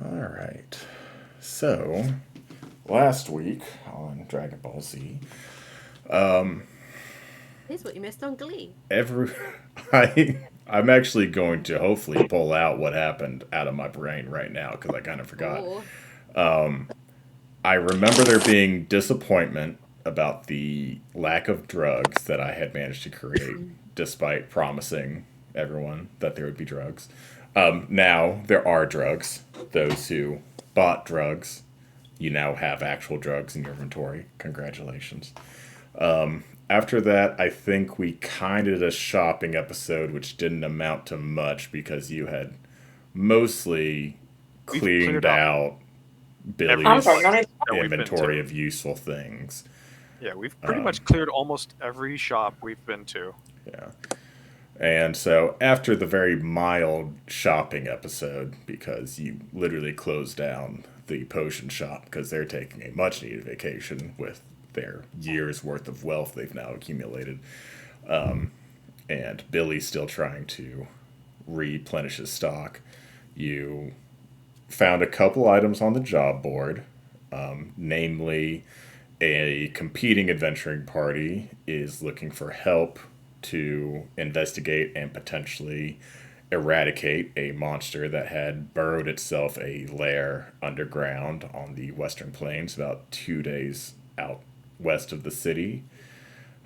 All right. So, last week on Dragon Ball Z, Here's what you missed on Glee. every I'm actually going to hopefully pull out what happened out of my brain right now because I kind of forgot. Oh, I remember there being disappointment about the lack of drugs that I had managed to create, despite promising everyone that there would be drugs. Now there are drugs. Those who bought drugs, you now have actual drugs in your inventory. Congratulations. After that, I think we kind of did a shopping episode, which didn't amount to much because you had mostly We've cleaned cleared out out every I'm sorry, Billy's not even. place that we've been inventory to. of useful things. Yeah, we've pretty much cleared almost every shop we've been to. Yeah. And so after the very mild shopping episode, because you literally closed down the potion shop because they're taking a much needed vacation with their years worth of wealth they've now accumulated, and Billy's still trying to replenish his stock, you found a couple items on the job board, namely a competing adventuring party is looking for help to investigate and potentially eradicate a monster that had burrowed itself a lair underground on the western plains about 2 days out west of the city.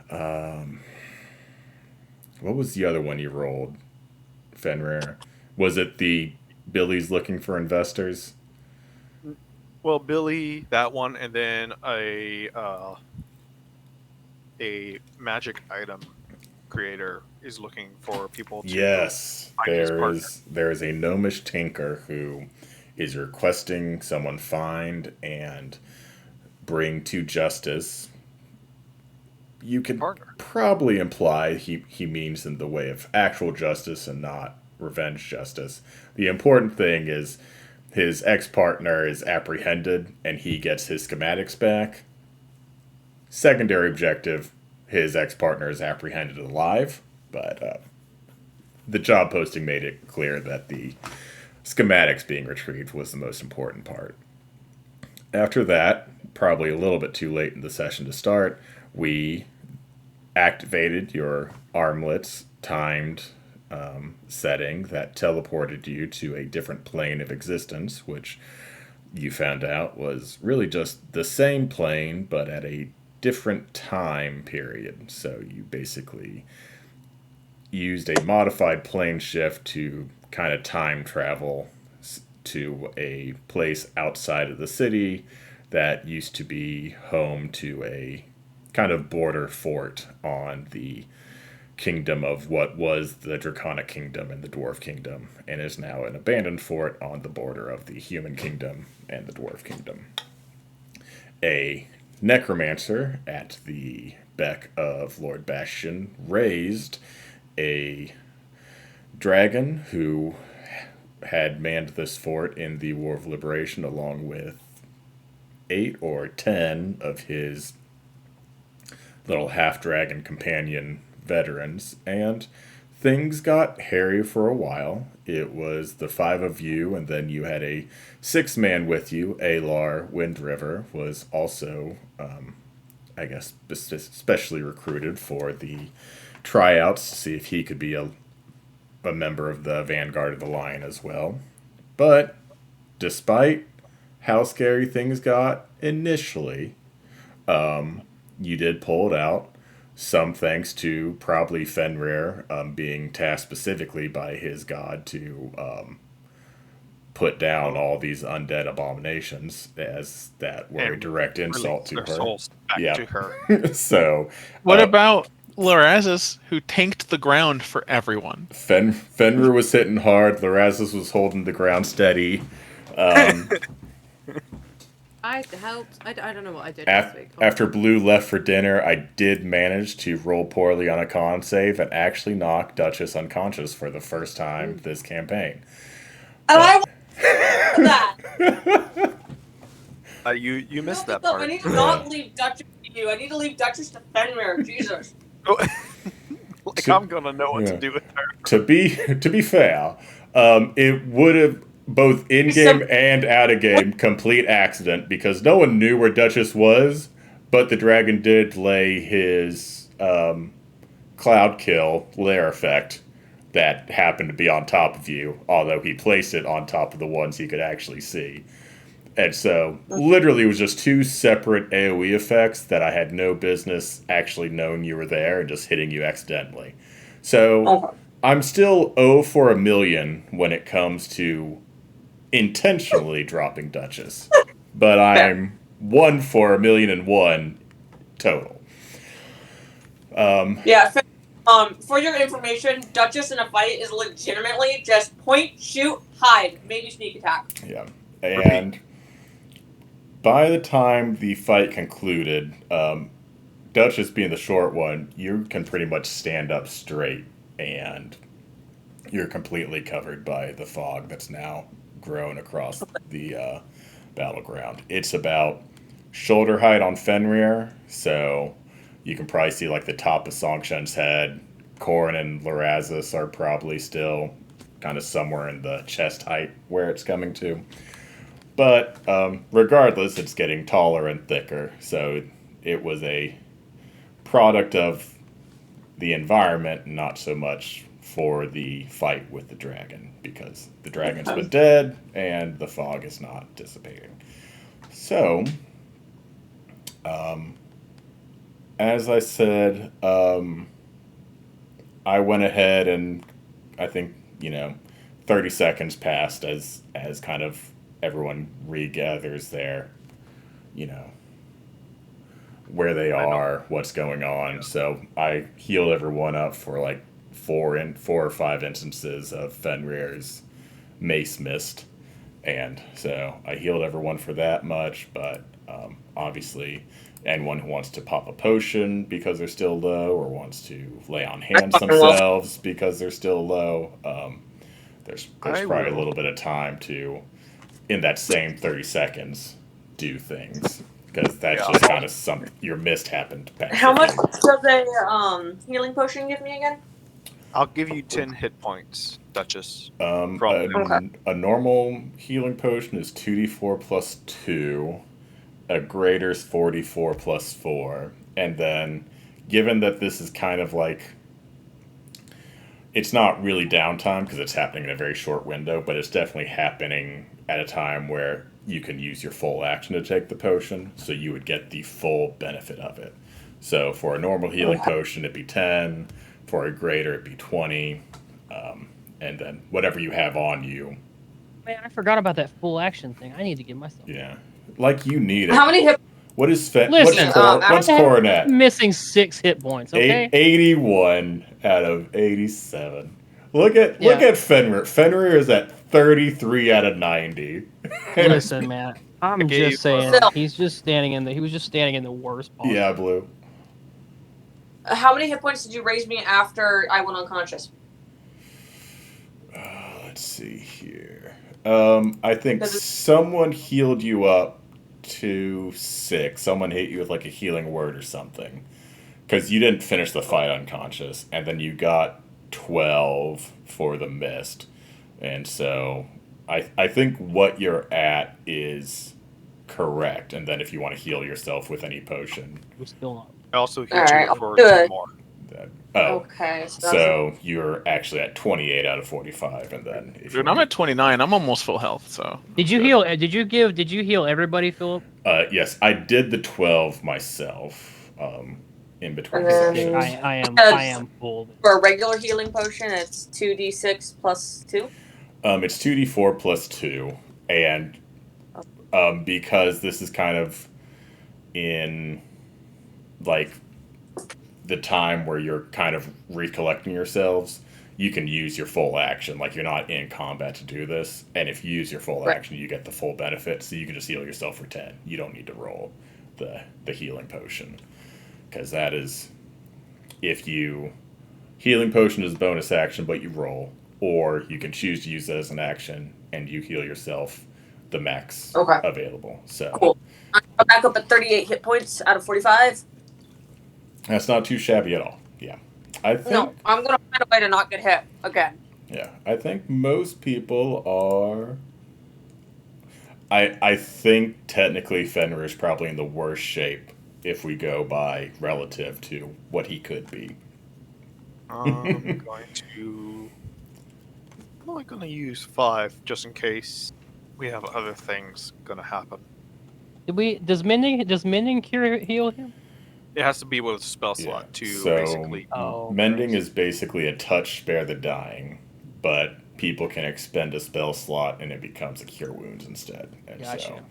What was the other one you rolled, Fenrir? Was it the Billy's looking for investors? Well, Billy, that one, and then a magic item creator is looking for people to Yes, find his partner. there is a gnomish tinker who is requesting someone find and bring to justice. You could Partner. probably imply he means in the way of actual justice and not revenge justice. The important thing is his ex partner is apprehended and he gets his schematics back. Secondary objective, his ex partner is apprehended alive, but the job posting made it clear that the schematics being retrieved was the most important part. After that, probably a little bit too late in the session to start, we activated your armlets timed setting that teleported you to a different plane of existence, which you found out was really just the same plane but at a different time period. So you basically used a modified plane shift to kind of time travel to a place outside of the city that used to be home to a kind of border fort on the kingdom of what was the Draconic Kingdom and the Dwarf Kingdom, and is now an abandoned fort on the border of the Human Kingdom and the Dwarf Kingdom. A necromancer at the beck of Lord Bastion raised a dragon who had manned this fort in the War of Liberation along with 8 or 10 of his little half dragon companion veterans, and things got hairy for a while. It was the five of you, and then you had a six-man with you. Alar Wind River was also, I guess, especially recruited for the tryouts to see if he could be a member of the Vanguard of the Lion as well. But despite how scary things got initially, you did pull it out. Some thanks to probably Fenrir being tasked specifically by his god to put down Oh, all these undead abominations, as that were a and direct insult release to their her. souls back Yeah. to her. So What about Lorazes, who tanked the ground for everyone? Fenrir was hitting hard. Lorazes was holding the ground steady. I helped. I don't know what I did last week. After Blue left for dinner, I did manage to roll poorly on a con save and actually knock Duchess unconscious for the first time this campaign. And I But want that. You No, missed that no, I part. need to not leave Duchess to you. I need to leave Duchess to Fenrir. Jesus. Like to, I'm gonna know what to yeah. do with her. To be fair, it would have both in game and out of game, complete accident because no one knew where Duchess was, but the dragon did lay his cloud kill lair effect that happened to be on top of you, although he placed it on top of the ones he could actually see. And so, literally, it was just two separate AoE effects that I had no business actually knowing you were there and just hitting you accidentally. So, I'm still 0 for a million when it comes to intentionally dropping Duchess. But I'm 1 for 1,000,001 total. Yeah. For your information, Duchess in a fight is legitimately just point, shoot, hide, maybe sneak attack. Yeah. And by the time the fight concluded, Duchess being the short one, you can pretty much stand up straight and you're completely covered by the fog that's now grown across the battleground. It's about shoulder height on Fenrir, so you can probably see like the top of Songshen's head. Korn and Lorazis are probably still kind of somewhere in the chest height where it's coming to. But regardless, it's getting taller and thicker, so it was a product of the environment, not so much for the fight with the dragon, because the dragon's been dead and the fog is not dissipating. So, as I said, I went ahead and I think, 30 seconds passed as kind of everyone regathers their, where they are, what's going on. So I healed everyone up for like four or five instances of Fenrir's mace mist. And so I healed everyone for that much, but obviously anyone who wants to pop a potion because they're still low or wants to lay on hands themselves because they're still low, there's probably a little bit of time to, in that same 30 seconds, do things. Because that's just kind of something, your mist happened back. How much does a healing potion give me again? I'll give you 10 hit points, Duchess. A normal healing potion is 2d4 plus 2. A greater is 4d4 plus 4. And then, given that this is kind of like, it's not really downtime because it's happening in a very short window, but it's definitely happening at a time where you can use your full action to take the potion, so you would get the full benefit of it. So for a normal healing potion, it'd be 10. For a greater, it'd be 20. And then whatever you have on you. Man, I forgot about that full action thing. I need to get myself. Yeah. Like you need it. How many hit? What is Listen, what's Coronet? I'm missing 6 hit points, okay? 81 out of 87. Look at Fenrir. Fenrir is at 33 out of 90. Listen, man. I'm just saying, he was just standing in the worst part. Yeah, Blue. How many hit points did you raise me after I went unconscious? Let's see here. I think someone healed you up to 6. Someone hit you with like a healing word or something. Because you didn't finish the fight unconscious. And then you got 12 for the mist. And so I think what you're at is correct. And then if you want to heal yourself with any potion. We're still not. I also hit you for 2 more. Okay. So you're actually at 28 out of 45, and then if Dude, I'm at 29. I'm almost full health. So did you heal? Did you heal everybody, Philip? Yes, I did the 12 myself. In between then, sessions. I am full. For a regular healing potion, it's 2d6 plus 2. It's 2d4 plus 2, and because this is kind of in like the time where you're kind of recollecting yourselves, you can use your full action. Like, you're not in combat to do this, and if you use your full action, you get the full benefit, so you can just heal yourself for 10. You don't need to roll the healing potion, because that is, if you healing potion is bonus action but you roll, or you can choose to use it as an action and you heal yourself the max available. So cool. I'm back up at 38 hit points out of 45. That's not too shabby at all. Yeah. I think, no, I'm going to find a way to not get hit again. Yeah. I think most people are I think technically Fenrir is probably in the worst shape if we go by relative to what he could be. I'm only going to use 5 just in case we have other things going to happen. Does mending cure heal him? It has to be with a spell Yeah. slot to So basically. Oh, mending gross. is basically a touch spare the dying, but people can expend a spell slot and it becomes a cure wounds instead. And so Gotcha.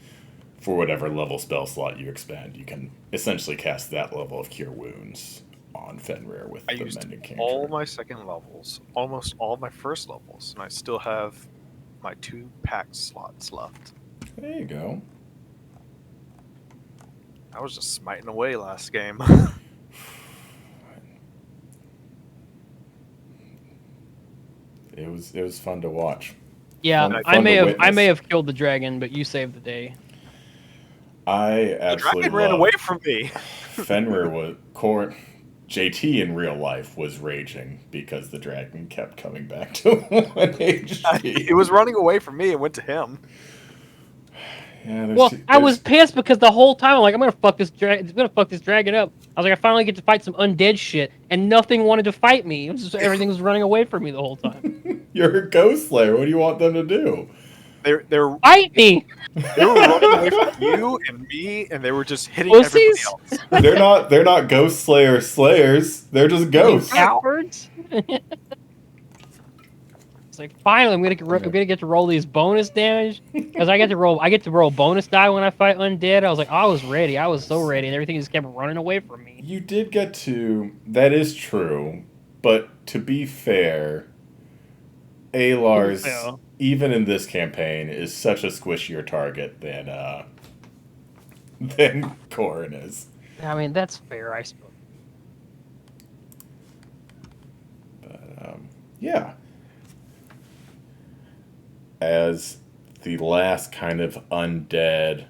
for whatever level spell slot you expend, you can essentially cast that level of cure wounds on Fenrir with I the used mending cantrip. all my second levels, almost all my first levels, and I still have my 2 pack slots left. There you go. I was just smiting away last game. It was fun to watch. Yeah, Fun I may to have witness. killed the dragon, but you saved the day. I The absolutely dragon ran love away from me. Fenrir was JT in real life was raging because the dragon kept coming back to 1 HP. It was running away from me and went to him. Yeah, Well, I was pissed because the whole time I'm like, I'm gonna fuck this dragon up. I was like, I finally get to fight some undead shit, and nothing wanted to fight me. It was just, everything was running away from me the whole time. You're a ghost slayer. What do you want them to do? They're Fight me! They were running away from you and me, and they were just hitting everybody Pussies? else. They're not ghost slayers. They're just You ghosts. cowards! It's like finally I'm gonna get to roll these bonus damage because I get to roll bonus die when I fight undead. I was like, I was ready. I was so ready, and everything just kept running away from me. You did get to. That is true, but to be fair, Alar's Yeah. even in this campaign is such a squishier target than Corin is. I mean, that's fair, I suppose. But yeah. As the last kind of undead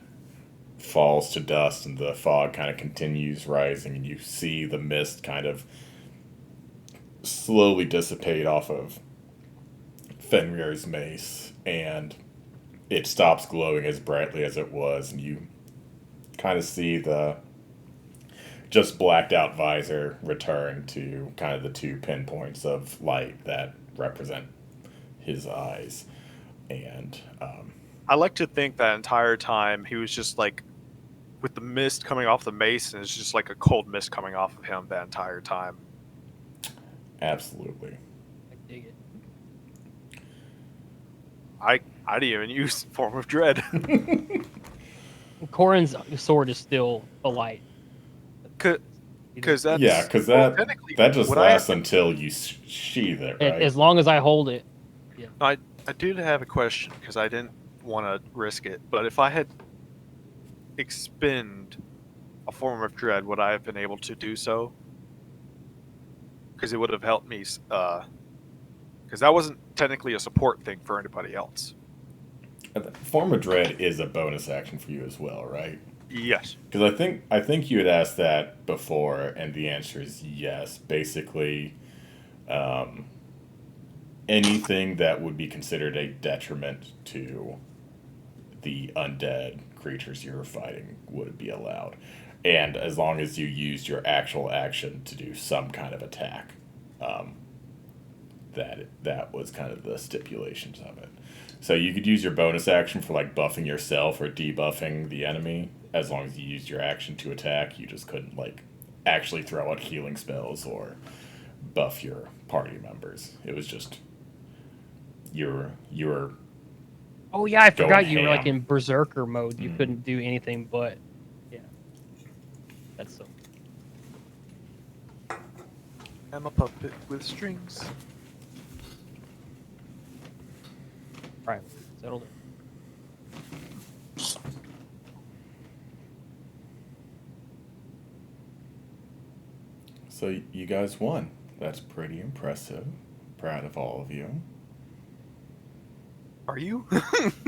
falls to dust and the fog kind of continues rising, and you see the mist kind of slowly dissipate off of Fenrir's mace, and it stops glowing as brightly as it was, and you kind of see the just blacked out visor return to kind of the 2 pinpoints of light that represent his eyes. And I like to think that entire time he was just like, with the mist coming off the mace, and it's just like a cold mist coming off of him that entire time. absolutely. I dig it. I didn't even use Form of Dread. Corin's sword is still a light. Because that's because technically that just what I lasts until you sheath it, right? As long as I hold it. I do have a question because I didn't want to risk it, but if I had expend a Form of Dread, would I have been able to do so? Because it would have helped me. Because that wasn't technically a support thing for anybody else. Form of Dread is a bonus action for you as well, right? Yes. Because I think you had asked that before, and the answer is yes. Basically, anything that would be considered a detriment to the undead creatures you're fighting would be allowed. And as long as you used your actual action to do some kind of attack, that was kind of the stipulations of it. So you could use your bonus action for like buffing yourself or debuffing the enemy. As long as you used your action to attack, you just couldn't like actually throw out healing spells or buff your party members. It was just you're Oh yeah, I forgot Going you were like ham. in berserker mode. You Mhm. couldn't do anything but. Yeah. That's so. I'm a puppet with strings. Right. Settled it. So you guys won. That's pretty impressive. Proud of all of you. Are you?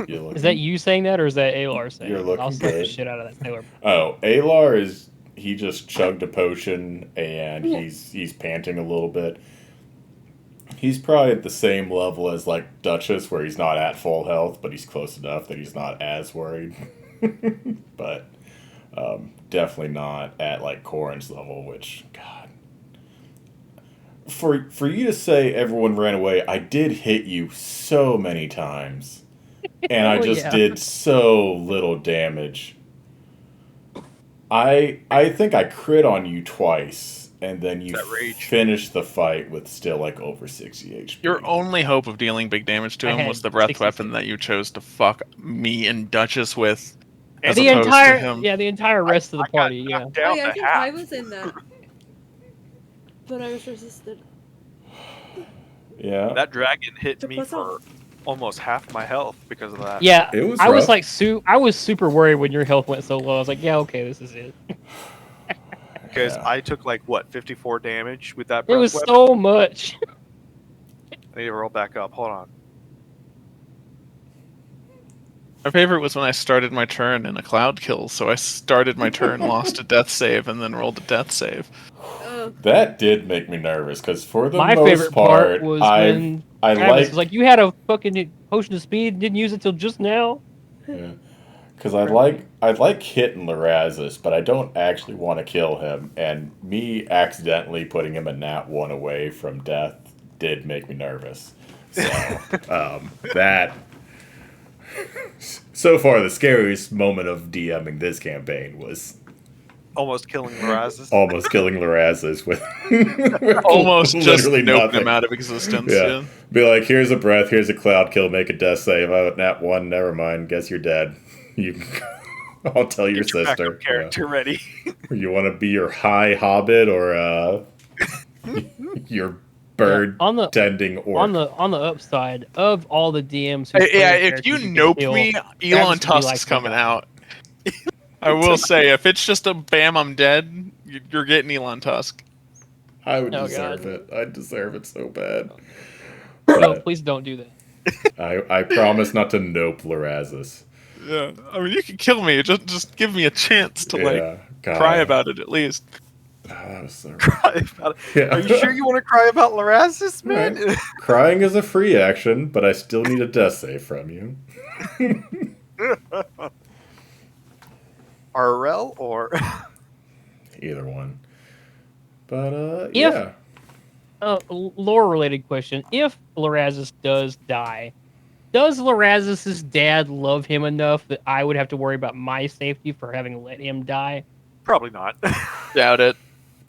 You're looking, Is that you saying that, or is that Alar saying? You're it? looking I'll slap the good. shit out of that Taylor. Oh, Alar he just chugged a potion and he's panting a little bit. He's probably at the same level as like Duchess, where he's not at full health, but he's close enough that he's not as worried. But definitely not at like Corrin's level, which God. For you to say everyone ran away, I did hit you so many times. And I Oh, just yeah. did so little damage. I think I crit on you twice, and then you That rage. finished the fight with still like over 60 HP. Your only hope of dealing big damage to I him had was the breath 66. weapon that you chose to fuck me and Duchess with, as The opposed to him. the entire rest of the I got party, yeah. knocked Oh down yeah, I to think half. I was in that. But I was resisted. Yeah. That dragon hit To me plus for almost half my health because of that. Yeah, It was I was rough. like, I was super worried when your health went so low. I was like, yeah, okay, this is it. Because Yeah. I took like what 54 damage with that. It was breath weapon. so much. I need to roll back up. Hold on. My favorite was when I started my turn in a cloud kill, so I started my turn, lost a death save, and then rolled a death save. Oh, That did make me nervous because for the My most favorite part was when I Travis was like, you had a fucking potion of speed, didn't use it till just now. because I like hitting Larazis, but I don't actually want to kill him. And me accidentally putting him a nat 1 away from death did make me nervous. So that. So far, the scariest moment of DMing this campaign was Almost killing Mirazes. almost killing Larazis with Almost just literally noping nothing. him out of existence. Yeah. Yeah. Be like, here's a breath, here's a cloud kill, make a death save. Oh, nat 1, never mind. Guess you're dead. You, I'll tell your Get your sister. backup character ready. Yeah. You want to be your high hobbit or your bird On the tending orc? on the upside of all the DMs, whose Yeah, player if you characters nope can kill, me, Travis Elon would be Tusk's like, coming "Yeah." out. I will say, if it's just a bam, I'm dead, you're getting Elon Tusk. I would Oh, deserve God. it. I deserve it so bad. No, But please don't do that. I promise not to nope Larazis. Yeah, I mean, you can kill me. Just give me a chance to Yeah, God. cry about it at least. Oh, that was so Cry about it. Yeah. Are you sure you want to cry about Larazis, man? Right. Crying is a free action, but I still need a death save from you. RL or Either one. But If- yeah. Lore-related question: if Larazis does die, does Larazis' dad love him enough that I would have to worry about my safety for having let him die? probably not. Doubt it.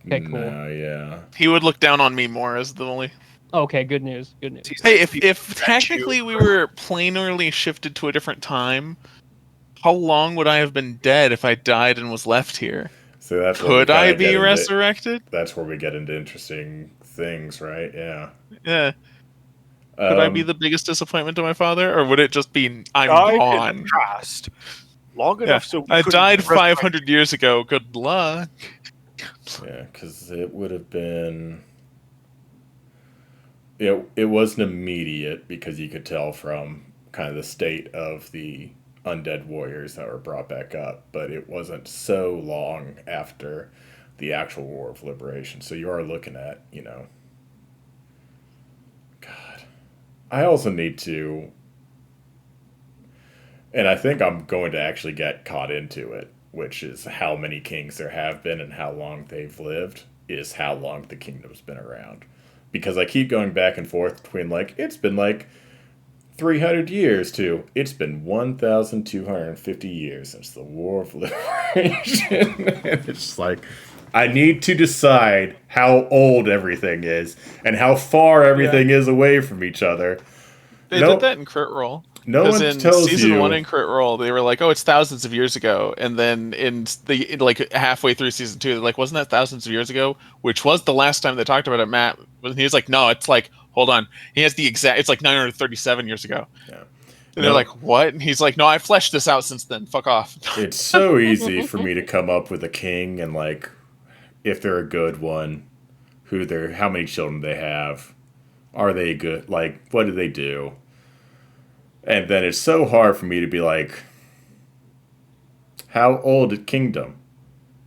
Okay, cool. No, yeah. He would look down on me more as the only. Okay, good news. Good news. Hey, if technically we were planarly shifted to a different time, how long would I have been dead if I died and was left here? So that's where we Could I kinda be get into- resurrected? That's where we get into interesting things, right? Yeah. Yeah. Could I be Um, the biggest disappointment to my father, or would it just be I'm Died in gone? the past. Long Yeah. enough so we I couldn't died resurrect- 500 years ago. Good luck. Yeah, because it would have been. It wasn't immediate because you could tell from kind of the state of the undead warriors that were brought back up, but it wasn't so long after the actual War of Liberation. So you are looking at, God. I also need to, and I think I'm going to actually get caught into it, which is how many kings there have been and how long they've lived, is how long the kingdom's been around. Because I keep going back and forth between, it's been 300 years to it's been 1,250 years since the War of Liberation. And it's just I need to decide how old everything is and how far everything is away from each other. They No- did that in Crit Roll. No Because one in tells season you. 1 in Crit Roll, they were like, "Oh, it's thousands of years ago," and then in halfway through season 2, they're like, "Wasn't that thousands of years ago?" Which was the last time they talked about it. Matt, he was like, "No, it's hold on." He has the exact. It's 937 years ago. Yeah. And they're like, "What?" And he's like, "No, I fleshed this out since then. Fuck off." It's so easy for me to come up with a king and if they're a good one, how many children they have, are they good? What do they do? And then it's so hard for me to be how old is kingdom?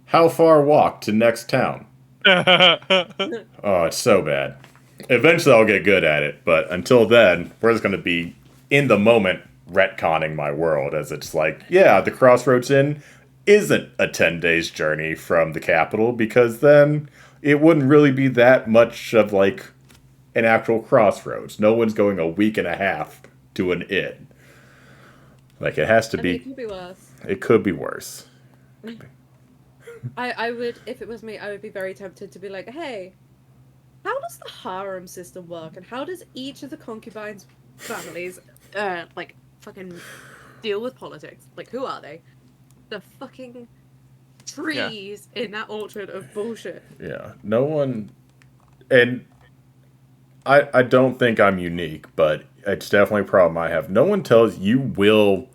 How far walk to next town? Oh, it's so bad. Eventually I'll get good at it, but until then, we're just going to be in the moment retconning my world as it's like, yeah, the Crossroads Inn isn't a 10 days journey from the capital because then it wouldn't really be that much of like an actual crossroads. No one's going a week and a half to an inn. Like it has to I mean, be. it could be worse. It could be worse. I would, if it was me, I would be very tempted to be like, hey, how does the harem system work, and how does each of the concubines' families, like, fucking deal with politics? Like, who are they? The fucking trees in that orchard of bullshit. Yeah. No one. And I don't think I'm unique, but it's definitely a problem I have. No one tells you will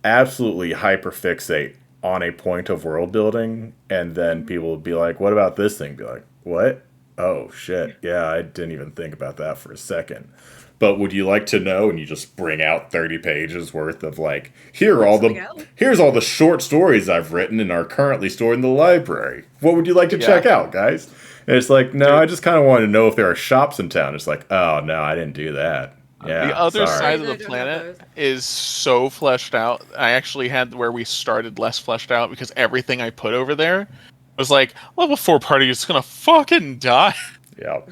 absolutely hyperfixate on a point of world building, and then people will be like, what about this thing? Be like, what? Oh shit, yeah, I didn't even think about that for a second. But would you like to know? And you just bring out 30 pages worth of like, here's all the short stories I've written and are currently stored in the library. What would you like to check out, guys? And it's like, no, I just kind of wanted to know if there are shops in town. It's like, oh no, I didn't do that. Yeah, the other sorry. side of No, the don't have planet those. is so fleshed out. I actually had where we started less fleshed out because everything I put over there was like, level 4 party is gonna fucking die. Yeah.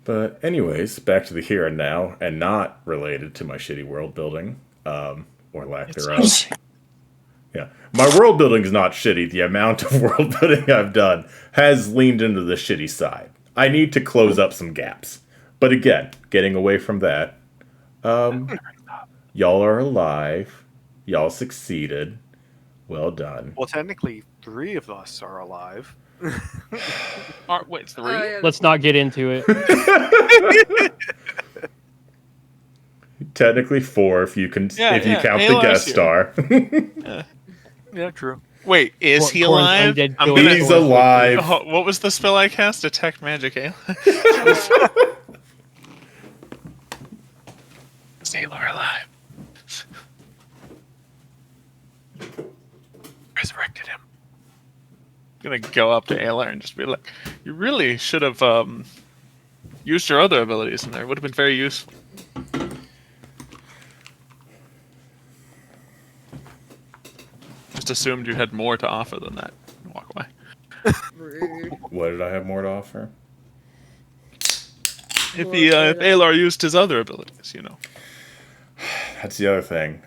But anyways, back to the here and now, and not related to my shitty world building, or lack thereof. Yeah, my world building is not shitty. The amount of world building I've done has leaned into the shitty side. I need to close up some gaps. But again, getting away from that, y'all are alive. Y'all succeeded. Well done. Well, technically, 3 of us are alive. Wait, 3? Oh, yeah. Let's not get into it. Technically 4 if you count the Aylar's guest here. star. Yeah, true. Wait, is he Corn's alive? undead I'm killer. gonna. He's alive. Oh, what was the spell I cast? Detect magic, eh? Is Aylar alive? Resurrected him. I'm gonna go up to Aylar and just be like, "You really should have used your other abilities in there. It would have been very useful." Just assumed you had more to offer than that. Walk away. Rude. What did I have more to offer? If Aylar used his other abilities, you know. That's the other thing.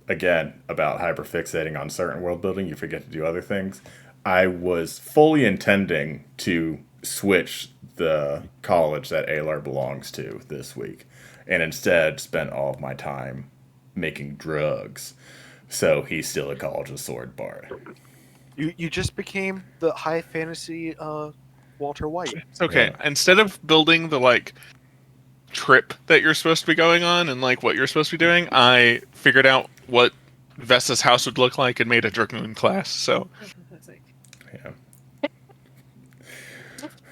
Again, about hyperfixating on certain world building, you forget to do other things. I was fully intending to switch the college that Aylar belongs to this week, and instead spent all of my time making drugs. So he's still a College of Sword bard. You just became the high fantasy Walter White. It's okay. Yeah. Instead of building the like trip that you're supposed to be going on and like what you're supposed to be doing, I figured out what Vesta's house would look like and made a Dragoon class. So Yeah.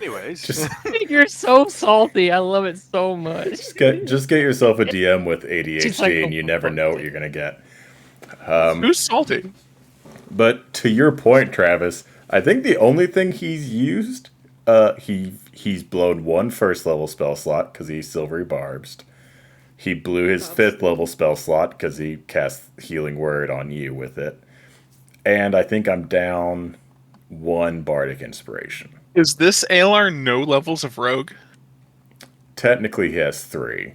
Anyways, Just You're so salty. I love it so much. just get yourself a DM with She's ADHD, like, and you never know what you're gonna get. who's salty? But to your point, Travis, I think the only thing he's used, he's blown 1 first level spell slot because he's Silvery Barbed. He blew his 5th level spell slot because he cast Healing Word on you with it. And I think I'm down 1 Bardic Inspiration. Is this Aylar no levels of rogue? Technically, he has 3.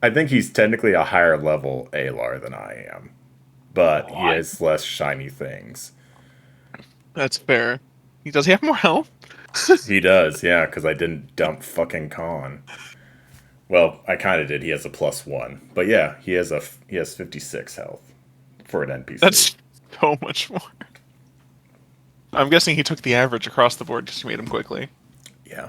I think he's technically a higher level Aylar than I am. But he has less shiny things. That's fair. Does he have more health? He does, yeah, because I didn't dump fucking Con. Well, I kind of did. He has a +1, but yeah, he has 56 health for an NPC. That's so much more. I'm guessing he took the average across the board just to meet him quickly. Yeah.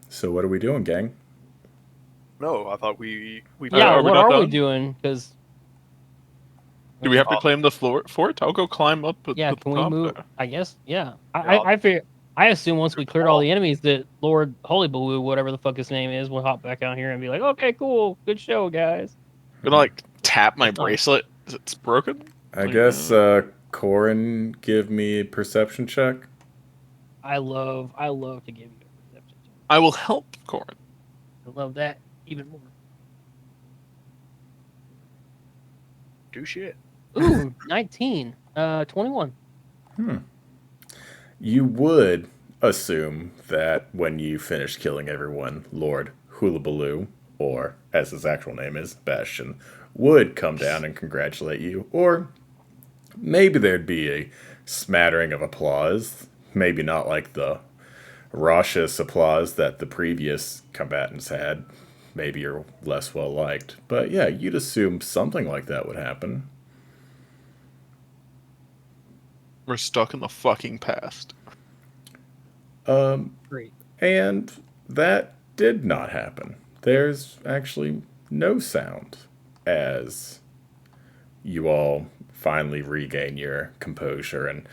So what are we doing, gang? no, I thought we Yeah, are we what not are we done? doing? Because Do we have to claim the fort? I'll go climb up. yeah, to the can we top move? there. I guess. Yeah, Yeah. I figure. I assume once we cleared all the enemies, that Lord Holy Baloo, whatever the fuck his name is, will hop back out here and be like, "Okay, cool, good show, guys." I'm gonna like tap my bracelet. It's broken. I guess Corin give me a perception check? I love to give you a perception check. I will help Corin. I love that even more. Do shit. Ooh, 19. 21. You would assume that when you finish killing everyone, Lord Hulabaloo, or as his actual name is, Bastion, would come down and congratulate you, or maybe there'd be a smattering of applause. Maybe not like the raucous applause that the previous combatants had. Maybe you're less well liked. But yeah, you'd assume something like that would happen. We're stuck in the fucking past. Great. And that did not happen. There's actually no sound as you all finally regain your composure and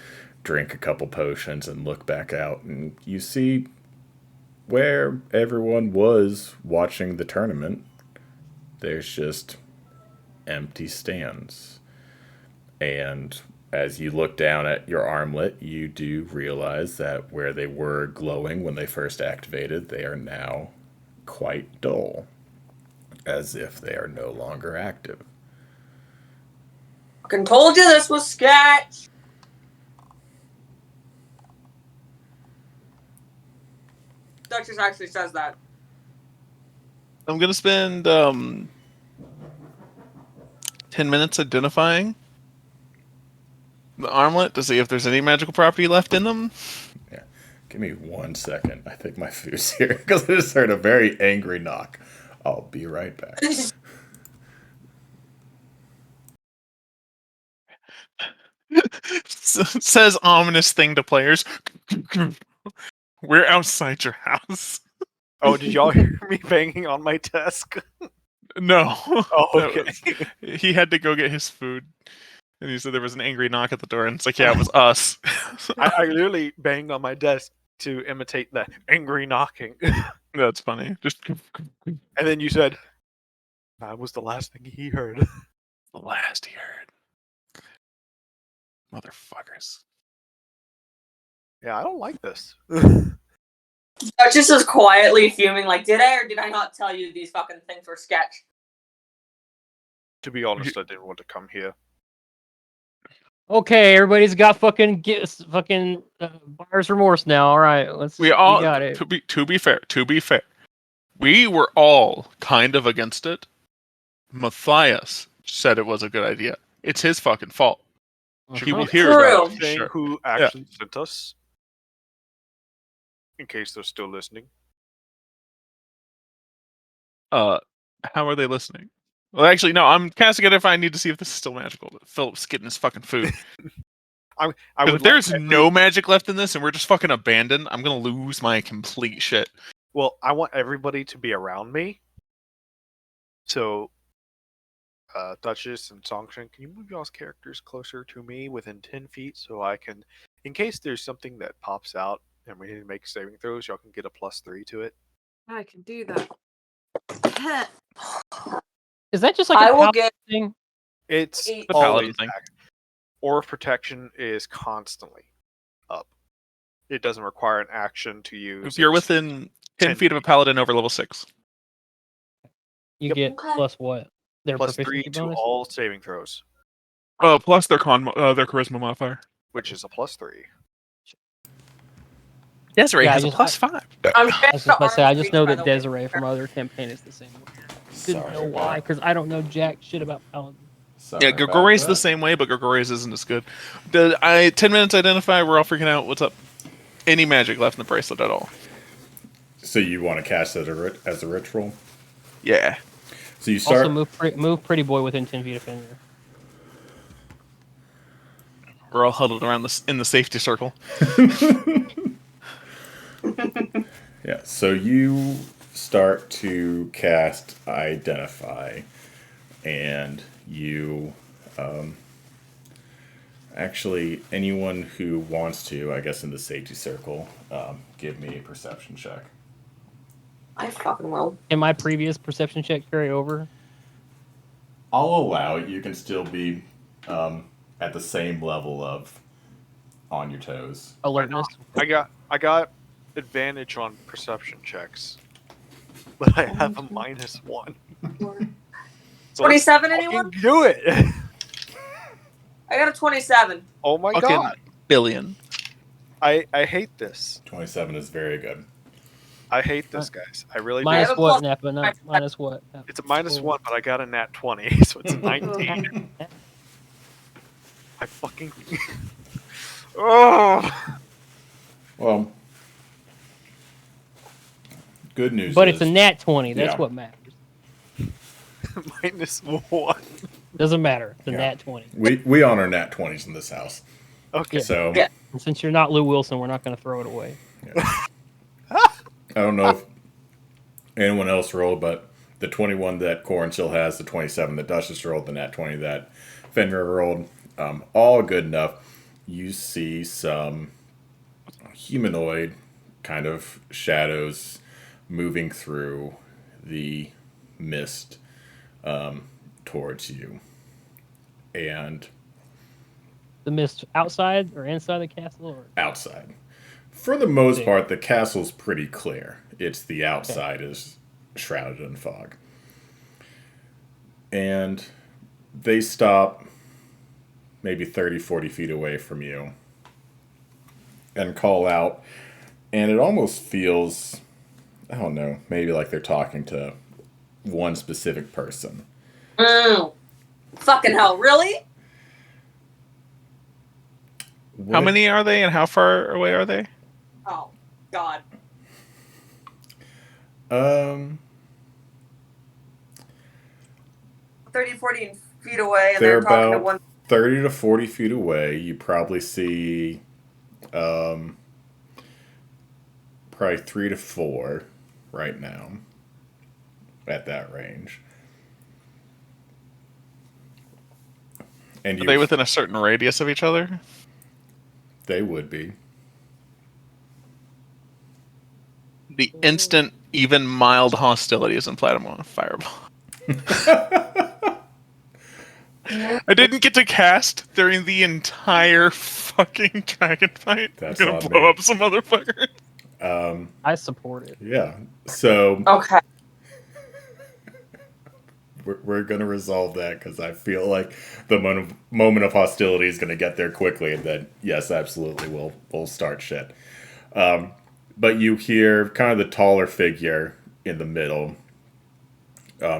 drink a couple potions and look back out, and you see where everyone was watching the tournament. There's just empty stands. And as you look down at your armlet, you do realize that where they were glowing when they first activated, they are now quite dull, as if they are no longer active. Fucking told you this was sketch. Duchess actually says that. I'm gonna spend 10 minutes identifying the armlet to see if there's any magical property left in them. Yeah. Give me 1 second. I think my food's here because I just heard a very angry knock. I'll be right back. Says ominous thing to players. We're outside your house. Oh, did y'all hear me banging on my desk? No. Oh, That okay. he had to go get his food. And he said there was an angry knock at the door, and it's like, yeah, it was us. I literally banged on my desk to imitate the angry knocking. That's funny. Just And then you said, that was the last thing he heard. the last he heard. Motherfuckers. Yeah, I don't like this. Duchess is quietly fuming, like, did I or did I not tell you these fucking things were sketch? To be honest, I didn't want to come here. Okay, everybody's got fucking buyer's remorse now. All right, We all got it. to be fair, we were all kind of against it. Matthias said it was a good idea. It's his fucking fault. He will hear about it for Saying sure. who actually sent us, in case they're still listening. How are they listening? Well, actually, no. I'm casting it if I need to see if this is still magical. But Philip's getting his fucking food. I If would there's like no magic left in this and we're just fucking abandoned, I'm gonna lose my complete shit. Well, I want everybody to be around me. So, Duchess and Songshin, can you move y'all's characters closer to me within 10 feet so I can, in case there's something that pops out and we need to make saving throws, y'all can get a +3 to it. I can do that. Is that just like I a will paladin get thing? It's The paladin always thing. Aura of Protection is constantly up. It doesn't require an action to use. If you're It's within 10 10 feet of a paladin over level 6. You Yep. get Okay. plus what? Their +3 proficiency to bonus? all saving throws, Plus their their charisma modifier. which is a +3. Desiree Yeah, has I a just- +5. I'm I was just about to say, I just know that Desiree. Desiree from other campaign is the same way. Didn't Sorry know why, because I don't know jack shit about paladin. Yeah, Gregory's the same way, but Gregory's isn't as good. 10 minutes identify, we're all freaking out. What's up? Any magic left in the bracelet at all? So you want to cast it as a ritual? Yeah. So you start. Also, move Pretty Boy within 10 feet of Fenrir. We're all huddled around in the safety circle. Yeah, so you start to cast Identify, and you actually, anyone who wants to, I guess in the safety circle, give me a perception check. I fucking will. Can my previous perception check carry over? I'll allow it. You can still be at the same level of on your toes. Alertness. I got advantage on perception checks, but I have a -1. So let's 27, anyone? fucking do it. I got a 27. Oh my Fucking god. billion. I hate this. 27 is very good. I hate this, guys. I really do. Minus have a what, plus- Napa? Not minus what? It's a -1, but I got a nat 20, so it's a 19. I fucking. Oh. Well, good news But is it's a nat 20. That's Yeah. what matters. -1. Doesn't matter. It's a Yeah. nat 20. we honor nat 20s in this house. Okay. So Yeah. And since you're not Lou Wilson, we're not going to throw it away. I don't know if anyone else rolled, but the 21 that Corn still has, the 27 that Duchess rolled, the nat 20 that Fenrir rolled, all good enough. You see some humanoid kind of shadows moving through the mist towards you. And The mist outside or inside the castle? Or... outside. For the most Okay. part, the castle's pretty clear. It's the outside is shrouded in fog. And they stop maybe 30, 40 feet away from you and call out. And it almost feels, I don't know, maybe like they're talking to one specific person. Fucking hell, really? How many are they, and how far away are they? Oh, God. Um, 30, 40 feet away, and they're they're talking to about one. 30 to 40 feet away. You probably see probably 3 to 4 right now at that range. And Are you, they within a certain radius of each other? they would be. The instant, even mild hostility is implied on a fireball. I didn't get to cast during the entire fucking dragon fight. That's I'm gonna on blow me. up some motherfucker. I support it. Yeah. So Okay. we're going to resolve that because I feel like the moment of hostility is going to get there quickly, and then yes, absolutely, we'll start shit. But you hear kind of the taller figure in the middle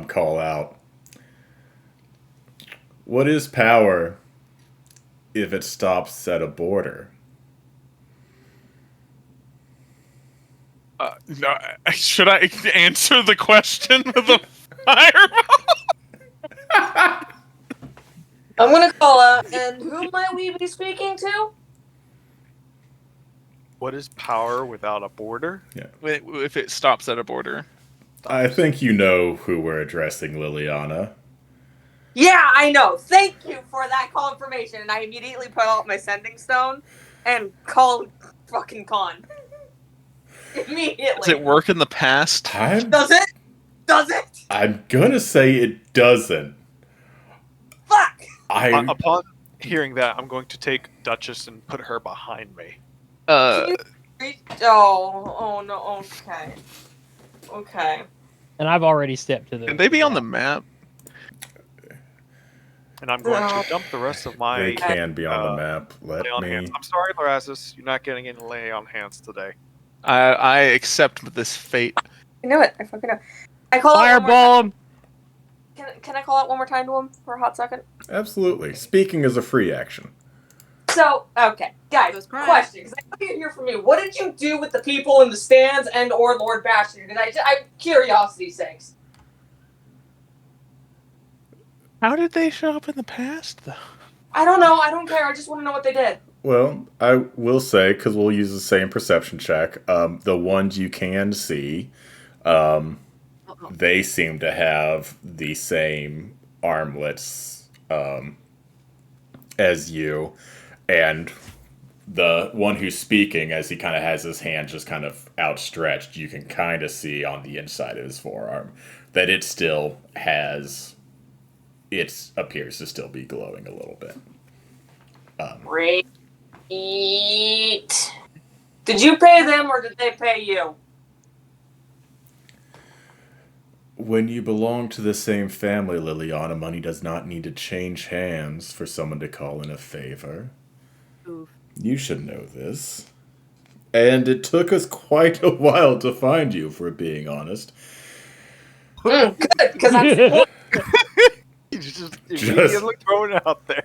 call out, "What is power if it stops at a border?" No, should I answer the question with a fireball? I'm gonna call out, and who might we be speaking to? What is power without a border? If it stops at a border. I think you know who we're addressing, Liliana. Yeah, I know. Thank you for that confirmation. And I immediately put out my sending stone and called fucking Con. Immediately. Does it work in the past? Does it? Does it? I'm gonna say it doesn't. Fuck! Upon hearing that, I'm going to take Duchess and put her behind me. Oh no, okay. Okay. And I've already stepped to the. Can they be on the map? And I'm going to dump the rest of my They can be on the map. Let lay on me. hands. I'm sorry, Lorazus, you're not getting any lay on hands today. I accept this fate. I knew it. I fucking know. I call out one more Fireball him! time. Can I call out one more time to him for a hot second? Absolutely. Speaking is a free action. So, okay, guys, That's correct. question, because I want you to hear from you. What did you do with the people in the stands and or Lord Bastion? Because I'm curiosity's sakes. How did they show up in the past, though? I don't know. I don't care. I just want to know what they did. Well, I will say, because we'll use the same perception check, the ones you can see, they seem to have the same armlets as you. And the one who's speaking, as he kind of has his hand just kind of outstretched, you can kind of see on the inside of his forearm that it still has, it appears to still be glowing a little bit. Great. Did you pay them or did they pay you? When you belong to the same family, Liliana, money does not need to change hands for someone to call in a favor. Oof. You should know this. And it took us quite a while to find you, if we're being honest. Good, because I'm You just immediately thrown it out there.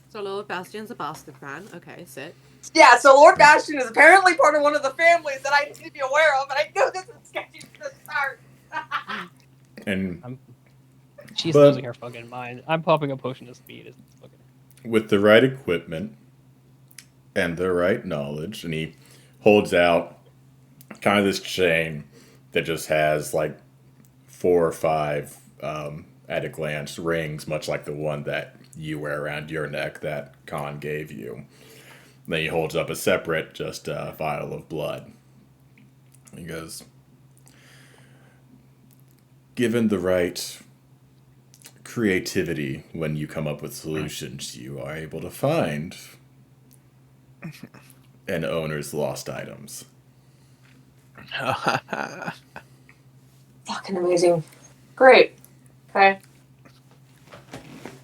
So Lord Bastion's a bastard man. Okay, sit. yeah. So Lord Bastion is apparently part of one of the families that I need to be aware of, and I knew this was sketchy from the start. And She's But- losing her fucking mind. I'm popping a potion of speed. It's fucking... with the right equipment and the right knowledge, and he holds out kind of this chain that just has like 4 or 5 at a glance rings, much like the one that you wear around your neck that Khan gave you. Then he holds up a separate, just vial of blood. He goes, given the right creativity when you come up with solutions, you are able to find an owner's lost items. Fucking amazing. Great. Okay.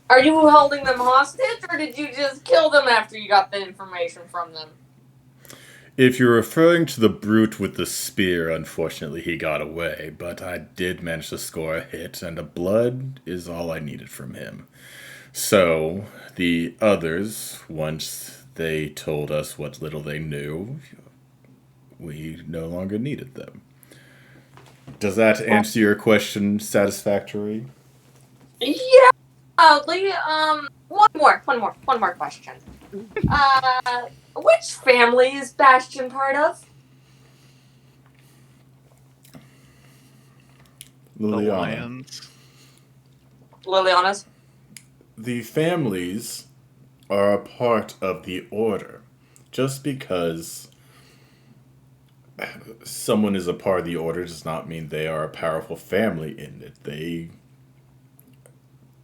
Are you holding them hostage, or did you just kill them after you got the information from them? If you're referring to the brute with the spear, unfortunately he got away, but I did manage to score a hit, and a blood is all I needed from him. So, the others, once they told us what little they knew, we no longer needed them. Does that answer your question satisfactorily? Yeah. One more question. Which family is Bastion part of? The Liliana. lions. Liliana's. The families are a part of the order. Just because someone is a part of the order does not mean they are a powerful family in it.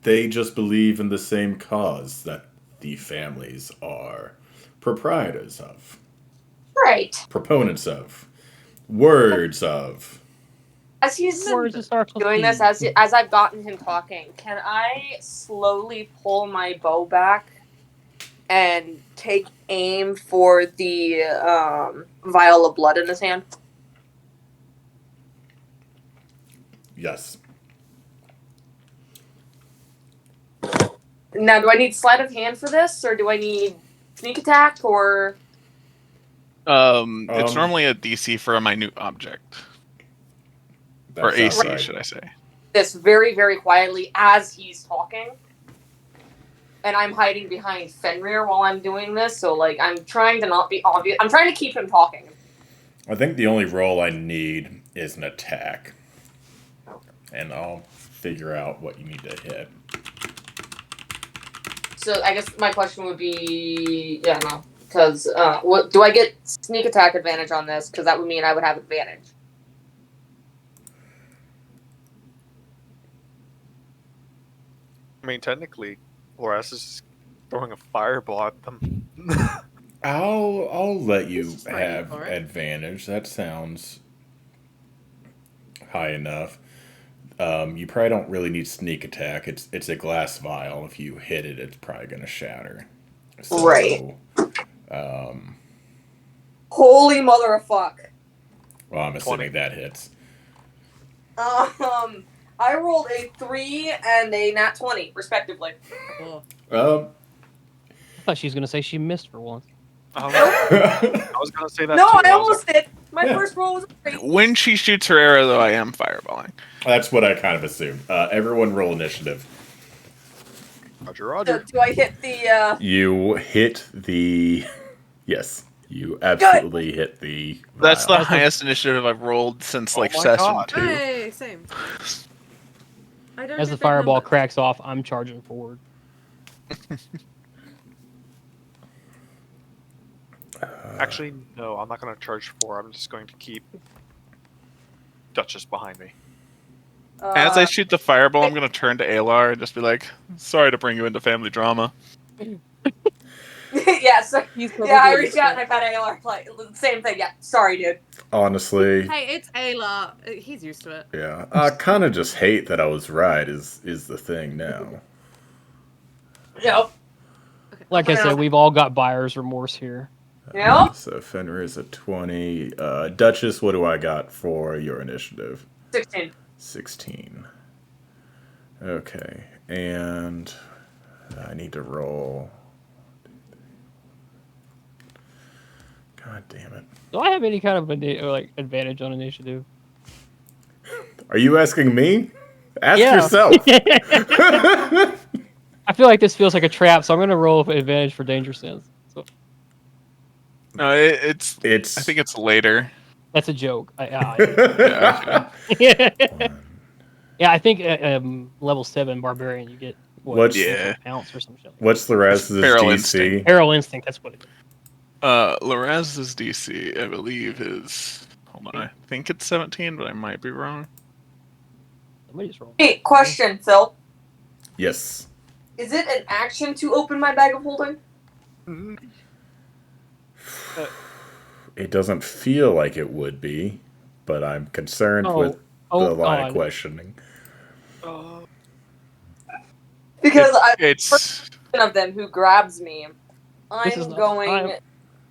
They just believe in the same cause that the families are proprietors of, Right. proponents of, words of. As he's Words that starts with doing P. this, as I've gotten him talking, can I slowly pull my bow back and take aim for the vial of blood in his hand? Yes. Now, do I need sleight of hand for this, or do I need sneak attack, or... It's normally a DC for a minute object. Or That's AC, right. should I say. this very, very quietly as he's talking. And I'm hiding behind Fenrir while I'm doing this, so, like, I'm trying to not be obvious. I'm trying to keep him talking. I think the only roll I need is an attack. And I'll figure out what you need to hit. So I guess my question would be, yeah, no, because what do I get sneak attack advantage on this? Because that would mean I would have advantage. I mean, technically, Loras is just throwing a fireball at them. I'll let you Just ready have for it. advantage. That sounds high enough. You probably don't really need sneak attack. It's a glass vial. If you hit it, it's probably gonna shatter. So, Right. Holy mother of fuck! Well, I'm 20. assuming that hits. I rolled a 3 and a nat 20, respectively. Oh. I thought she was gonna say she missed for once. I was gonna say that No, too. I was almost did. My Yeah. first roll was a 3. When she shoots her arrow, though, I am fireballing. That's what I kind of assumed. Everyone roll initiative. Roger, Roger. Do I hit the? You hit the. Yes, you absolutely hit the. That's the vial. highest initiative I've rolled since, Oh like, my session God. 2. Hey, same. I don't As the get big fireball numbers. cracks off, I'm charging forward. Actually, no, I'm not gonna charge 4. I'm just going to keep Duchess behind me. As I shoot the fireball, I'm gonna turn to Alar and just be like, "Sorry to bring you into family drama." yeah, so, He's yeah, I probably reached out and I found ALR play. Same thing, yeah. Sorry, dude. Honestly, Hey, it's Ayla. He's used to it. yeah. I kind of just hate that I was right. Is the thing now? Nope. Like I said, we've all got buyer's remorse here. Yep. So Fenrir is a 20. Duchess, what do I got for your initiative? 16. 16. Okay, and I need to roll. God damn it. Do I have any kind of advantage on initiative? Are you asking me? Ask Yeah. yourself. I feel like this feels like a trap, so I'm gonna roll for advantage for danger sense. So No, it's. It's. I think it's later. that's a joke. Yeah, Yeah, I think level 7 barbarian you get What's- Yeah. pounce or some shit. What's the rest of this Feral DC? instinct. Feral instinct. That's what it is. Loraz's DC, I believe, is. Hold on, I think it's 17, but I might be wrong. Somebody just rolled. Hey, question, Phil. Yes. Is it an action to open my bag of holding? It doesn't feel like it would be, but I'm concerned with the line of questioning. Because It's. one of them who grabs me, This is I'm not going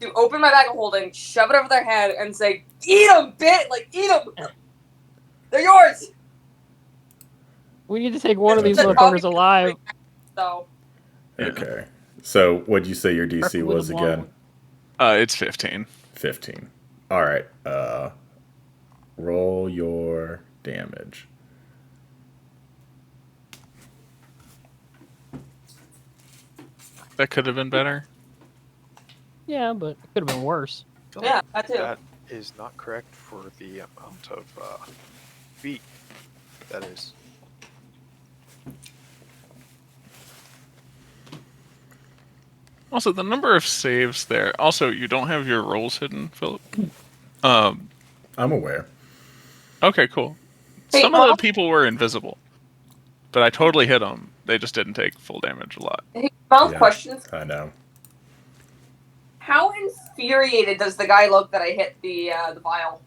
to open my bag of holding, shove it over their head, and say, "Eat them, bitch! Like, eat them! They're yours!" We need to take one of these It's a motherfuckers doggy- alive. So, Okay. So, what'd you say your DC With was a long again? one. It's 15. 15. All right. Roll your damage. That could have been better. Yeah, but it could have been worse. yeah, that too. That is not correct for the amount of feet. That is. Also, the number of saves there. Also, you don't have your rolls hidden, Philip. I'm aware. Okay, cool. Hey, Some of the people were invisible, but I totally hit them. They just didn't take full damage a lot. Hey, mouth Yeah. questions. I know. How infuriated does the guy look that I hit the vial?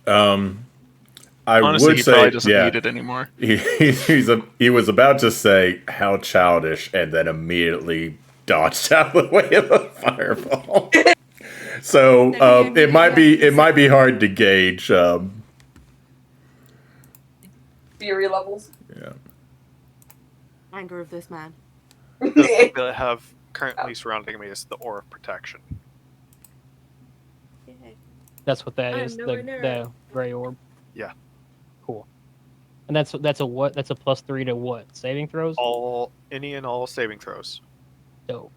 I Honestly, would he say, probably doesn't yeah, need it anymore. he was about to say how childish, and then immediately dodged out of the way of a fireball. So it might be hard to gauge. Fury levels. Yeah. Anger of this man. The thing that I have currently surrounding me is the aura of protection. That's what that I'm is. nowhere The near the gray orb. Yeah. Cool. And that's a what? That's a +3 to what? Saving throws? Any and all saving throws. Dope.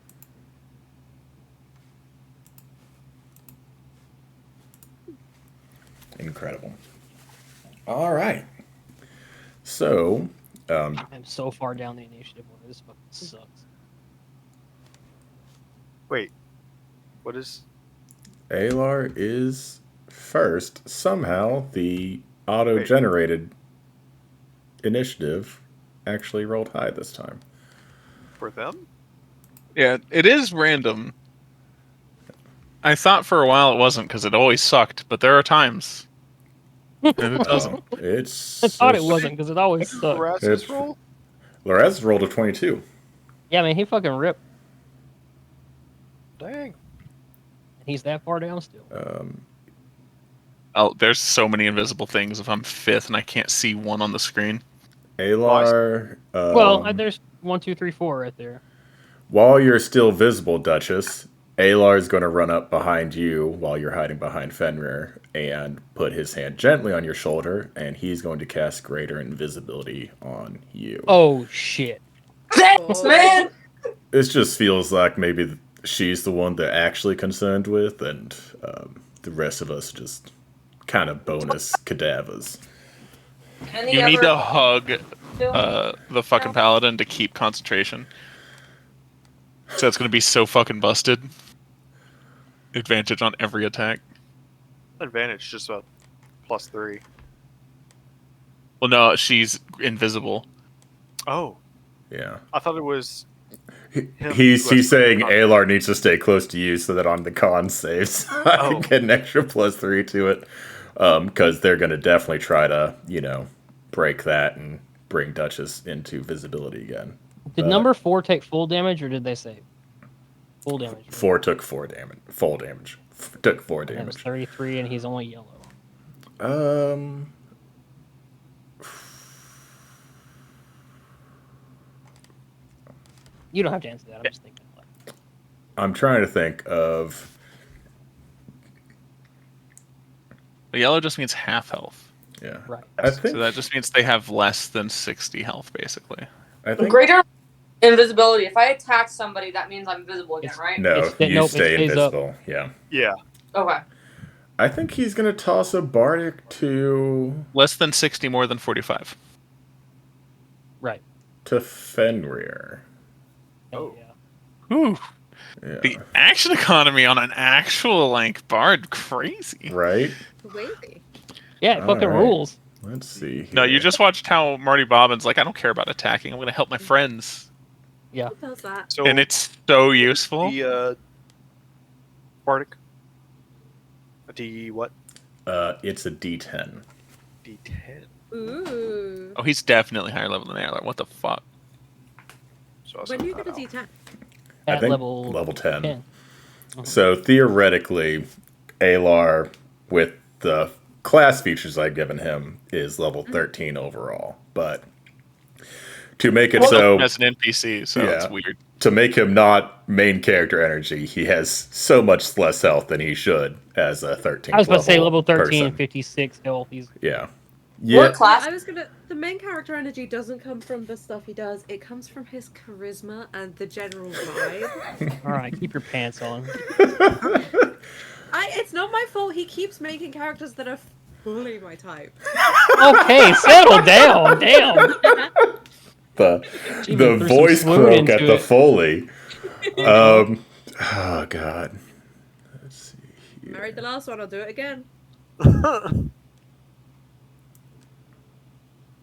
Incredible. All right. So, I'm so far down the initiative order. This fucking sucks. Wait, what is? Alar is first. Somehow, the auto-generated initiative actually rolled high this time. For them? Yeah, it is random. I thought for a while it wasn't because it always sucked, but there are times and it doesn't. It's. I thought it wasn't because it always sucked. Horace's roll? Loraz rolled a 22. Yeah, man, he fucking ripped. Dang. He's that far down still. Oh, there's so many invisible things if I'm fifth and I can't see one on the screen. Alar. Well, there's 1, 2, 3, 4 right there. While you're still visible, Duchess, Alar is going to run up behind you while you're hiding behind Fenrir and put his hand gently on your shoulder, and he's going to cast Greater Invisibility on you. Oh shit! Thanks, man. This just feels like maybe she's the one they're actually concerned with, and the rest of us just kind of bonus cadavers. You need to hug the fucking paladin to keep concentration. So it's gonna be so fucking busted. Advantage on every attack. Advantage just about +3. Well, no, she's invisible. Oh, Yeah. I thought it was him He's who has saying con- Alar needs to stay close to you so that on the con saves I can Oh. get an extra +3 to it. Because they're going to definitely try to, break that and bring Duchess into visibility again. Did number 4 take full damage or did they save? Full damage. 4 took 4 damage. Full damage. Took 4 And it was damage. 33 and he's only yellow. You don't have to answer that. I'm just thinking. I'm trying to think of. But yellow just means half health. Yeah. Right. I think. So that just means they have less than 60 health, basically. I think. Greater invisibility. If I attack somebody, that means I'm invisible again, It's- right? No, you nope, it stay stays up. invisible. Yeah. Yeah. Okay. I think he's going to toss a Bardic Less than 60, more than 45. Right. to Fenrir. Oh. Yeah. Ooh. Yeah. The action economy on an actual, like, bard, crazy. Right? Wavy. Yeah, it fucking Alright. rules. Let's see. Here. No, you just watched how Marty Bobbins, like, I don't care about attacking. I'm going to help my friends. Yeah. Who does that? So And it's so useful. the Bardic. A D what? It's a D10. D10. Ooh. Oh, he's definitely higher level than they are. Like, what the fuck? So When do you get a D10? I At think level 10. 10. So theoretically, Alar, with the class features I've given him, is level 13 overall. But to make it so, As an NPC, so it's Yeah. weird. to make him not main character energy, he has so much less health than he should as a 13. I was about to say level 13, person. 56 health. He's Yeah. What Yeah. class? I was gonna. The main character energy doesn't come from the stuff he does. It comes from his charisma and the general vibe. all right. Keep your pants on. It's not my fault. He keeps making characters that are fully my type. Okay, settle down. Damn. The She even threw some voice swoon croak into at the it. Foley. Oh god. Let's see here. Married the last one. I'll do it again.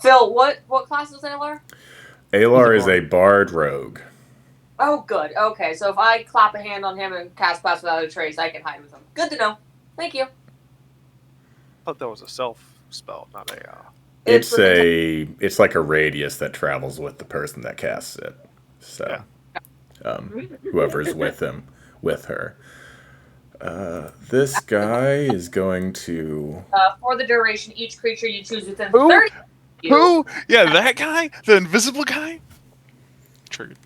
Phil, what class is Alar? Alar is bard. a bard rogue. Oh, good. Okay, so if I clap a hand on him and cast Pass Without a Trace, I can hide with him. Good to know. Thank you. I thought that was a self spell, not a. It's like a radius that travels with the person that casts it. So, whoever's with him, with her. This guy is going to. For the duration, each creature you choose within Who? 30 feet of you- Who? Yeah, that guy? The invisible guy? Triggered.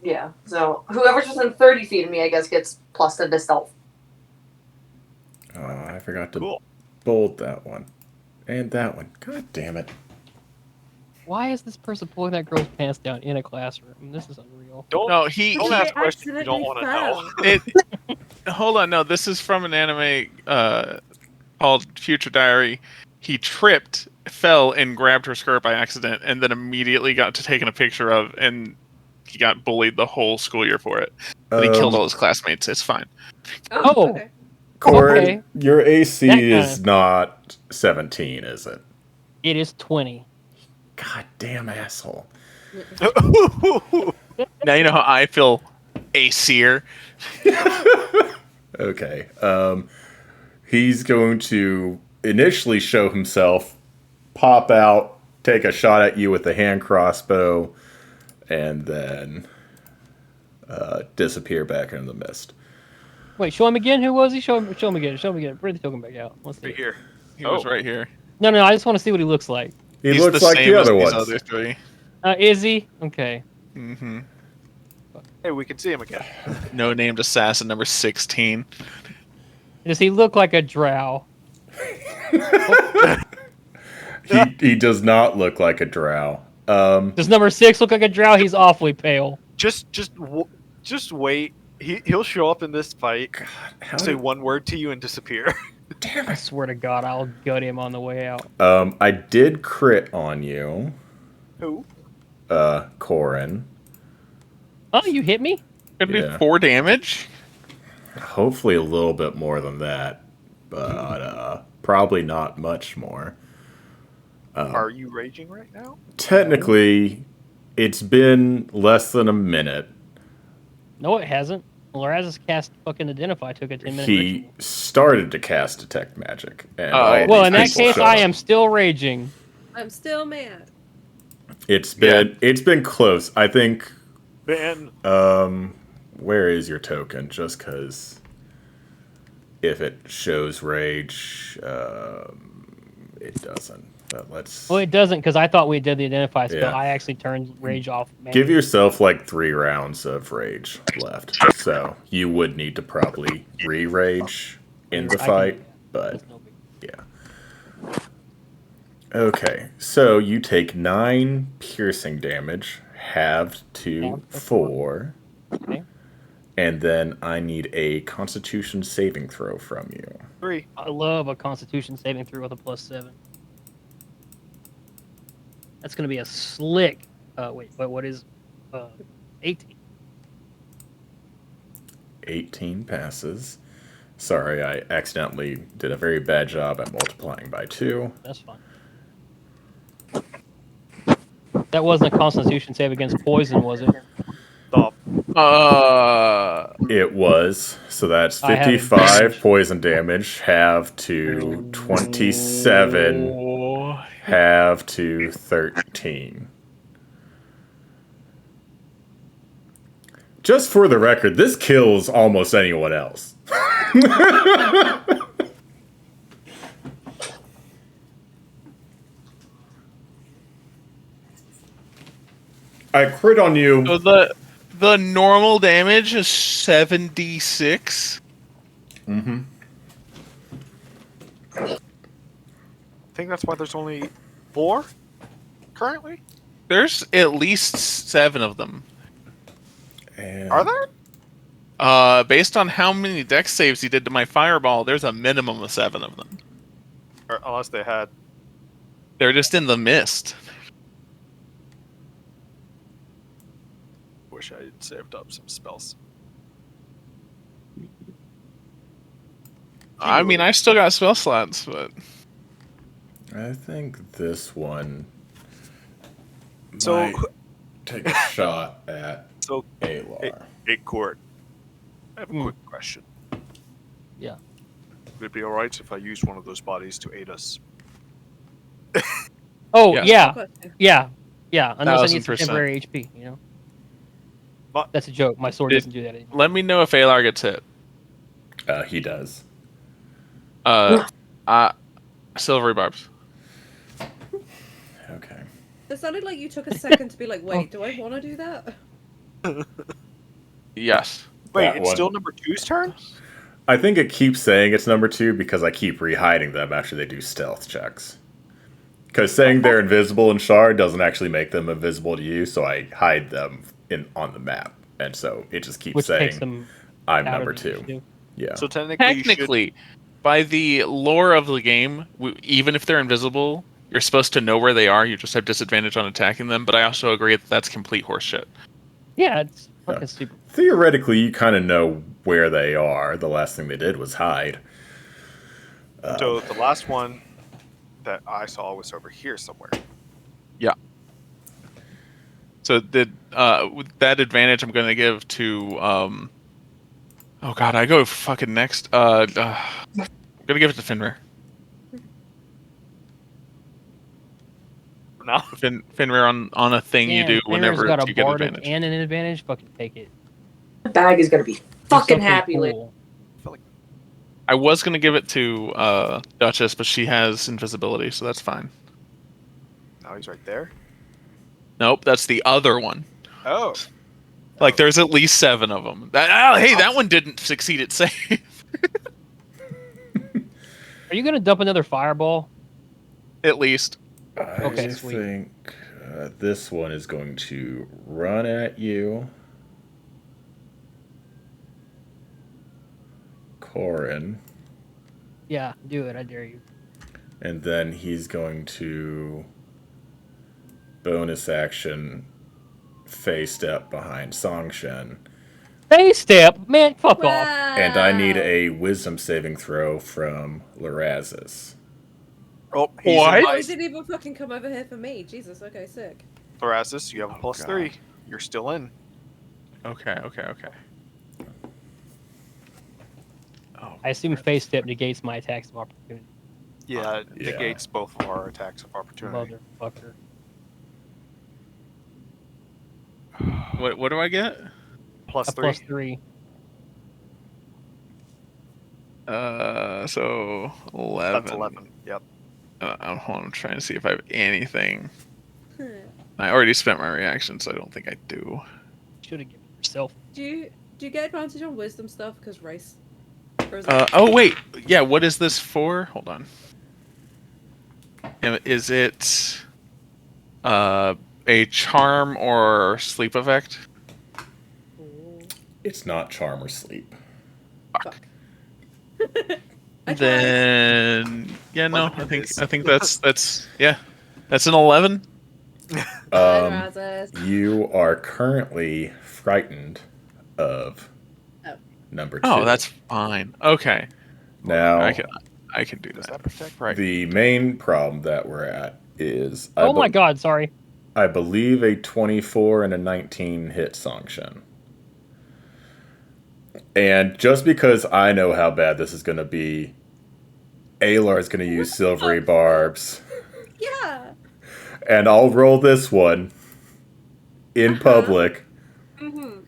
Yeah, so whoever's within 30 feet of me, I guess, gets plus 10 to stealth. I forgot to Cool. bold that one. And that one. God damn it. Why is this person pulling that girl's pants down in a classroom? This is unreal. Don't No, he. don't He ask questions you don't accidentally want to fell. know. It, hold on, no, this is from an anime called Future Diary. He tripped, fell, and grabbed her skirt by accident, and then immediately got to taking a picture of, and he got bullied the whole school year for it. But he killed all his classmates. It's fine. Oh. Okay. Corin, Okay. your AC That is kinda- not 17, is it? It is 20. God damn asshole. Now you know how I feel, Aesir. Okay. He's going to initially show himself, pop out, take a shot at you with the hand crossbow, and then disappear back into the mist. Wait, show him again. Who was he? Show him again. Show him again. Bring the token back out. Let's see. Right here. He was Oh. right here. No, I just want to see what he looks like. He He's looks the like same the as other these ones. other three. Is he? Okay. Mm-hmm. Hey, we can see him again. No named assassin number 16. Does he look like a drow? He does not look like a drow. Does number 6 look like a drow? He's awfully pale. Just wait. He'll show up in this fight, How say did- one word to you, and disappear. damn I it. swear to God, I'll gut him on the way out. I did crit on you, Who? Corin. Oh, you hit me? Could be Yeah. 4 damage. Hopefully a little bit more than that. But probably not much more. Are you raging right now? Technically, it's been less than a minute. No, it hasn't. Loraz's cast fucking Identify took a 10-minute He ritual. started to cast Detect Magic, and Oh, all Well, these in that people case, showed I up. am still raging. I'm still mad. It's been close. I think. Ben. Where is your token? Just because if it shows rage, it doesn't. But let's Well, it doesn't because I thought we did the Identify spell. Yeah. I actually turned rage off. give yourself like 3 rounds of rage left. So you would need to probably re-rage in the I can- fight, but That's no big yeah. Okay, so you take 9 piercing damage, halved to Halved to 4, Okay. and then I need a Constitution saving throw from you. 3. I love a Constitution saving throw with a +7. That's going to be a slick. Wait, what is 18? 18 passes. Sorry, I accidentally did a very bad job at multiplying by 2. That's fine. That wasn't a Constitution save against poison, was it? Stop. It was. So that's I have 55 advantage. poison damage, half to 27, half to 13. Just for the record, this kills almost anyone else. I crit on you. So the normal damage is 76. Mm-hmm. I think that's why there's only 4 currently. There's at least 7 of them. And Are there? Based on how many dex saves he did to my fireball, there's a minimum of 7 of them. Or unless they had. They're just in the mist. Wish I had saved up some spells. I mean, I still got spell slots, but I think this one So- might take a shot at So, Alar. hey, Court. I have a Hmm. quick question. Yeah. Would it be alright if I used one of those bodies to aid us? Oh, Yeah. yeah. Unless I need some 1000%. temporary HP, you know? But- That's a joke. My sword It- doesn't do that anymore. let me know if Alar gets hit. He does. Silvery barbs. Okay. It sounded like you took a second to be like, wait, do I want to do that? Yes. Wait, That it's one. still number 2's turn? I think it keeps saying it's number 2 because I keep re-hiding them after they do stealth checks. Because saying they're invisible in Shard doesn't actually make them invisible to you, so I hide them on the map. And so it just keeps Which takes saying them I'm out number of the 2. initiative. Yeah. So technically, Technically, by the lore of the game, even if they're invisible, you're supposed to know where they are. You just have disadvantage on attacking them. But I also agree that that's complete horseshit. Yeah, it's fucking stupid. Theoretically, you kind of know where they are. The last thing they did was hide. So the last one that I saw was over here somewhere. So with that advantage, I'm going to give to. Oh God, I go fucking next. I'm going to give it to Finrir. Now, Finrir on a thing you do Fenrir's whenever got a you get bardic advantage. and an advantage. Fucking take it. The bag is gonna be Do fucking something happy later. cool. I was going to give it to Duchess, but she has invisibility, so that's fine. now he's right there. Nope, that's the other one. Oh, Like, there's at least 7 of them. Hey, that one didn't succeed at save. Are you gonna dump another fireball? At least. Okay, I sweet. think this one is going to run at you. Corin. Yeah, do it. I dare you. And then he's going to bonus action face step behind Songshen Phase step, man, fuck off. And I need a wisdom saving throw from Lorazes. Oh, he's What? in Oh, my he didn't even fucking come over here for me. Jesus. Okay, sick. Thoracis. You have a Oh, plus God. 3. You're still in. Okay. Oh, I assume phase step negates my attacks of opportunity. Yeah, it Yeah. negates both of our attacks of opportunity. Motherfucker. what do I get? Plus A 3. +3. So 11. That's 11. Yep. I'm trying to see if I have anything. I already spent my reaction, so I don't think I do. Should have given yourself. Do you get advantage on wisdom stuff because race? Or is Oh wait, yeah. What is this for? Hold on. Is it a charm or sleep effect? Ooh, It's not charm or sleep. fuck. I tried. Then yeah, no. 11 I is. think that's yeah. That's an 11. Razes. You are currently frightened of Oh. number 2. Oh, that's fine. Okay, now I can do Does that. that protect? Right. the main problem that we're at is Oh my god, sorry. I believe a 24 and a 19 hit sanction. And just because I know how bad this is going to be, Alar is going to use silvery barbs. Yeah. And I'll roll this one in public, Mm-hmm.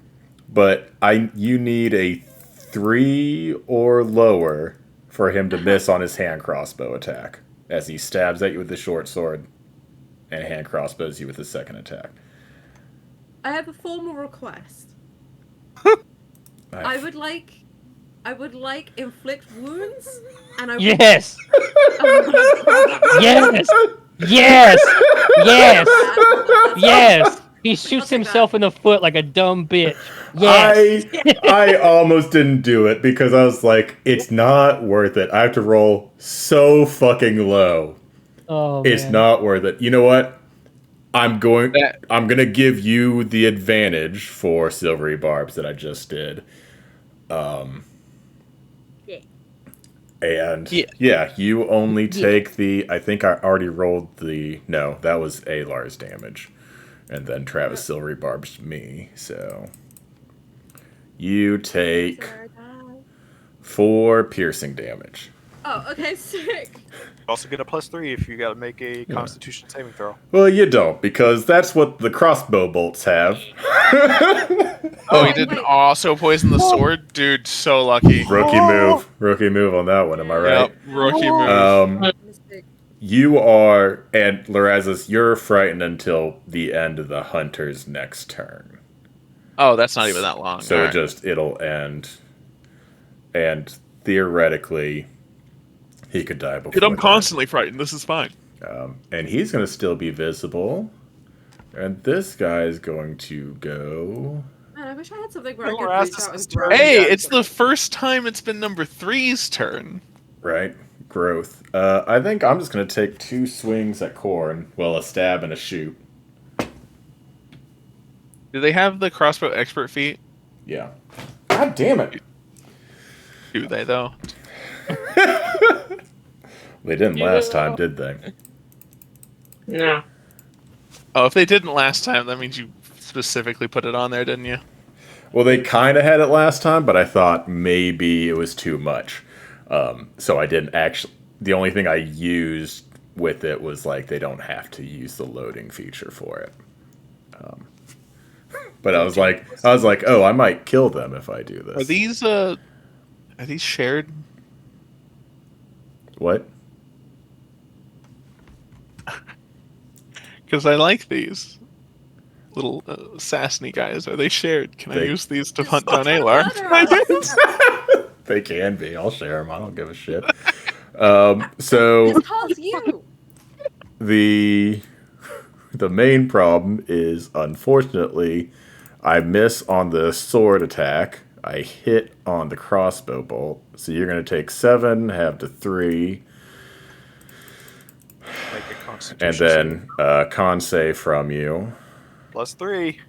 but you need a 3 or lower for him to miss on his hand crossbow attack as he stabs at you with the short sword and hand crossbows you with his second attack. I have a formal request. I would like inflict wounds, and I Yes! would. Yes! Yes! Yes! Yes! He shoots take that. himself in the foot like a dumb bitch. Yes! I almost didn't do it because I was like, it's not worth it. I have to roll so fucking low. Oh, It's man. not worth it. You know what? I'm gonna give you the advantage for silvery barbs that I just did. Yeah. And Yeah. you only take I think I already rolled no, that was Alar's damage. And then Travis silvery barbs me, so you take 4 piercing damage. Oh, okay, sick. You also get a plus 3 if you got to make a Constitution saving throw. Well, you don't, because that's what the crossbow bolts have. Oh, he Wait, didn't wait. also poison the sword? Dude, so lucky. Rookie move. Rookie move on that one, am I right? Yep, rookie move. Mistake. You are, and Lorazes, you're frightened until the end of the hunter's next turn. Oh, that's not even that long. So Alright. it'll end. And theoretically, he could die before Dude, I'm that. constantly frightened. This is fine. And he's going to still be visible. And this guy is going to go... Man, I wish I had something where I Well, could Razes reach out is and grab. turning. Hey, Yeah. it's the first time it's been number 3's turn. Right? Growth. I think I'm just going to take 2 swings at Corn. Well, a stab and a shoot. Do they have the crossbow expert feat? Yeah. God damn it. Do they, though? They didn't last time, did they? No. Oh, if they didn't last time, that means you specifically put it on there, didn't you? Well, they kind of had it last time, but I thought maybe it was too much. So I didn't actually... The only thing I used with it was, like, they don't have to use the loading feature for it. But I was like, oh, I might kill them if I do this. Are these shared? What? Because I like these little sassy guys. Are they shared? Can I They- use these to hunt down Alar? They can be. I'll share them. I don't give a shit. So This calls you. the main problem is, unfortunately, I miss on the sword attack. I hit on the crossbow bolt. So you're going to take 7, have to 3, Make a Constitution and saving then con save from you. plus 3.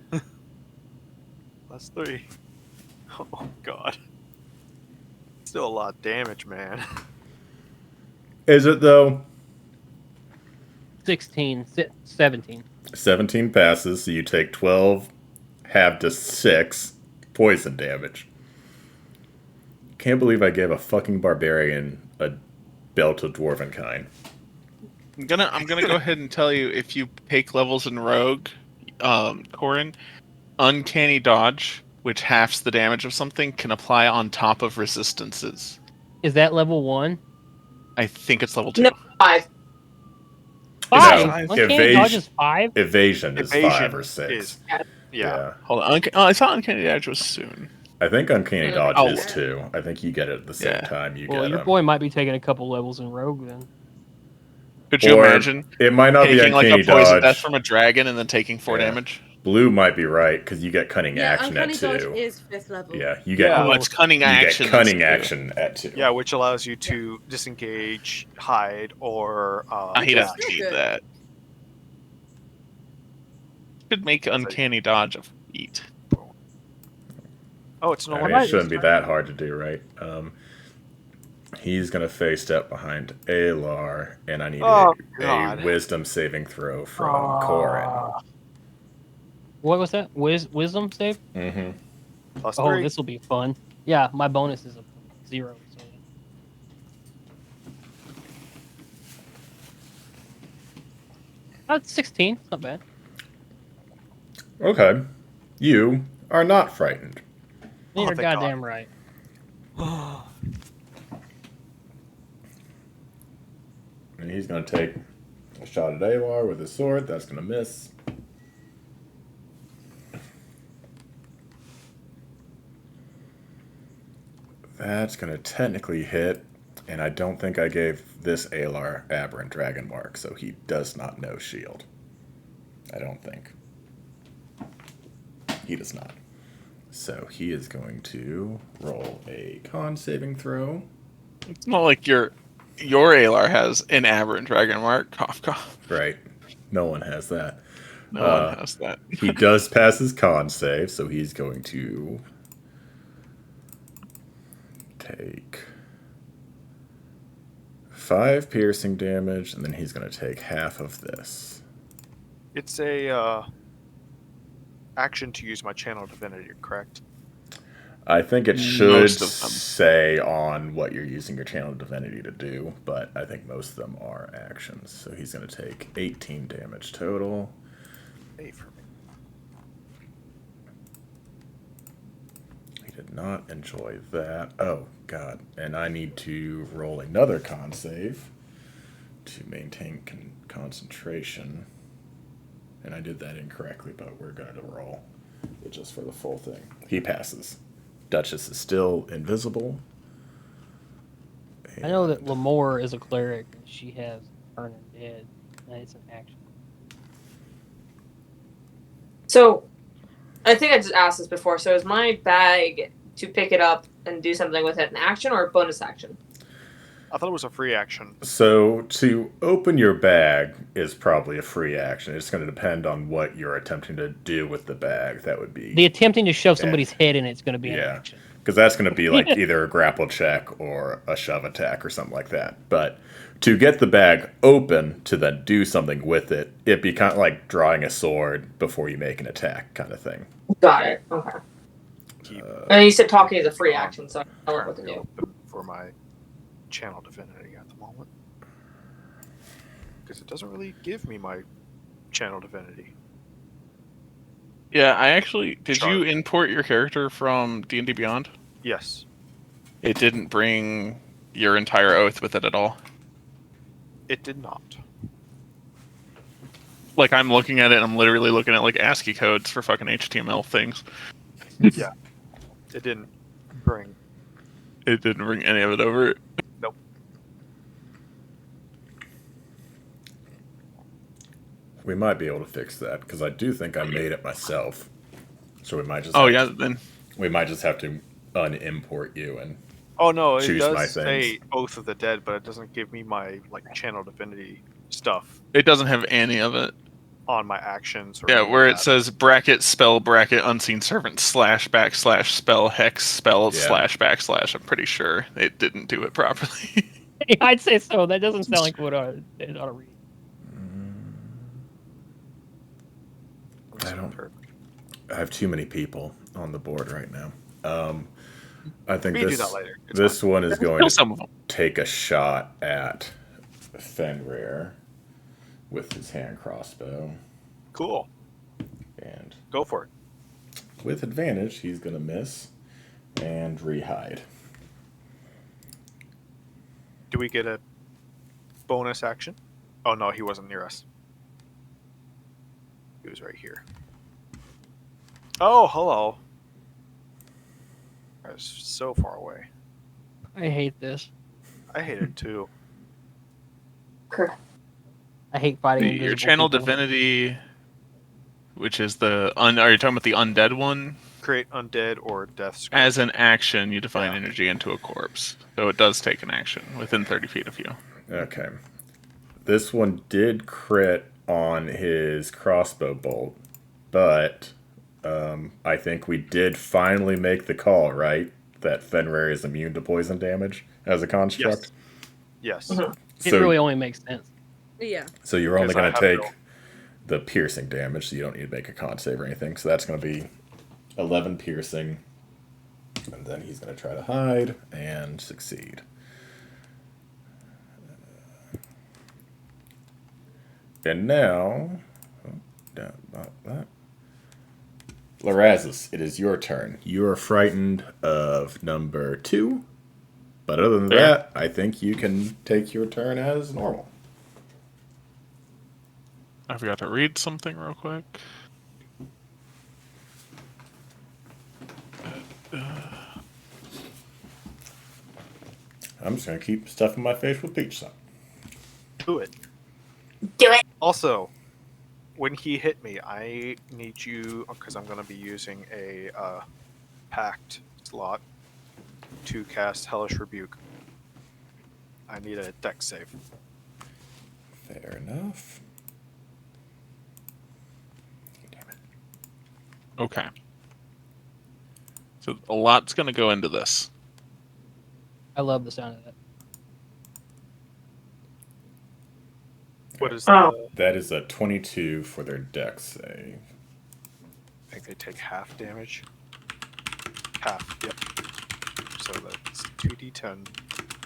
Plus 3. Oh god. Still a lot of damage, man. Is it though? 16, 17. 17 passes, so you take 12, halved to 6 poison damage. Can't believe I gave a fucking barbarian a belt of dwarven kind. I'm gonna go ahead and tell you, if you take levels in Rogue, Corin, Uncanny Dodge, which halves the damage of something, can apply on top of resistances. Is that level 1? I think it's level 2. No, 5. 5? No, Uncanny Dodge is 5? Evasion is 5 Evasion or 6. is- Yeah. Hold on. I thought Uncanny Dodge was soon. I think Uncanny Dodge Oh. is too. I think you get it at the same Yeah. time you Well, get your them. boy might be taking a couple levels in Rogue then. Could you Or imagine it might not be taking like Uncanny a poison Dodge. death from a dragon and then taking 4 Yeah. damage? Blue might be right because you get cunning Yeah, action at Uncanny Dodge 2. is 5th level. Yeah, you get Yeah. Oh, it's cunning action. You get cunning action at 2. Yeah, which allows you to disengage, hide, or He yeah. doesn't Still need good. that. Could make Uncanny Dodge a feat. Oh, it's no I one. mean, it shouldn't be that hard to do, right? He's gonna face step behind Alar, and I need Oh, a God. wisdom saving throw from Corin. What was that? Wisdom save? Mm-hmm. Plus Oh, 3. this will be fun. Yeah, my bonus is a 0. So. That's 16. It's not bad. Okay. You are not frightened. Oh, You're thank God. goddamn right. And he's gonna take a shot at Alar with his sword. That's gonna miss. That's gonna technically hit, and I don't think I gave this Alar Aberrant Dragon Mark, so he does not know shield. I don't think. He does not. So he is going to roll a con saving throw. It's not like your Alar has an aberrant dragon mark. Cough, cough. Right. No one has that. No one has that. He does pass his con save, so he's going to take 5 piercing damage, and then he's going to take half of this. It's a action to use my channel divinity, correct? I think it should Most of them. say on what you're using your channel divinity to do, but I think most of them are actions. So he's going to take 18 damage total. Hey, for me. He did not enjoy that. Oh, God. And I need to roll another con save to maintain concentration. And I did that incorrectly, but we're going to roll it just for the full thing. He passes. Duchess is still invisible. I know that And Lamore is a cleric. And she has Turn Dead. It's an action. So, I think I just asked this before. So, is my bag to pick it up and do something with it an action or a bonus action? I thought it was a free action. So to open your bag is probably a free action. It's going to depend on what you're attempting to do with the bag. That would be The attempting to shove somebody's head in it's going to be an Yeah. action. because that's going to be like either a grapple check or a shove attack or something like that. But to get the bag open to then do something with it, it'd be kind of like drawing a sword before you make an attack kind of thing. Got it. Okay. And you said talking is a free action, so I don't know what to do. Open for my channel divinity at the moment, because it doesn't really give me my channel divinity. Yeah, I actually did. Sure. You import your character from D&D Beyond? Yes. It didn't bring your entire oath with it at all. It did not. Like, I'm looking at it, and I'm literally looking at like ASCII codes for fucking HTML things. Yeah. It didn't bring. It didn't bring any of it over. Nope. We might be able to fix that because I do think I made it myself. So we might just Oh have yeah, to, then we might just have to unimport you and Oh no, it Choose my does say things. Oath of the Dead, but it doesn't give me my like channel divinity stuff. it doesn't have any of it. on my actions. Or Yeah, any where of it that. says bracket spell bracket unseen servant / spell hex spell Yeah. / I'm pretty sure it didn't do it properly. I'd say so. That doesn't sound like what it ought to read. I Unseen don't- servant. I have too many people on the board right now. I think We can do this that later. It's this one is going Kill to some of them. take a shot at Fenrir with his hand crossbow, cool. and Go for it. with advantage, he's going to miss and rehide. Do we get a bonus action? Oh no, he wasn't near us. He was right here. Oh, hello. I was so far away. I hate this. I hate it too. I hate fighting Your invisible channel people. divinity, which is the are you talking about the undead one? Create undead or death script. As an action, you define Yeah. energy into a corpse, so it does take an action within 30 feet of you. Okay. This one did crit on his crossbow bolt, but I think we did finally make the call, right? That Fenrir is immune to poison damage as a construct. Yes. Mhm. It So, really only makes sense. Yeah. so you're only Because I going to have take the piercing damage, so you don't need to make a con save or anything. So that's going to be 11 piercing, and then he's going to try to hide and succeed. And now, not that. Larazis, it is your turn. You are frightened of number 2, but other than Fair. that, I think you can take your turn as normal. I forgot to read something real quick. I'm just gonna keep stuffing my face with peach sauce. Do it. Do it. Also, when he hit me, I need you, because I'm going to be using a pact slot to cast Hellish Rebuke. I need a dex save. Fair enough. Damn it. Okay. So a lot's going to go into this. I love the sound of that. What is Oh. That is a 22 for their dex save. I think they take half damage. Half, yep. So that's 2d10.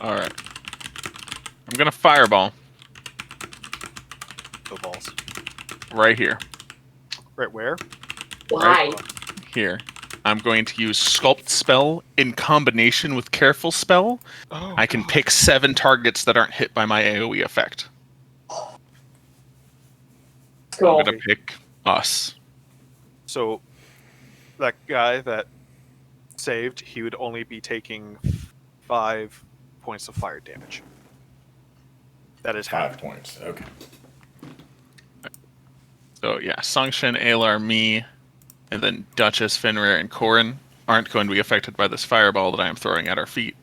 All right. I'm going to fireball The balls. right here. Right where? Why? Here. I'm going to use Sculpt Spell in combination with Careful Spell. Oh, I can pick 7 targets that aren't hit by my AoE effect. I'm Cool. going to pick us. So, that guy that saved, he would only be taking 5 points of fire damage. That is 5 half. points. Okay. So yeah, Songshin, Alar, me, and then Duchess, Fenrir, and Corin aren't going to be affected by this fireball that I am throwing at our feet.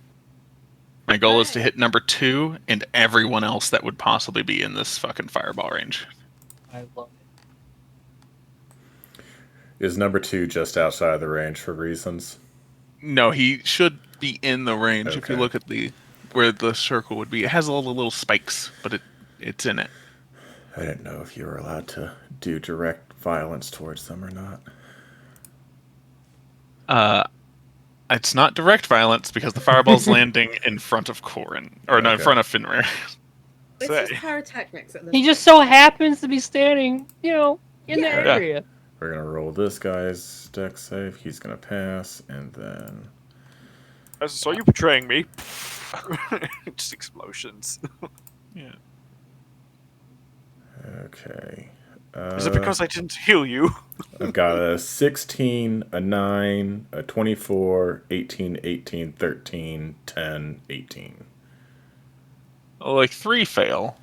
My goal is to hit number 2 and everyone else that would possibly be in this fucking fireball range. I love it. Is number 2 just outside of the range for reasons? No, he should be in the range if you Okay. look at the where the circle would be. It has all the little spikes, but it's in it. I didn't know if you were allowed to do direct violence towards them or not. It's not direct violence because the fireball's landing in front of Corin. Or no, in Okay. front of Fenrir. It's Say. just pyrotechnics at this He just point. so happens to be standing, in the Yeah. area. We're going to roll this guy's dex save. He's going to pass, and then... I saw you betraying me. Just explosions. Yeah. Okay. Is it because I didn't heal you? I've got a 16, a 9, a 24, 18, 18, 13, 10, 18. Well, like 3 fail.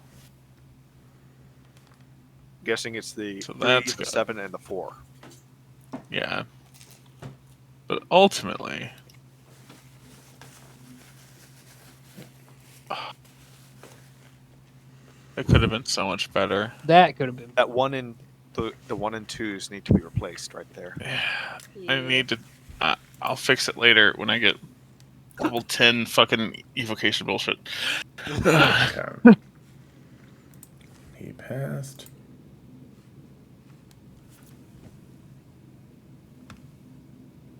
Guessing it's the So 3, that's the good. 7, and the 4. Yeah. But ultimately, it could have been so much better. That could have been. That 1 in the 1 and 2s need to be replaced right there. I need to. I'll fix it later when I get level 10 fucking evocation bullshit. Okay. He passed.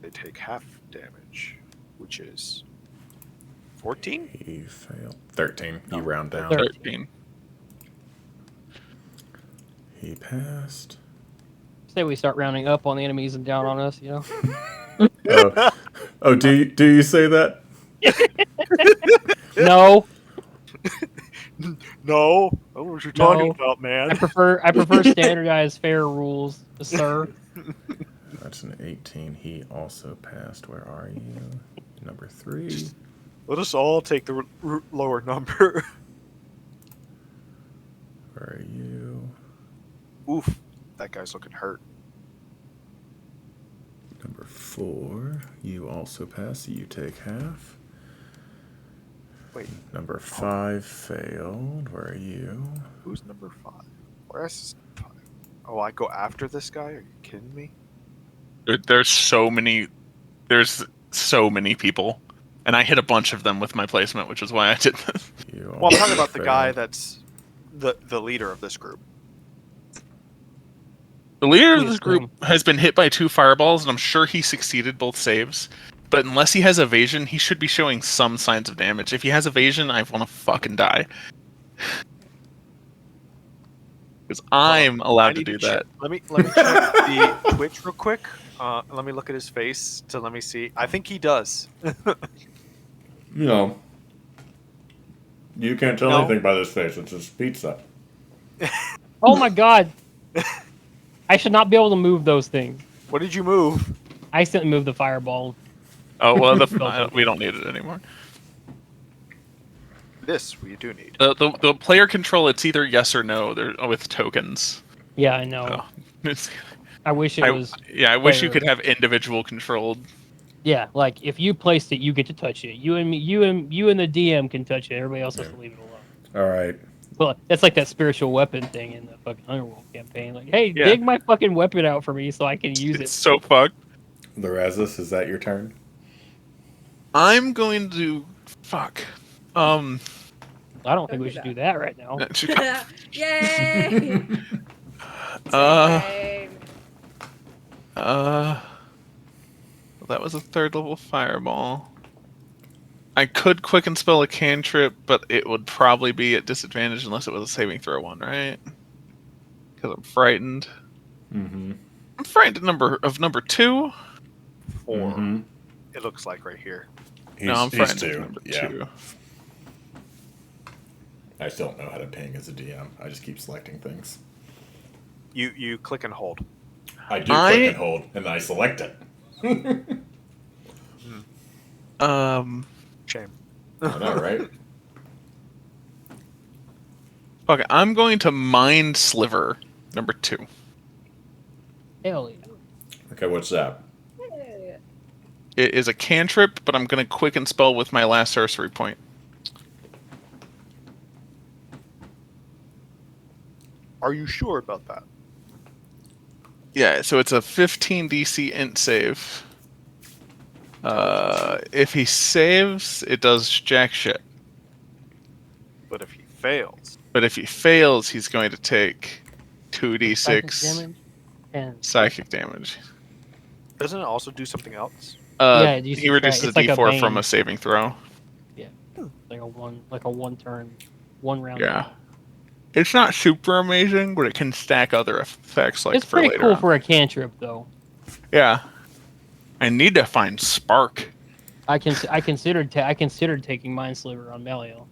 They take half damage, which is 14. He failed. 13. You round down. 13. He passed. Say we start rounding up on the enemies and down on us, you know? Oh, do you say that? No, No, I know what you're talking about, man. I prefer standardized fair rules, sir. That's an 18. He also passed. Where are you? Number 3. Let us all take the lower number. Where are you? Oof, that guy's looking hurt. Number 4. You also pass. So you take half. Wait, Number 5 failed. Where are you? who's number 5? Where's 5? Oh, I go after this guy? Are you kidding me? There's so many people, and I hit a bunch of them with my placement, which is why I did this. You Well, I'm talking about the failed. guy that's the leader of this group. The leader of Yes, this group has been hit by 2 fireballs, and I'm sure he succeeded both saves. But unless he has evasion, he should be showing some signs of damage. If he has evasion, I want to fucking die. Because I'm I allowed to need do check- that. Let me check the Twitch real quick. Let me look at his face to let me see. I think he does. No. You can't tell No. anything by this face. It's just pizza. Oh my god! I should not be able to move those things. What did you move? I accidentally moved the fireball. Oh, well, we don't need it anymore. This we do need. The player control, it's either yes or no. They're with tokens. Yeah, I know. Oh. It's, I wish it was. I wish you player- could have individual controlled. Yeah, like if you placed it, you get to touch it. You and me, you and the DM can touch it. Everybody else has to leave it alone. All right. Well, that's like that spiritual weapon thing in the fucking Underworld campaign. Like, hey, Yeah. dig my fucking weapon out for me so I can use It's it. so fucked. Lorazis, is that your turn? I'm going to fuck. I don't think we should do that right now. Yay! Uh, Same. that was a 3rd level fireball. I could quicken spell a cantrip, but it would probably be at disadvantage unless it was a saving throw one, right? Because I'm frightened. Mm-hmm. I'm frightened of number 2. 4. Mm-hmm. It looks like right here. He's, No, I'm he's frightened of 2. number Yeah. 2. I still don't know how to ping as a DM. I just keep selecting things. You click and hold. I do click and hold, and then I select it. Shame. I know, right? Fuck it, I'm going to Mind Sliver number 2. Hell yeah. Okay, what's that? Yay. It is a cantrip, but I'm going to quicken spell with my last sorcery point. Are you sure about that? Yeah, so it's a 15 DC int save. If he saves, it does jack shit. But if he fails, But if he fails, he's going to take Psychic 2d6 damage and psychic damage. doesn't it also do something else? Yeah, you He subtract- reduces it's like a d4 from bane. a saving throw. like a one turn, one round. Yeah. It's not super amazing, but it can stack other effects like It's for pretty later cool on. for a cantrip though. Yeah. I need to find Spark. I considered taking Mind Sliver on Meliel.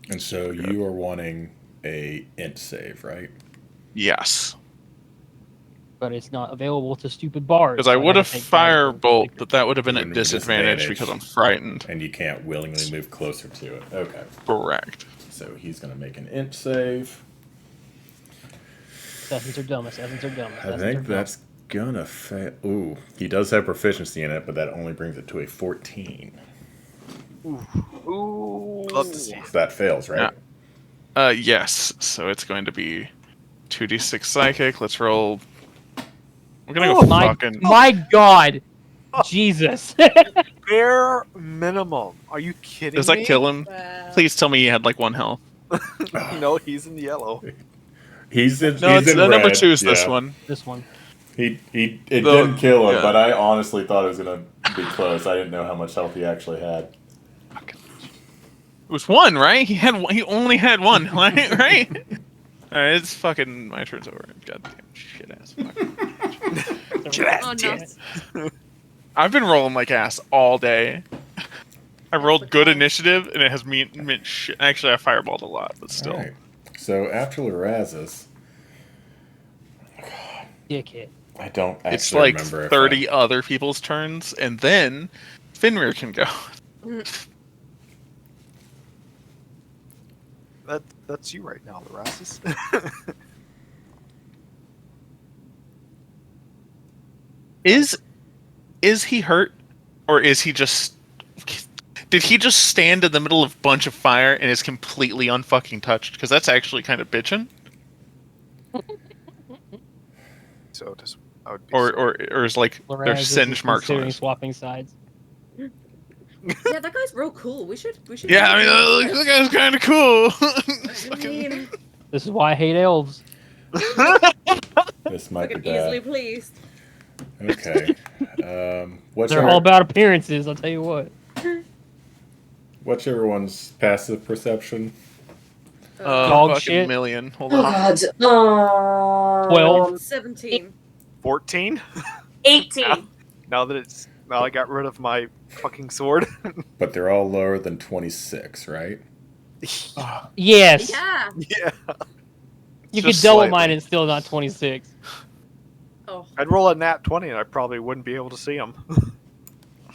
And so you are wanting a int save, right? Yes. But it's not available to stupid bards. Because I so would had have to take Mind Firebolt, Sliver. but that would have been It at would have been disadvantage disadvantage. because I'm frightened. And you can't willingly move closer to it. Okay. Correct. So he's going to make an int save. Assassins are dumb. Assassins are dumb. I Assassins are think dumb. that's gonna fail. Ooh, he does have proficiency in it, but that only brings it to a 14. Ooh. Love to see So that fails, right? Yes. So it's going to be 2d6 psychic. Let's roll. We're gonna go My fucking. my God, Jesus! Bare minimum. Are you kidding Does that me? kill him? Well, Please tell me he had like 1 health. No, he's in yellow. He's in. No, he's it's in number red. 2 is this Yeah. one. This one. It The- didn't kill him, yeah. but I honestly thought it was gonna be close. I didn't know how much health he actually had. It was 1, right? He only had 1, right? Right? Alright, it's fucking my turn's over. Goddamn shit ass. oh, no. I've been rolling like ass all day. I rolled the good call. initiative and it has mint shit. Actually, I fireballed a lot, but still. Alright. So after Lorazis, Dickhead. I don't actually It's like remember 30 other people's turns, and then Fenrir can go. That's you right now, Lorazis. Is he hurt, or is he just? Did he just stand in the middle of a bunch of fire and is completely unfucking touched? Because that's actually kind of bitchin'. So does I would be Or is like Loraz there's is singe marks on considering it. swapping sides. Yeah, that guy's real cool. We should. Yeah, I mean, that guy's kind of cool. I mean, This is why I hate elves. This might be fucking easily bad. pleased. Okay. What's They're all about appearances. I'll tell you what. what's everyone's passive perception? Dog fucking shit. million. Hold Oh on. God. 12. 17. 14. 18. Now I got rid of my fucking sword. But they're all lower than 26, right? Yes. Yeah. Yeah. You could Just double slightly. mine and still not 26. Oh. I'd roll a nat 20 and I probably wouldn't be able to see him.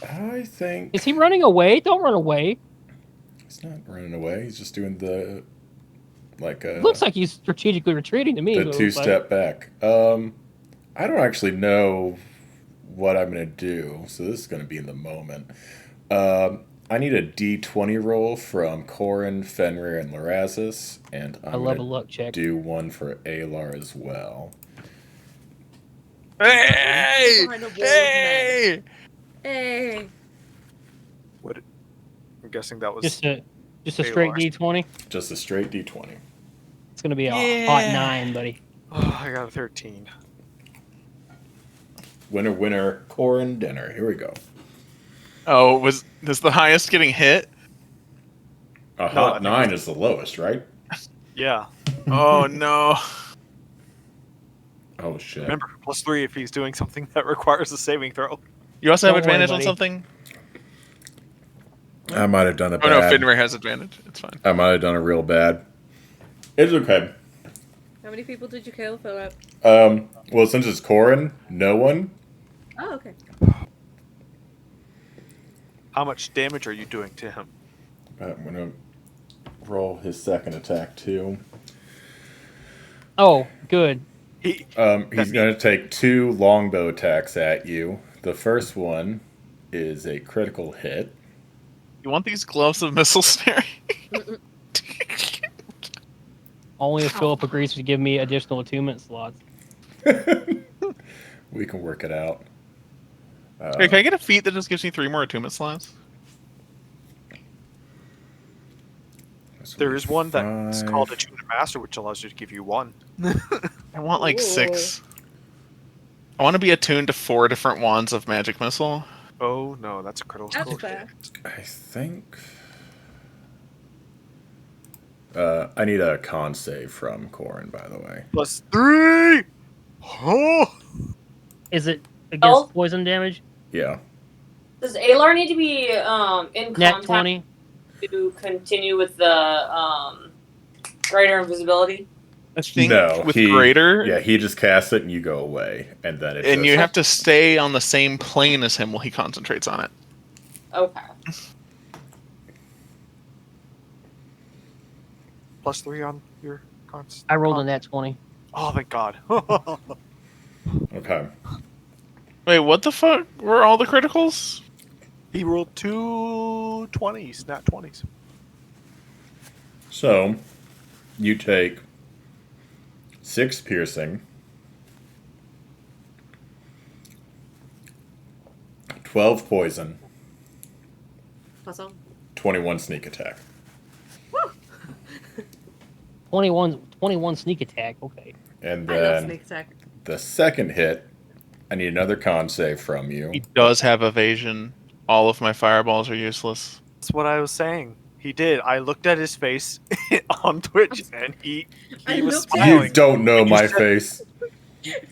I think Is he running away? Don't run away. he's not running away. He's just doing the Looks like he's strategically retreating to me. the is what it looks two-step back. I don't actually know what I'm gonna do, so this is gonna be in the moment. I need a D20 roll from Corin, Fenrir, and Lorazis, and I I'm love a gonna luck check. do one for Alar as well. Hey! Behind a wall of Hey! Hey. I'm guessing that was Just a Hey, straight Lars. D20. Just a straight D20. It's gonna be a Yeah. hot 9, buddy. Oh, I got a 13. Winner, winner, Corin dinner. Here we go. Oh, was the highest getting hit? A I hot think 9 is the lowest, right? Yeah. Oh no. Oh shit. Remember, +3 if he's doing something that requires a saving throw. You also have Don't worry, advantage on buddy. something? I might have done it Oh no, bad. Fenrir has advantage. It's fine. I might have done it real bad. It's okay. How many people did you kill, Philip? Well, since it's Corin, no one. Oh, okay. How much damage are you doing to him? I'm gonna roll his second attack too. Oh, good. He He's gonna take 2 longbow attacks at you. The first one is a critical hit. You want these gloves of missile snare? Only if Philip agrees to give me additional attunement slots. We can work it out. Hey, can I get a feat that just gives me 3 more attunement slots? This will there be is one that's 5. called Attunement Master, which allows you to give you 1. I want like Ooh. 6. I want to be attuned to 4 different wands of magic missile. Oh no, that's a critical That's skill. fair. I think. I need a con save from Corin, by the way. +3. Oh. Is it against Oh. poison damage? Yeah. Does Alar need to be in Nat contact 20. to continue with the greater invisibility? I think No, with he- greater, Yeah, he just casts it and you go away, and then it. and just, you have to stay on the same plane as him while he concentrates on it. Okay. +3 on your cons. I rolled a nat 20. Oh, thank God. Okay. Wait, what the fuck? Were all the criticals? He rolled 2 20s, nat 20s. So, you take 6 piercing, 12 poison, Plus on. 21 sneak attack. 21 sneak attack. Okay. And I love then sneak attack. the second hit, I need another con save from you. He does have evasion. All of my fireballs are useless. That's what I was saying. He did. I looked at his face on Twitch, and he I was looked at smiling. You don't know When you my said- face.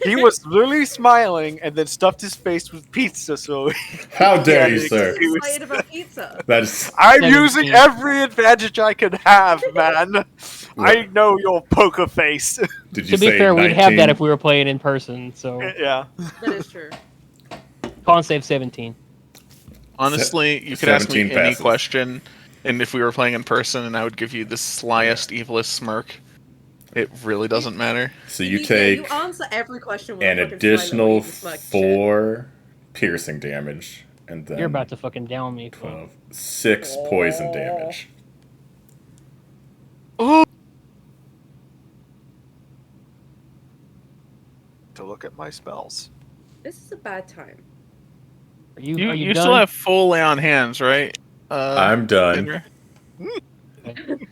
He was literally smiling, and then stuffed his face with pizza. So How dare you, Yeah, sir? I'm excited about pizza. That's I'm 17. using every advantage I can have, man. I know your poker face. did you To be say fair, 19? we'd have that if we were playing in person. So Yeah. That is true. con save 17. Honestly, you could ask me 17 any passes. question, and if we were playing in person, and I would give you the slyest, evilest smirk. It really doesn't matter. So you Yeah, take you answer every question with an a fucking additional smile or you just like, shit. 4 piercing damage, and then You're about to fucking down me. 12, 6 poison damage. To look at my spells. This is a bad time. Are you You done? still have full lay on hands, right? I'm done. Finrear?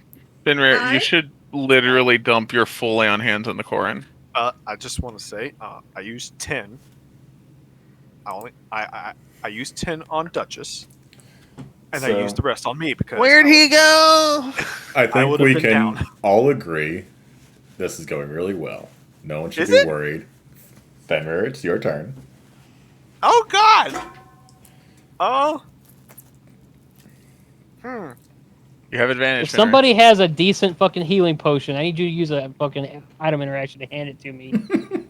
Finrear, I- you should literally dump your full lay on hands on the Corin. I just want to say, I used 10. I used 10 on Duchess, and I So- used the rest on me because Where'd I he go? I think would've we been can down. all agree this is going really well. No one should Is be it? worried. Fenrir, it's your turn. Oh God! Oh. You have advantage. If Fenrir. somebody has a decent fucking healing potion, I need you to use a fucking item interaction to hand it to me.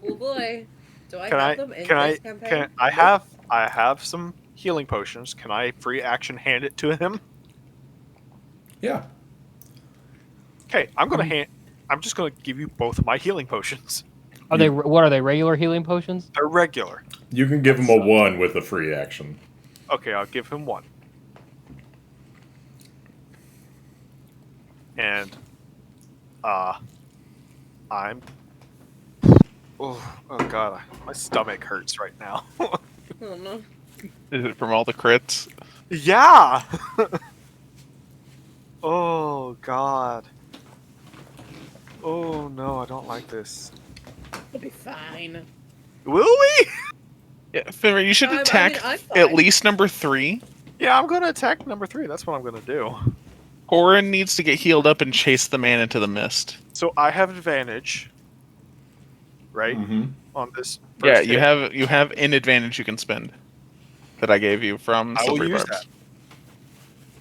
Oh boy. Do I Can have I? them in Can I? this campaign? Can I have some healing potions? Can I free action hand it to him? Yeah. Okay, I'm just gonna give you both of my healing potions. Are they? What are they? Regular healing potions? They're regular. You can give him a 1 with a free action. Okay, I'll give him one. And I'm oh God, my stomach hurts right now. Oh no. Is it from all the crits? Yeah. Oh God. Oh no, I don't like this. It'll be fine. Will we? Yeah, Fenrir, you should I mean, attack I'm at fine. least number 3. Yeah, I'm gonna attack number 3. That's what I'm gonna do. Corin needs to get healed up and chase the man into the mist. So I have advantage, right, Mm-hmm. on this. Yeah, first hit. you have an advantage you can spend that I gave you from I will Silvery use Barbs.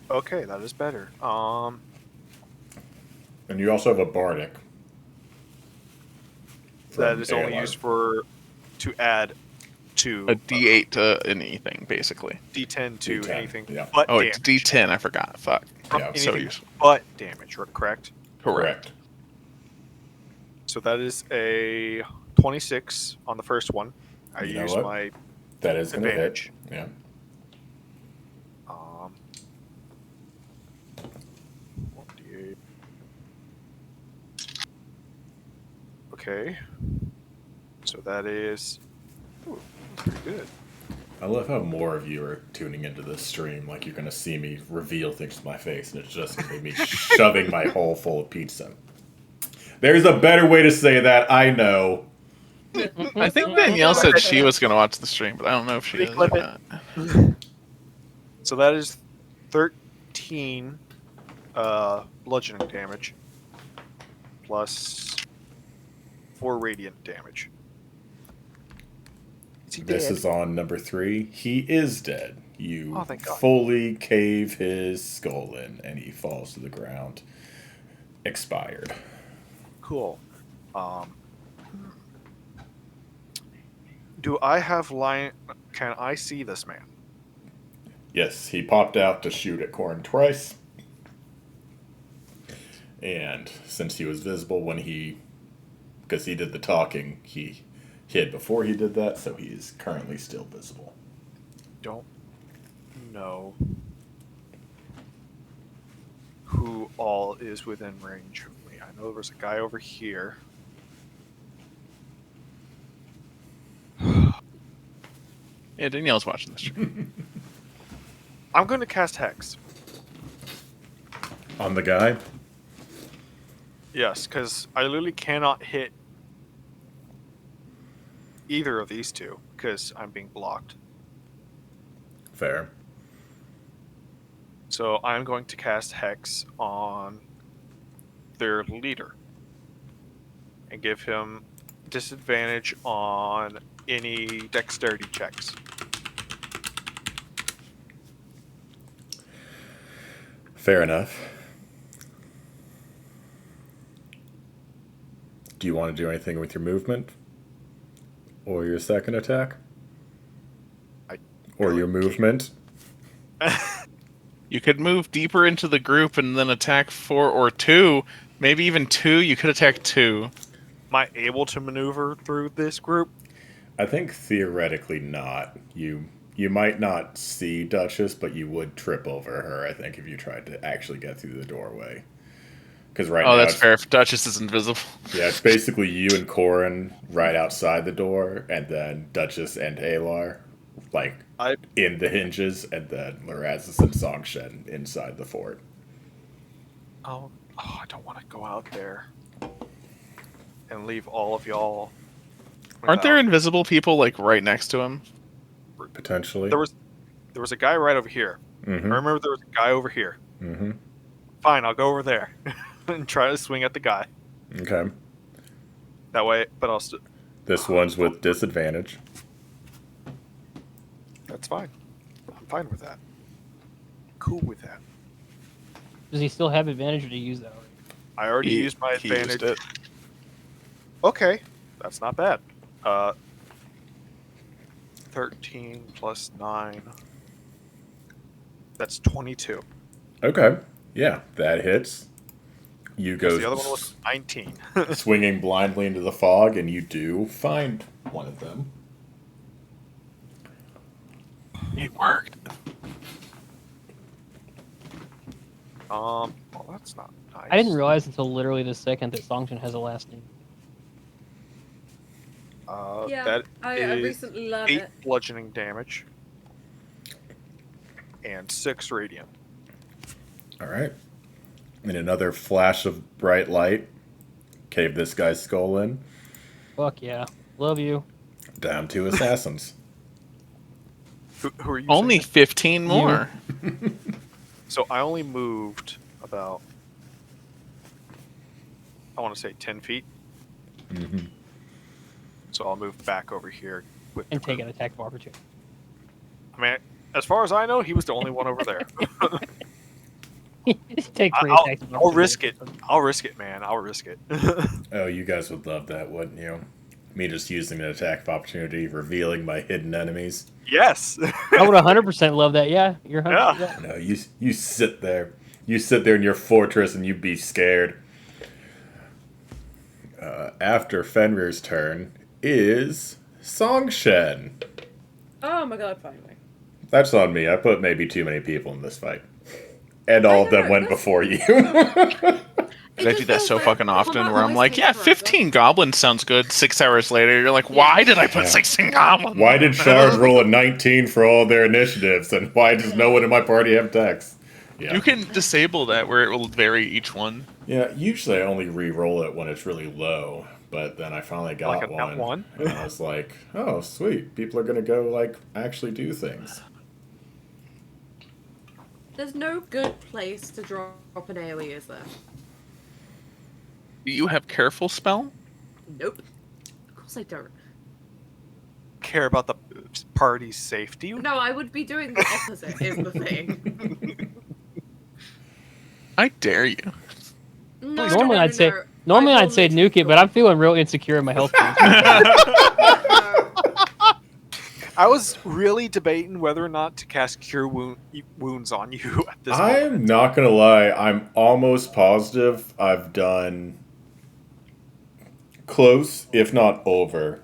that. Okay, that is better. And you also have a bardic. That from is only ALR. used to add to A D8 to anything, basically. D10 to D10, anything yeah. but Oh, damage. it's D10. I forgot. Fuck. Yeah, So Anything useful. but damage, correct? Correct. So that is a 26 on the first one. I You know use what? my That is going to hit. advantage. Yeah. Um, 1d8. Okay. So that is. Ooh, that's pretty good. I love how more of you are tuning into this stream. Like you're going to see me reveal things to my face, and it's just going to be me shoving my hole full of pizza. There's a better way to say that, I know. I think Danielle said she was going to watch the stream, but I don't know if she is or Clip it. not. So that is 13 bludgeoning damage plus 4 radiant damage. Is he This dead? is on number 3. He is dead. You Oh, thank God. fully cave his skull in, and he falls to the ground. Expired. Cool. Do I have line? Can I see this man? Yes, he popped out to shoot at Corn twice. And since he was visible when because he did the talking, he hid before he did that, so he is currently still visible. Don't know who all is within range of me. I know there's a guy over here. Yeah, Danielle's watching this stream. I'm going to cast Hex. On the guy? Yes, because I literally cannot hit either of these two because I'm being blocked. Fair. So I'm going to cast Hex on their leader and give him disadvantage on any dexterity checks. Fair enough. Do you want to do anything with your movement? Or your second attack? Or your movement? You could move deeper into the group and then attack 4 or 2. Maybe even 2. You could attack 2. Am I able to maneuver through this group? I think theoretically not. You might not see Duchess, but you would trip over her, I think, if you tried to actually get through the doorway. Because now that's fair. If Duchess is invisible. Yeah, it's basically you and Corin right outside the door, and then Duchess and Alar, in the hinges, and then Lorazes and Songshen inside the fort. Oh, I don't want to go out there and leave all of y'all. Aren't there invisible people right next to him? Potentially. There was a guy right over here. Mm-hmm. I remember there was a guy over here. Mm-hmm. Fine, I'll go over there and try to swing at the guy. Okay. That way, but I'll This one's with disadvantage. That's fine. I'm fine with that. Cool with that. Does he still have advantage, or do you use that already? I already used my advantage. Used it. Okay, that's not bad. 13 plus 9. That's 22. Okay. Yeah, that hits. You go The other one was 19. swinging blindly into the fog, and you do find one of them. It worked. Well, that's not nice. I didn't realize until literally the second that Songshin has a last name. Yeah, That I is recently learned 8 it. bludgeoning damage and 6 radiant. All right. And another flash of bright light cave this guy's skull in. Fuck yeah. Love you. Down to assassins. Who are you? Only saying? 15 more. So I only moved about, I want to say 10 feet. Mm-hmm. So I'll move back over here with And take an attack of opportunity. I mean, as far as I know, he was the only one over there. Take 3 I'll- attacks of I'll risk opportunity. I'll risk it, man. I'll risk it. Oh, you guys would love that, wouldn't you? Me just using an attack of opportunity, revealing my hidden enemies. Yes. I would 100% love that. Yeah, you're 100%. Yeah. No, you sit there. You sit there in your fortress and you be scared. After Fenrir's turn is Songshen. Oh my god, finally. That's on me. I put maybe too many people in this fight. And all of them know, went that's- before you. I do that so fucking often where I'm like, yeah, 15 goblins sounds good. 6 hours later, you're like, why did I put 16 goblins? Why did Shard roll a 19 for all their initiatives? And why does no one in my party have dex? Yeah. You can disable that where it will vary each one. Yeah, usually I only re-roll it when it's really low. But then I finally got Like a nat one? And I was like, oh, sweet. People are going to go, actually do things. There's no good place to drop an AoE, is there? Do you have careful spell? Nope. Of course I don't. Care about the party's safety. No, I would be doing the opposite, is the thing. I dare you. No, Normally no, I'd say no. normally I I'd say normally nuke it, but I'm feeling real insecure in my health points. No. I was really debating whether or not to cast Cure Wounds on you at this moment. I'm not going to lie. I'm almost positive I've done close, if not over,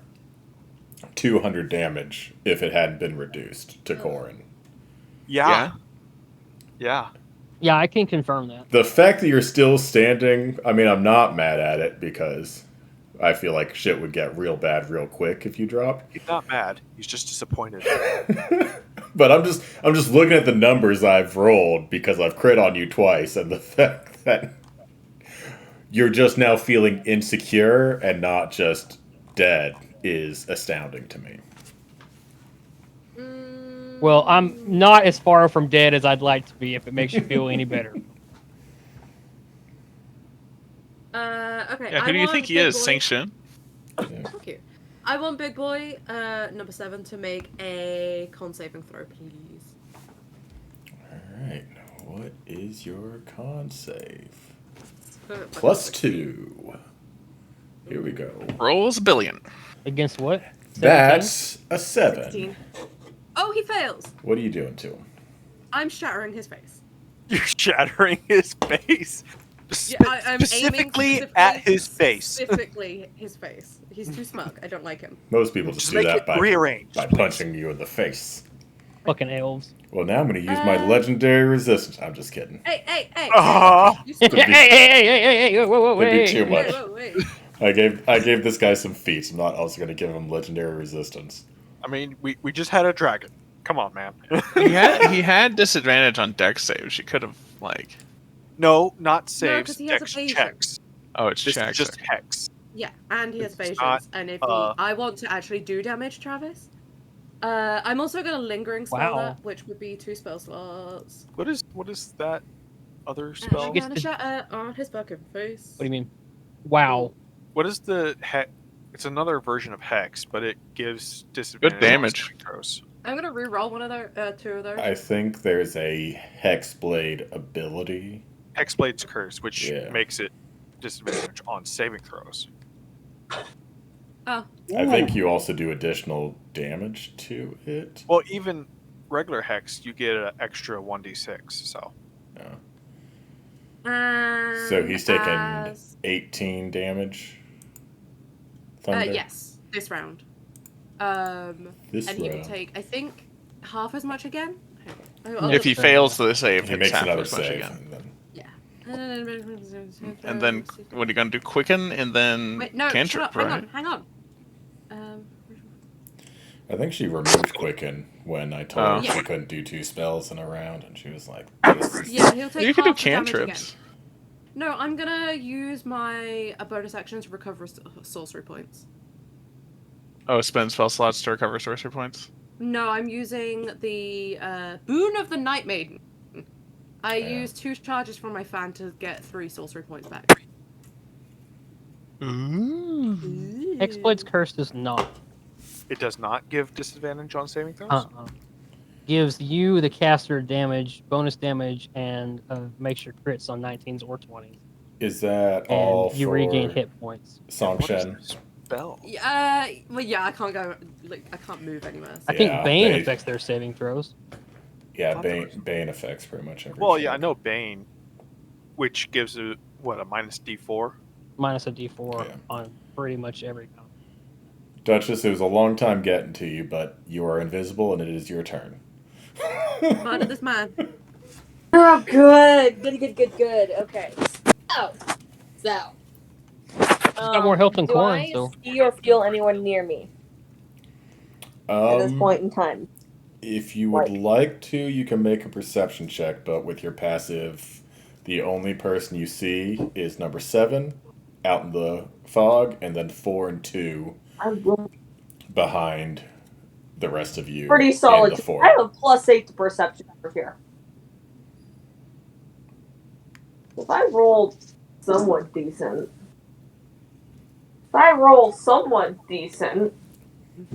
200 damage if it hadn't been reduced to Corin. Yeah. Yeah, I can confirm that. The fact that you're still standing, I mean, I'm not mad at it because I feel like shit would get real bad real quick if you dropped. He's not mad. He's just disappointed. But I'm just looking at the numbers I've rolled because I've crit on you twice, and the fact that you're just now feeling insecure and not just dead is astounding to me. Well, I'm not as far from dead as I'd like to be. If it makes you feel any better. Okay. Yeah, who do you think he is? Sanction. Thank you. I want Big Boy, number 7, to make a con saving throw, please. Alright, what is your con save? But- +2. Here we go. Rolls a billion. Against what? 17? That's a 7. 16. Oh, he fails. What are you doing to him? I'm shattering his face. You're shattering his face. Yeah, I'm Specifically aiming at his face. Specifically his face. He's too smug. I don't like him. Most people just do make that it rearranged. by punching you in the face. Fucking elves. Well, now I'm going to use my legendary resistance. I'm just kidding. Hey! Ah. You Hey, stop. hey, whoa, It'd be wait. too much. Wait. I gave this guy some feats. I'm not also going to give him legendary resistance. I mean, we just had a dragon. Come on, man. He had disadvantage on dex saves. You could have like. No, not 'cause saves. he has Dex evasion. checks. Oh, it's This checks. is just hex. Yeah, and he has It's patience. not, And if uh, I want to actually do damage, Travis, I'm also going to lingering spell Wow. that, which would be 2 spell slots. What is that other And spell? I'm gets going to to- shatter on his fucking face. What do you mean? Wow. What is the hex? It's another version of hex, but it gives disadvantage. Good damage. on saving throws. I'm going to re-roll one of those, 2 of those. I think there's a Hexblade ability. Hexblade's curse, which Yeah. makes it disadvantage on saving throws. Oh, I think you also do additional damage to it. Well, even regular hex, you get an extra 1d6. So and So he's taken as- 18 damage. Thunder. yes, this round. This and he will round. take, I think, half as much again. If he fails the save, He it's makes half another as much save. again. And then, And then what are you gonna do? Quicken and then Wait, no, shut cantrip, up, right? hang on. I think she removed Quicken when I told Oh. her she Yeah. couldn't do 2 spells in a round, and she was like, Yeah, he'll take You can do half the damage again. cantrips. No, I'm gonna use my bonus action to recover sorcery points. Oh, spend spell slots to recover sorcery points. No, I'm using the Boon of the Night Maiden. I Yeah. use 2 charges from my fan to get 3 sorcery points back. Ooh. Hexblade's curse does not. it does not give disadvantage on saving throws. Gives you the caster damage, bonus damage, and makes your crits on 19s or 20s. "Is that And all you for regain hit points. Song What is Shen?" this spell? Well, yeah, I can't go. Like, I can't move anywhere. I think Yeah, Bane they- affects their saving throws. Yeah, thought there was- Bane affects pretty much every. Well, yeah, I check. know Bane, which gives a minus D4. Minus a d4 Yeah. on pretty much every con. Duchess, it was a long time getting to you, but you are invisible, and it is your turn. Murder this man. Oh, good. Okay. So. got more health than do Corrin, I so- see or feel anyone near me at this point in time? If you would Like- like to, you can make a perception check, but with your passive, the only person you see is number 7 out in the fog, and then 4 and 2 I'm behind the rest of you. pretty in solid. the fort. I have a +8 to perception over here. If I rolled somewhat decent.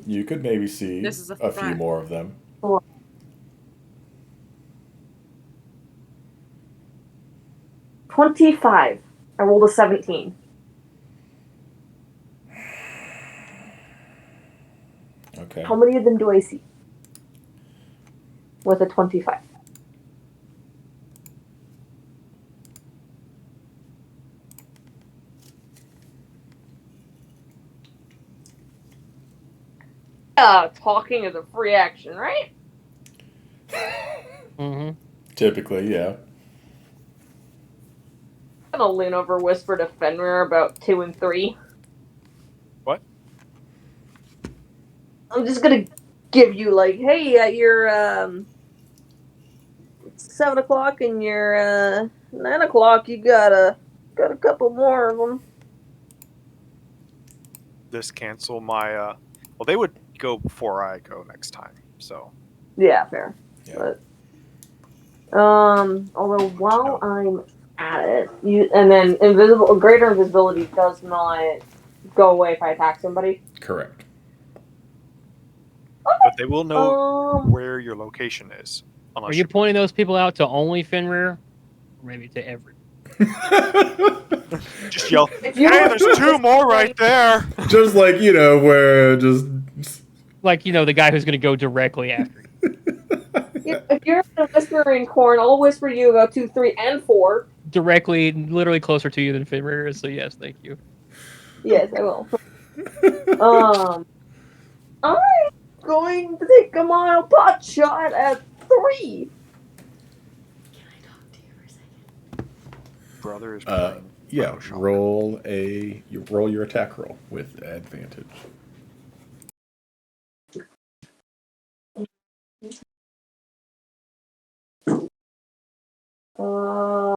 You could maybe see This is a a few threat. more of them. 25. I rolled a 17. Okay. How many of them do I see? With a 25. Talking is a free action, right? Mm-hmm. Typically, yeah. I'm gonna lean over, whisper to Fenrir about 2 and 3. I'm just gonna give you like, hey, at your 7 o'clock and your 9 o'clock, you got a couple more of them. This cancel my well, they would go before I go next time. So Yeah, fair. Yeah. But although while I'm at it, and then greater invisibility does not go away if I attack somebody. Correct. but they will know Um, where your location is. Are Unless you pointing those people out to only Fenrir, or maybe to every? just yell, if hey, you there's two more right there. Just like, where just Like, the guy who's going to go directly after you. if you're whispering corn, I'll whisper you about 2, 3, and 4. Directly, literally closer to you than Fenrir is, so yes, thank you. Yes, I will. I'm going to take a mild pot shot at 3. Can I talk to you for a second? Brother is playing. yeah, Bioshock. roll your attack roll with advantage. Uh,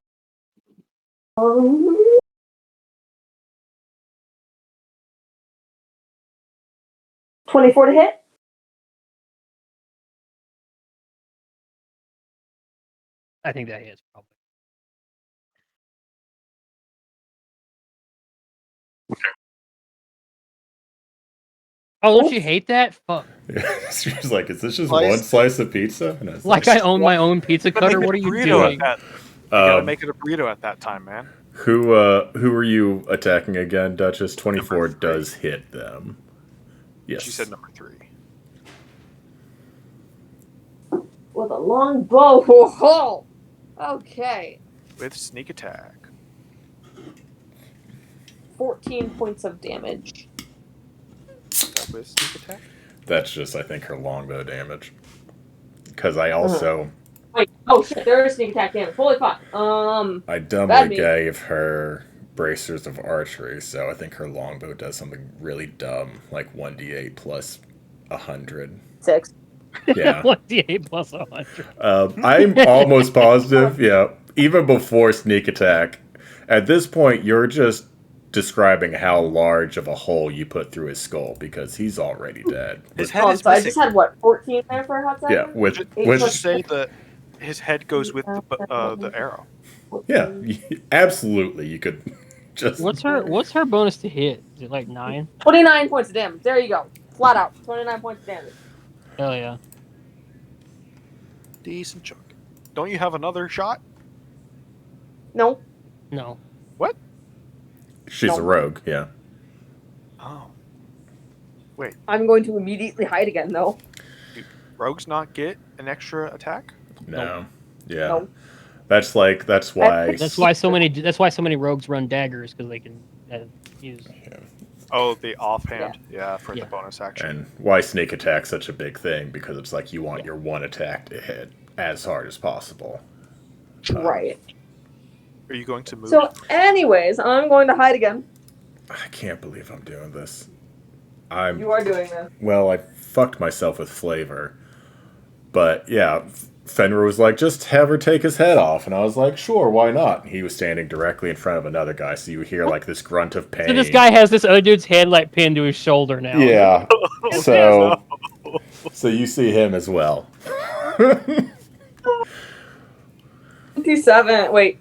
24 to hit. I think that hits, probably. Oh, don't you Oops. hate that? Fuck. She was like, "Is this just Slice? one slice of pizza?" And I was Like I own my own pizza You gotta cutter. make What are it a you burrito doing? at that. You gotta Um, make it a burrito at that time, man. who are you attacking again, Duchess? 24 Number 3. does hit them. Yes. She said number 3. With a long bow. Whoa. Okay. With sneak attack. 14 points of damage. With sneak attack? That's just, I think, her longbow damage. Because I also Wait. Oh shit! There is sneak attack damage. Holy fuck. I That'd dumbly be- gave her bracers of archery, so I think her longbow does something really dumb, like 1d8 plus 100. 6. Yeah. 1d8 plus 100. I'm almost positive, yeah. Even before sneak attack, at this point, you're just describing how large of a hole you put through his skull because he's already dead. His head Oh, is so I missing. just had what 14 there for a hot second. Yeah, with Just say that his head goes with the arrow. yeah, absolutely. You could just What's her bonus to hit? Is it like 9? 29 points of damage. There you go. Flat out. 29 points of damage. Hell yeah. Decent chunk. Don't you have another shot? No. No. What? she's a rogue. Yeah, Oh. I'm going to immediately hide again, though. Do rogues not get an extra attack? no, yeah. No. That's why. That's why so many rogues run daggers, because they can use. Oh, the offhand. Yeah, for Yeah. the bonus action. And why sneak attack's such a big thing because it's like you want your one attack to hit as hard as possible. Right. Are you going to move? So, anyways, I'm going to hide again. I can't believe I'm doing this. You are doing this. Well, I fucked myself with flavor. But yeah, Fenrir was like, just have her take his head off. And I was like, sure, why not? He was standing directly in front of another guy, so you hear like this grunt of pain. So this guy has this other dude's head like pinned to his shoulder now. Yeah. So you see him as well. 27. Wait.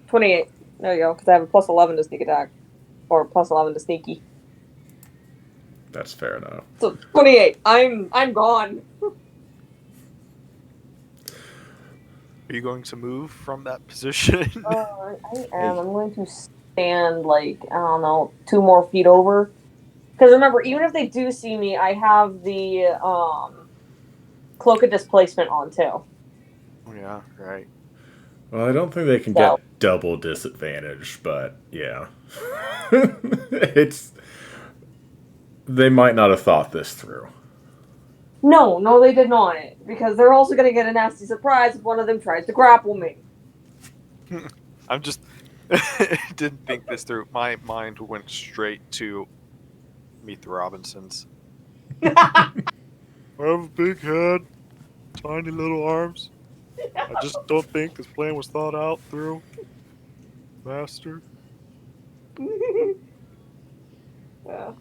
28. There you go. Because I have a plus 11 to sneak attack. Or plus 11 to sneaky. That's fair enough. So 28. I'm gone. Are you going to move from that position? I am. I'm going to stand like, I don't know, 2 more feet over. Because remember, even if they do see me, I have the cloak of displacement on too. Yeah, right. Well, I don't think they can Well. get double disadvantage, but yeah. It's. They might not have thought this through. No, they did not. Because they're also going to get a nasty surprise if one of them tries to grapple me. I'm just didn't think this through. My mind went straight to Meet the Robinsons. I have a big head, tiny little arms. I just don't think this plan was thought out through. Master. Yeah.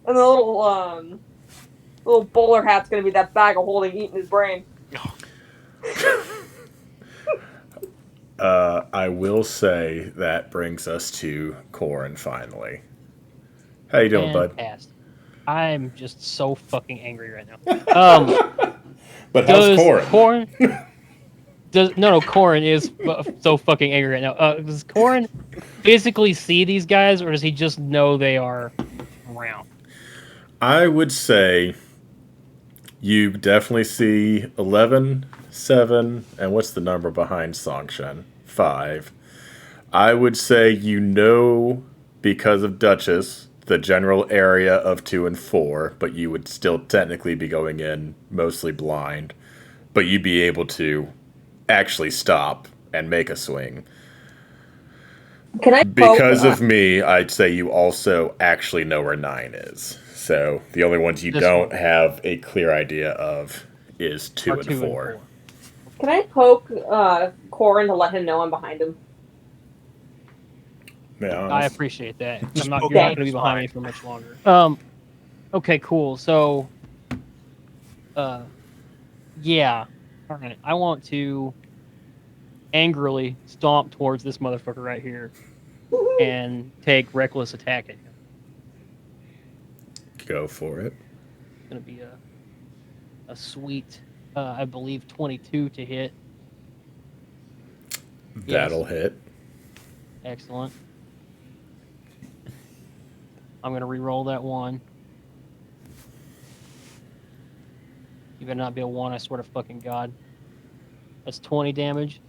And the little bowler hat's gonna be that bag of holding eating his brain. I will say that brings us to Corin finally. How you doing, bud? Fantastic. I'm just so fucking angry right now. But how's Does Corin? Corin? No, Corin is so fucking angry right now. Does Corin physically see these guys, or does he just know they are around? I would say you definitely see 11, 7, and what's the number behind Songshen? 5. I would say you know because of Duchess the general area of 2 and 4, but you would still technically be going in mostly blind. But you'd be able to actually stop and make a swing. Can I Because poke, of me, I'd say you also actually know where 9 is. So the only ones you This don't one. have a clear idea of is 2 Or and 2 4. and 4? Can I poke Corin to let him know I'm behind him? Yeah, I appreciate that. Just You're not poke going him, to be it's behind fine. me for much longer. Okay, cool. So, yeah. All right. I want to angrily stomp towards this motherfucker right here and take reckless attack at him. go for it. It's gonna be a sweet, I believe 22 to hit. That'll Yes. hit. Excellent. I'm gonna re-roll that one. You better not be a 1, I swear to fucking God. That's 20 damage.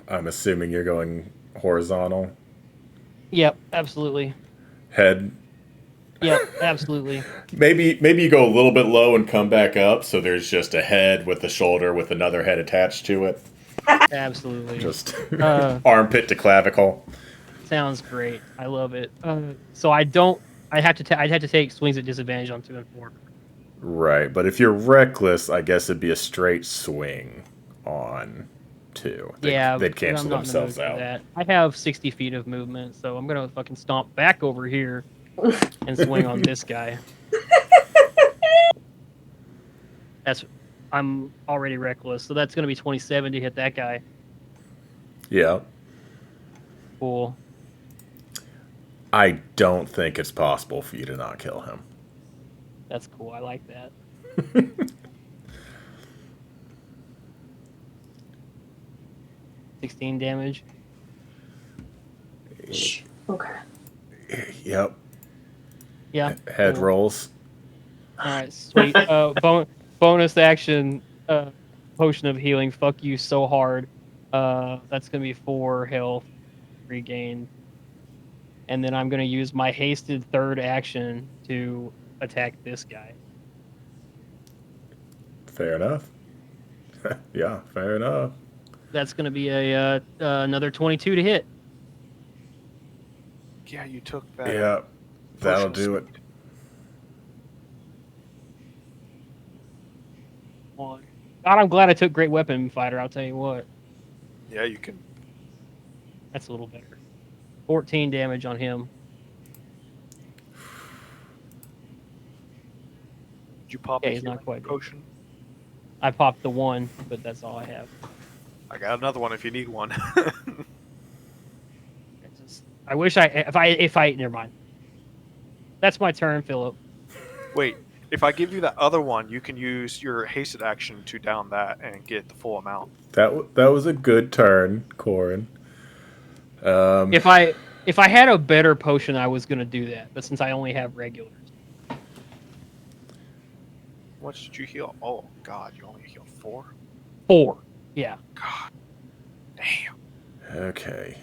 I'm assuming you're going horizontal. Yep, absolutely. Head. Yep, absolutely. Maybe you go a little bit low and come back up, so there's just a head with a shoulder with another head attached to it. Absolutely. Just Armpit to clavicle. Sounds great. I love it. So I don't. I'd have to take swings at disadvantage on 2 and 4. Right, but if you're reckless, I guess it'd be a straight swing on 2. They'd But cancel I'm not in the mood themselves for out. that. I have 60 feet of movement, so I'm gonna fucking stomp back over here and swing on this guy. I'm already reckless, so that's gonna be 27 to hit that guy. Yeah. Cool. I don't think it's possible for you to not kill him. That's cool. I like that. 16 damage. Okay. Yep. Yeah. Head cool. rolls. All right, sweet. Bonus action, potion of healing. Fuck you so hard. That's gonna be 4 health regained, and then I'm gonna use my hasted third action to attack this guy. Fair enough. Yeah, fair enough. That's gonna be a another 22 to hit. Yeah, you took that. Yeah, that'll potion do it. speed. God, I'm glad I took Great Weapon Fighter. I'll tell you what, Yeah, you can. that's a little better. 14 damage on him. Did you pop Yeah, a he's not healing quite dead. potion? I popped the 1, but that's all I have. I got another one if you need one. I wish if I never mind. That's my turn, Philip. Wait, if I give you that other one, you can use your hasted action to down that and get the full amount. That was a good turn, Corin. If I had a better potion, I was gonna do that. But since I only have regulars, How much did you heal? Oh God, you only healed 4. 4. Yeah. God, damn. Okay.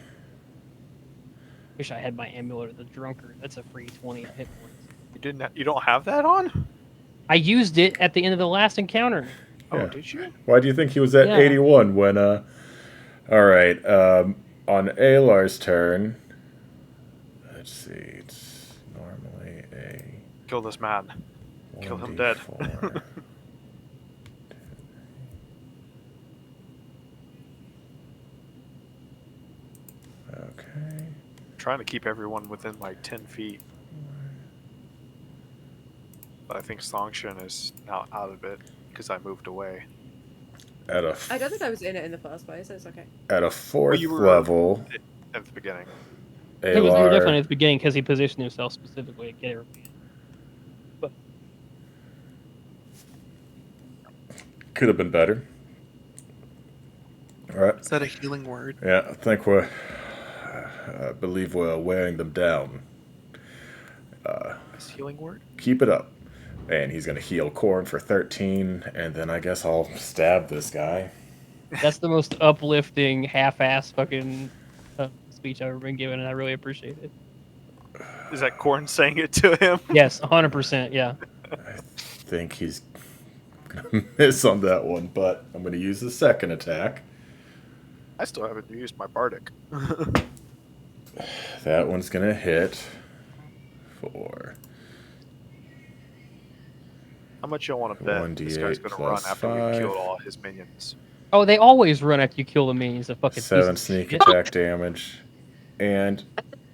Wish I had my amulet of the drunkard. That's a free 20 hit points. You don't have that on? I used it at the end of the last encounter. Oh, Yeah. did you? Why do you think he was at Yeah. 81 when Alright, on Alar's turn, let's see, it's normally a Kill this man. Kill him dead. 1d4. Okay. Trying to keep everyone within like 10 feet. But I think Songshin is now out of it because I moved away. At a I don't think I was in it in the first place, so it's okay. at a fourth you were- level, At the beginning. You were definitely Alar at the beginning because he positioned himself specifically to get everybody. could have been better. All right. Is that a healing word? Yeah, I believe we're wearing them down. Is healing word? Keep it up. And he's going to heal Corn for 13, and then I guess I'll stab this guy. That's the most uplifting, half-ass fucking speech I've ever been given, and I really appreciate it. Is that Korn saying it to him? Yes, 100%. Yeah. I think he's going to miss on that one, but I'm going to use the second attack. I still haven't used my Bardic. That one's going to hit for How much y'all want to bet 1d8 this guy's going to run plus after 5. we killed all his minions? Oh, they always run after you kill the minions. The fucking 7 piece of sneak shit. attack damage. And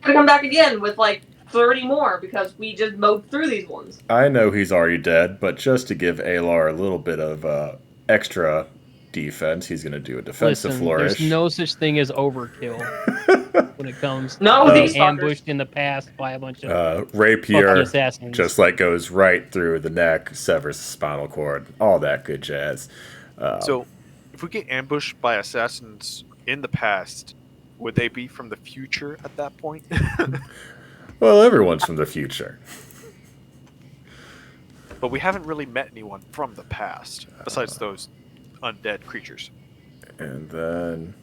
To come back again with like 30 more because we just mowed through these ones. I know he's already dead, but just to give Alar a little bit of extra defense, he's going to do a defensive Listen, flourish. there's no such thing as overkill when it comes No, to these being fuckers. ambushed in the past by a bunch of fucking Rapier assassins. just like goes right through the neck, severs the spinal cord, all that good jazz. So, if we get ambushed by assassins in the past, would they be from the future at that point? Well, everyone's from the future. But we haven't really met anyone from the past, besides those undead creatures. And then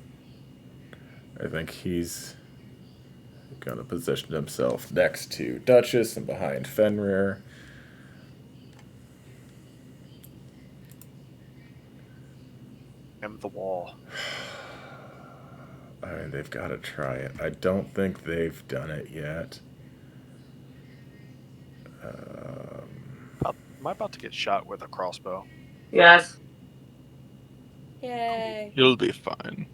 I think he's going to position himself next to Duchess and behind Fenrir. And the wall. I mean, they've got to try it. I don't think they've done it yet. Am I about to get shot with a crossbow? Yes. Yay. You'll be fine.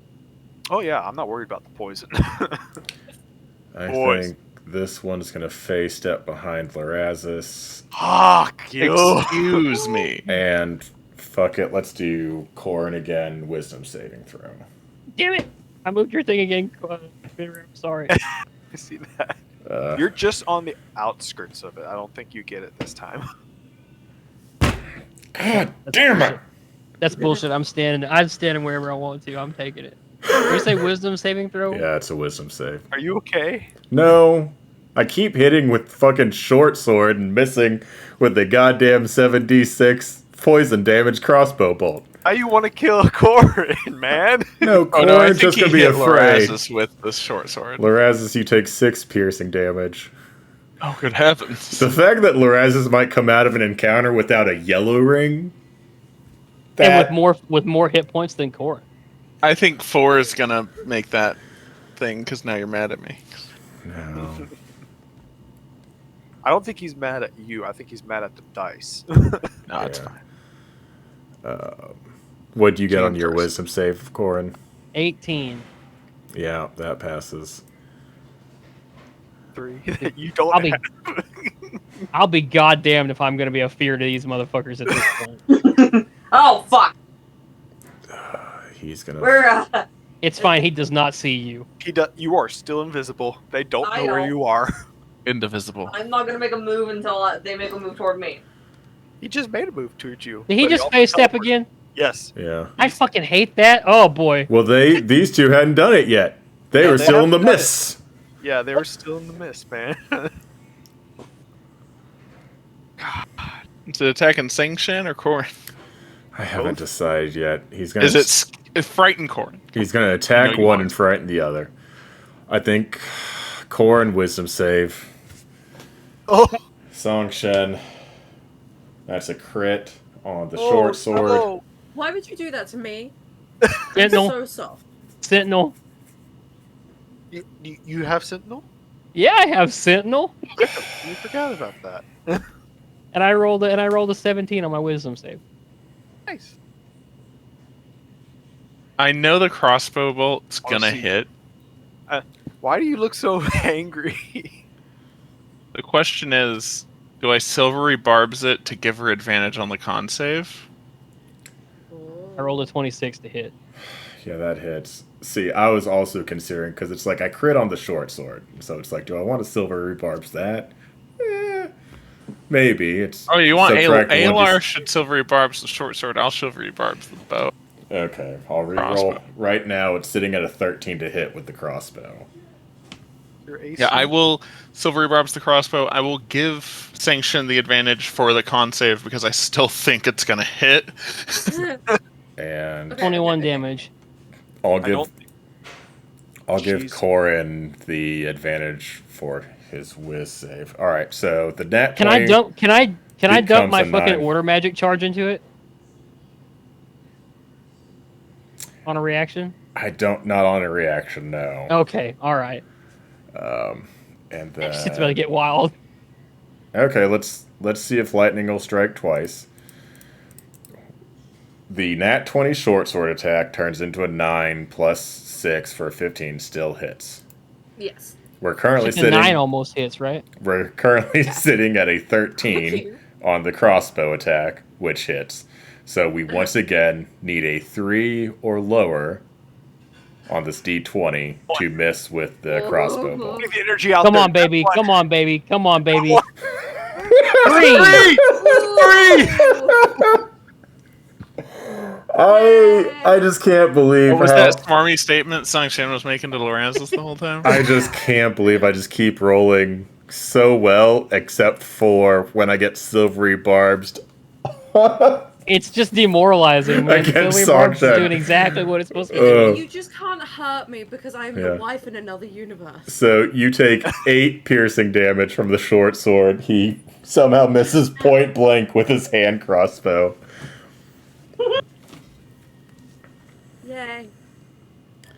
Oh yeah, I'm not worried about the poison. I Boys. think this one's going to face step behind Lorazis. Fuck you! Excuse me. And fuck it, let's do Corn again, wisdom saving throw. Damn it! I moved your thing again. I'm sorry. I see that. Uh, You're just on the outskirts of it. I don't think you get it this time. God damn it! That's bullshit. I'm standing wherever I want to. I'm taking it. Did you say wisdom saving throw? Yeah, it's a wisdom save. Are you okay? No, I keep hitting with fucking short sword and missing with the goddamn 7d6 poison damage crossbow bolt. How you want to kill a Corin, man? No, Oh Corn's no, I think just he gonna be hit afraid. Lorazis with the short sword. Lorazis, you take 6 piercing damage. Oh, good heavens! The fact that Lorazis might come out of an encounter without a yellow ring, that And with more hit points than Cora. I think 4 is gonna make that thing because now you're mad at me. no. I don't think he's mad at you. I think he's mad at the dice. No, it's Yeah. fine. What'd you get on Team your first. wisdom save, Corin? 18. Yeah, that passes. 3. You don't I'll be- have... I'll be goddamned if I'm gonna be a fear to these motherfuckers at this point. Oh, fuck. He's gonna. We're, It's fine. He does not see you. You are still invisible. They don't I know where know. you are. Indivisible. I'm not gonna make a move until they make a move toward me. He just made a move towards you. Did he but just also face step teleported. again? Yes. Yeah. I fucking hate that. Oh boy. Well, these two hadn't done it yet. They Yeah, were they still in the haven't done it. miss. Yeah, they were still in the mist, man. Is it attacking Sangshan or Corn? I haven't Both? decided yet. He's gonna. Is it frighten Corn? He's gonna attack No, you one won't. and frighten the other. I think. Corin wisdom save. Oh, Songshen. That's a crit on the oh, short sword. no. Why would you do that to me? Sentinel. So soft. Sentinel. You have Sentinel? Yeah, I have Sentinel. You forgot about that. and I rolled a 17 on my wisdom save. Nice. I know the crossbow bolt's gonna Honestly- hit. Why do you look so angry? The question is, do I silvery barbs it to give her advantage on the con save? I rolled a 26 to hit. Yeah, that hits. See, I was also considering, because it's like I crit on the short sword. So it's like, do I want to silver rebarbs that? Maybe. It's Oh, you want subtract one Alar to- should silvery barbs the short sword. I'll silvery barbs the bow. Okay, I'll reroll. Crossbow. Right now, it's sitting at a 13 to hit with the crossbow. Your AC. Yeah, I will silvery barbs the crossbow. I will give Sanction the advantage for the con save because I still think it's gonna hit. And Okay. 21 damage. I'll I give don't. Jeez. Corin the advantage for his whiz save. All right, so the nat Can 20 I dump? Can I dump becomes my a fucking 9. order magic charge into it? On a reaction? I don't, not on a reaction, no. Okay, all right. And It's about to then get wild. okay, let's see if lightning will strike twice. The nat 20 short sword attack turns into a 9 plus 6 for 15, still hits. Yes. We're currently The 9 sitting. almost hits, right? We're currently sitting at a 13 on the crossbow attack, which hits. So we once again need a 3 or lower on this d20 to miss with the crossbow bolt. Get the energy out Come there. on, baby. That's Come on, baby. Come on, baby. What? 3! I just can't believe What was how that smarmy statement Sanction was making to Lorenzus the whole time? I just can't believe I just keep rolling so well, except for when I get silvery barbs. It's just demoralizing, man. Against Silver Barb's Sarkhan. doing exactly what it's supposed to be doing. You just can't hurt me because I'm Yeah. the wife in another universe. So you take 8 piercing damage from the short sword. He somehow misses point blank with his hand crossbow. Yay.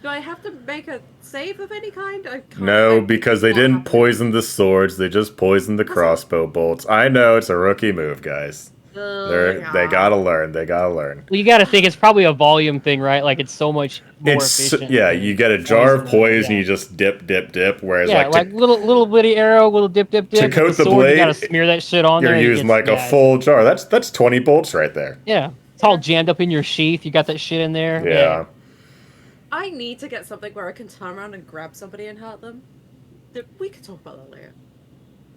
Do I have to make a save of any kind? I can't. No, I- because they what didn't happened? poison the swords. They just poisoned the crossbow bolts. I know it's a rookie move, guys. They gotta learn. They gotta learn. Well, you got to think it's probably a volume thing, right? Like it's so much more It's efficient. yeah. than You get a jar of poison. yeah. You just dip. Whereas Yeah, like little bitty arrow, little dip. To coat With the sword, you gotta blade, smear that shit on you're there. using like a full jar. That's 20 bolts right there. Yeah, it's all jammed up in your sheath. You got that shit in there. Yeah. I need to get something where I can turn around and grab somebody and hurt them. We could talk about that later.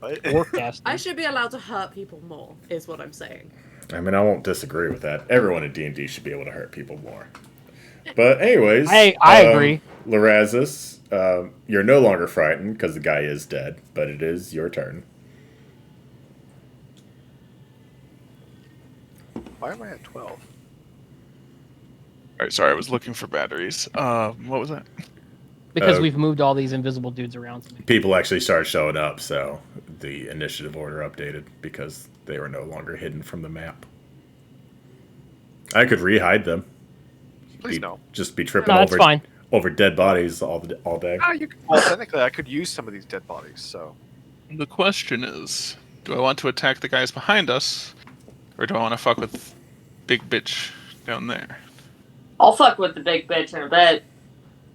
What? Forecast. I should be allowed to hurt people more, is what I'm saying. I mean, I won't disagree with that. Everyone in D&D should be able to hurt people more. But anyways, I agree. Lorazis, you're no longer frightened because the guy is dead, but it is your turn. Why am I at 12? Alright, sorry, I was looking for batteries. What was that? Because Uh, we've moved all these invisible dudes around to me. People actually started showing up, so the initiative order updated because they were no longer hidden from the map. I could re-hide them. Please no. Just be tripping No, that's over fine. over dead bodies all day. Ah, you can, well, technically, I could use some of these dead bodies, so. The question is, do I want to attack the guys behind us, or do I want to fuck with big bitch down there? I'll fuck with the big bitch in a bit.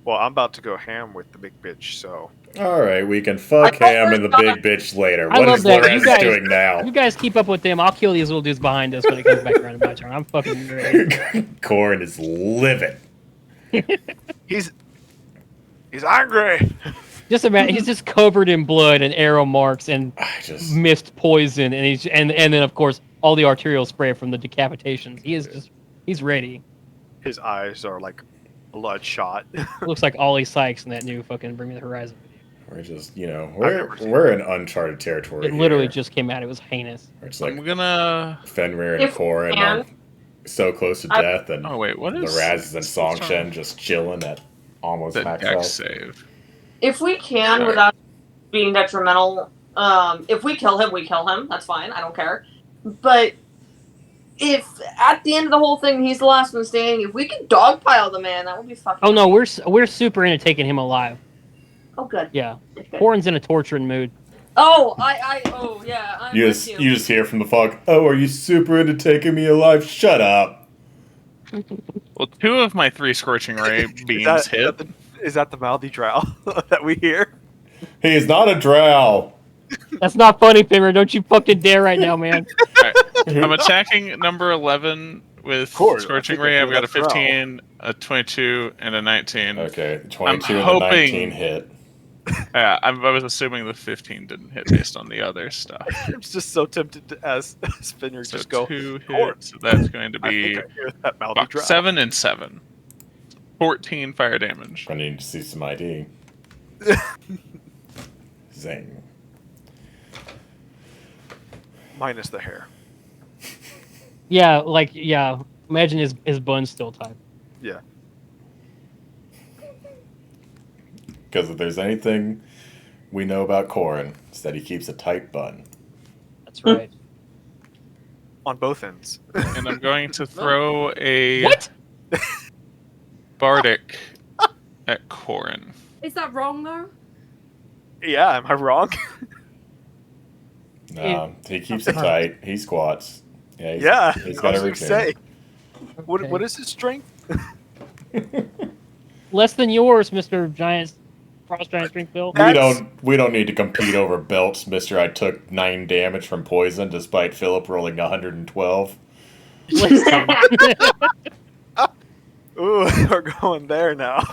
Well, I'm about to go ham with the big bitch, so. All right, we can fuck Ham and the big bitch later. I What love is that. You Lorazis guys- doing now? You guys keep up with them. I'll kill these little dudes behind us when it comes back around to my turn. I'm fucking ready. Corin is livid. He's angry! Just imagine he's just covered in blood and arrow marks and I just mist poison, and he's and then of course all the arterial spray from the decapitations. He's ready. His eyes are like bloodshot. Looks like Ollie Sykes in that new fucking Bring Me the Horizon video. we're just never seen we're in uncharted territory. It literally here. just came out. It was heinous. It's like I'm gonna... Fenrir and If Corin we can. are so close to I- death, and Oh wait, what is... Lorazis and what's Songshen wrong? just chilling at almost The max dex health. save. If we can, Sorry. without being detrimental, if we kill him, we kill him. That's fine. I don't care. But if at the end of the whole thing he's the last one standing, if we can dogpile the man, that would be fucking. Oh no, we're super into taking him alive. Oh, good. Yeah, Good. Corin's in a torturing mood. Oh, yeah, I'm You with just you. you just hear from the fog. Oh, are you super into taking me alive? Shut up. Well, 2 of my 3 scorching ray beams hit. Is that the mouthy drow that we hear? He is not a drow. That's not funny, Pimmer. Don't you fucking dare right now, man. I'm attacking number 11 with course, I scorching think I ray. hear I've got a that's drow. 15, a 22, and a 19. Okay, the I'm 22 and the 19 hoping. hit. Yeah, I was assuming the 15 didn't hit based on the other stuff. I'm just so tempted to, as Spinner, So just go. 2 "Court." hits. So that's going to I think be I hear that mouthy drow. 7 and 7. 14 fire damage. I need to see some ID. Zing. Minus the hair. Yeah, imagine his bun's still tied. Yeah. Because if there's anything we know about Corin, it's that he keeps a tight bun. That's right. On both ends. And I'm going to throw a What? bardic at Corin. Is that wrong though? Yeah, am I wrong? No, he keeps it tight. He squats. Yeah, Yeah, he's I got was a gonna say. routine. Okay. What is his strength? Less than yours, Mr. Giant Frost Giant Strength Bill. We don't need to compete over belts, Mister. I took 9 damage from poison, despite Philip rolling 112. Ooh, we're going there now.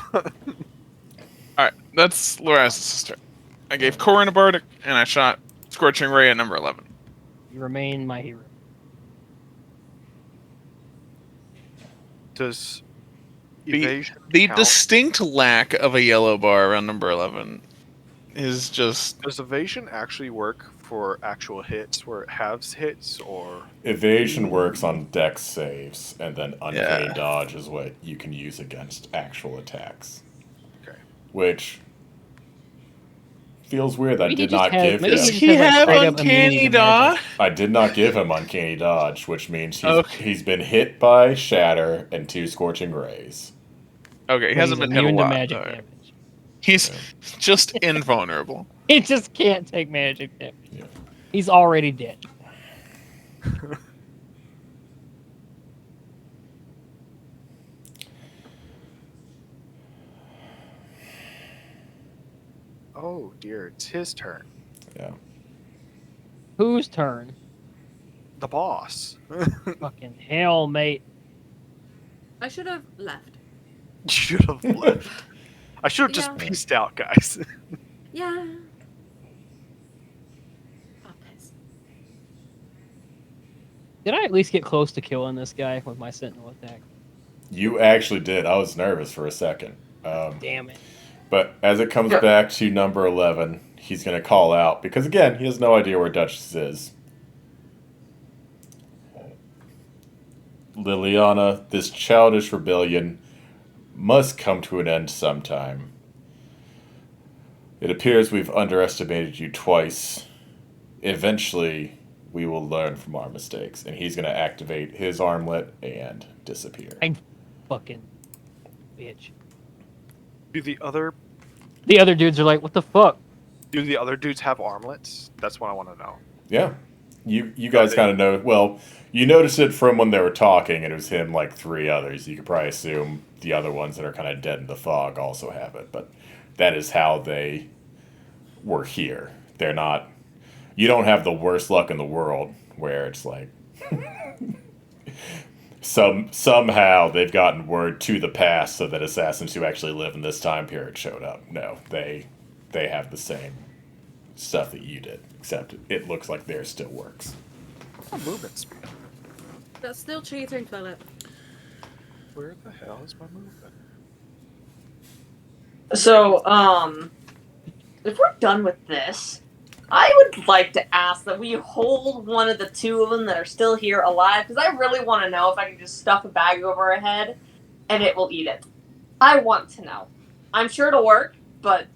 Alright, that's Loraz's turn. I gave Corin a bardic, and I shot Scorching Ray at number 11. You remain my hero. Does The evasion count? distinct lack of a yellow bar around number 11 is just... Does evasion actually work for actual hits where it halves hits, or Evasion works on dex saves, and then uncanny Yeah. dodge is what you can use against actual attacks. Okay. Which feels weird. I Maybe did he just not has- give maybe him. he just has, like, straight up immunity to magic. I did not give him uncanny dodge, which means Okay. he's been hit by shatter and 2 scorching rays. Okay, he But hasn't he's been hit a immune to lot. magic Alright. damage. He's just invulnerable. He just can't take magic damage. Yeah. He's already dead. oh dear, it's his turn. Yeah. Whose turn? The boss. Fucking hell, mate. I should have left. Should have left. I should have just Yeah. pieced out, guys. Yeah. Oh, piss. Did I at least get close to killing this guy with my sentinel attack? You actually did. I was nervous for a second. Damn it. But as it comes back to number 11, he's going to call out, because again, he has no idea where Duchess is. Liliana, this childish rebellion must come to an end sometime. It appears we've underestimated you twice. Eventually, we will learn from our mistakes. And he's going to activate his armlet and disappear. Fucking bitch. Do the other dudes are like, what the fuck? dudes have armlets? That's what I want to know. Yeah. You guys kind of know. Well, you noticed it from when they were talking, and it was him, like 3 others. You could probably assume the other ones that are kind of dead in the fog also have it. But that is how they were here. They're not... You don't have the worst luck in the world, where it's like... somehow they've gotten word to the past so that assassins who actually live in this time period showed up. No, they have the same stuff that you did, except it looks like theirs still works. Oh, movement speed. That's still cheating, Philip. Where the hell is my movement? So, if we're done with this, I would like to ask that we hold one of the 2 of them that are still here alive, because I really want to know if I can just stuff a bag over her head and it will eat it. I want to know. I'm sure it'll work, but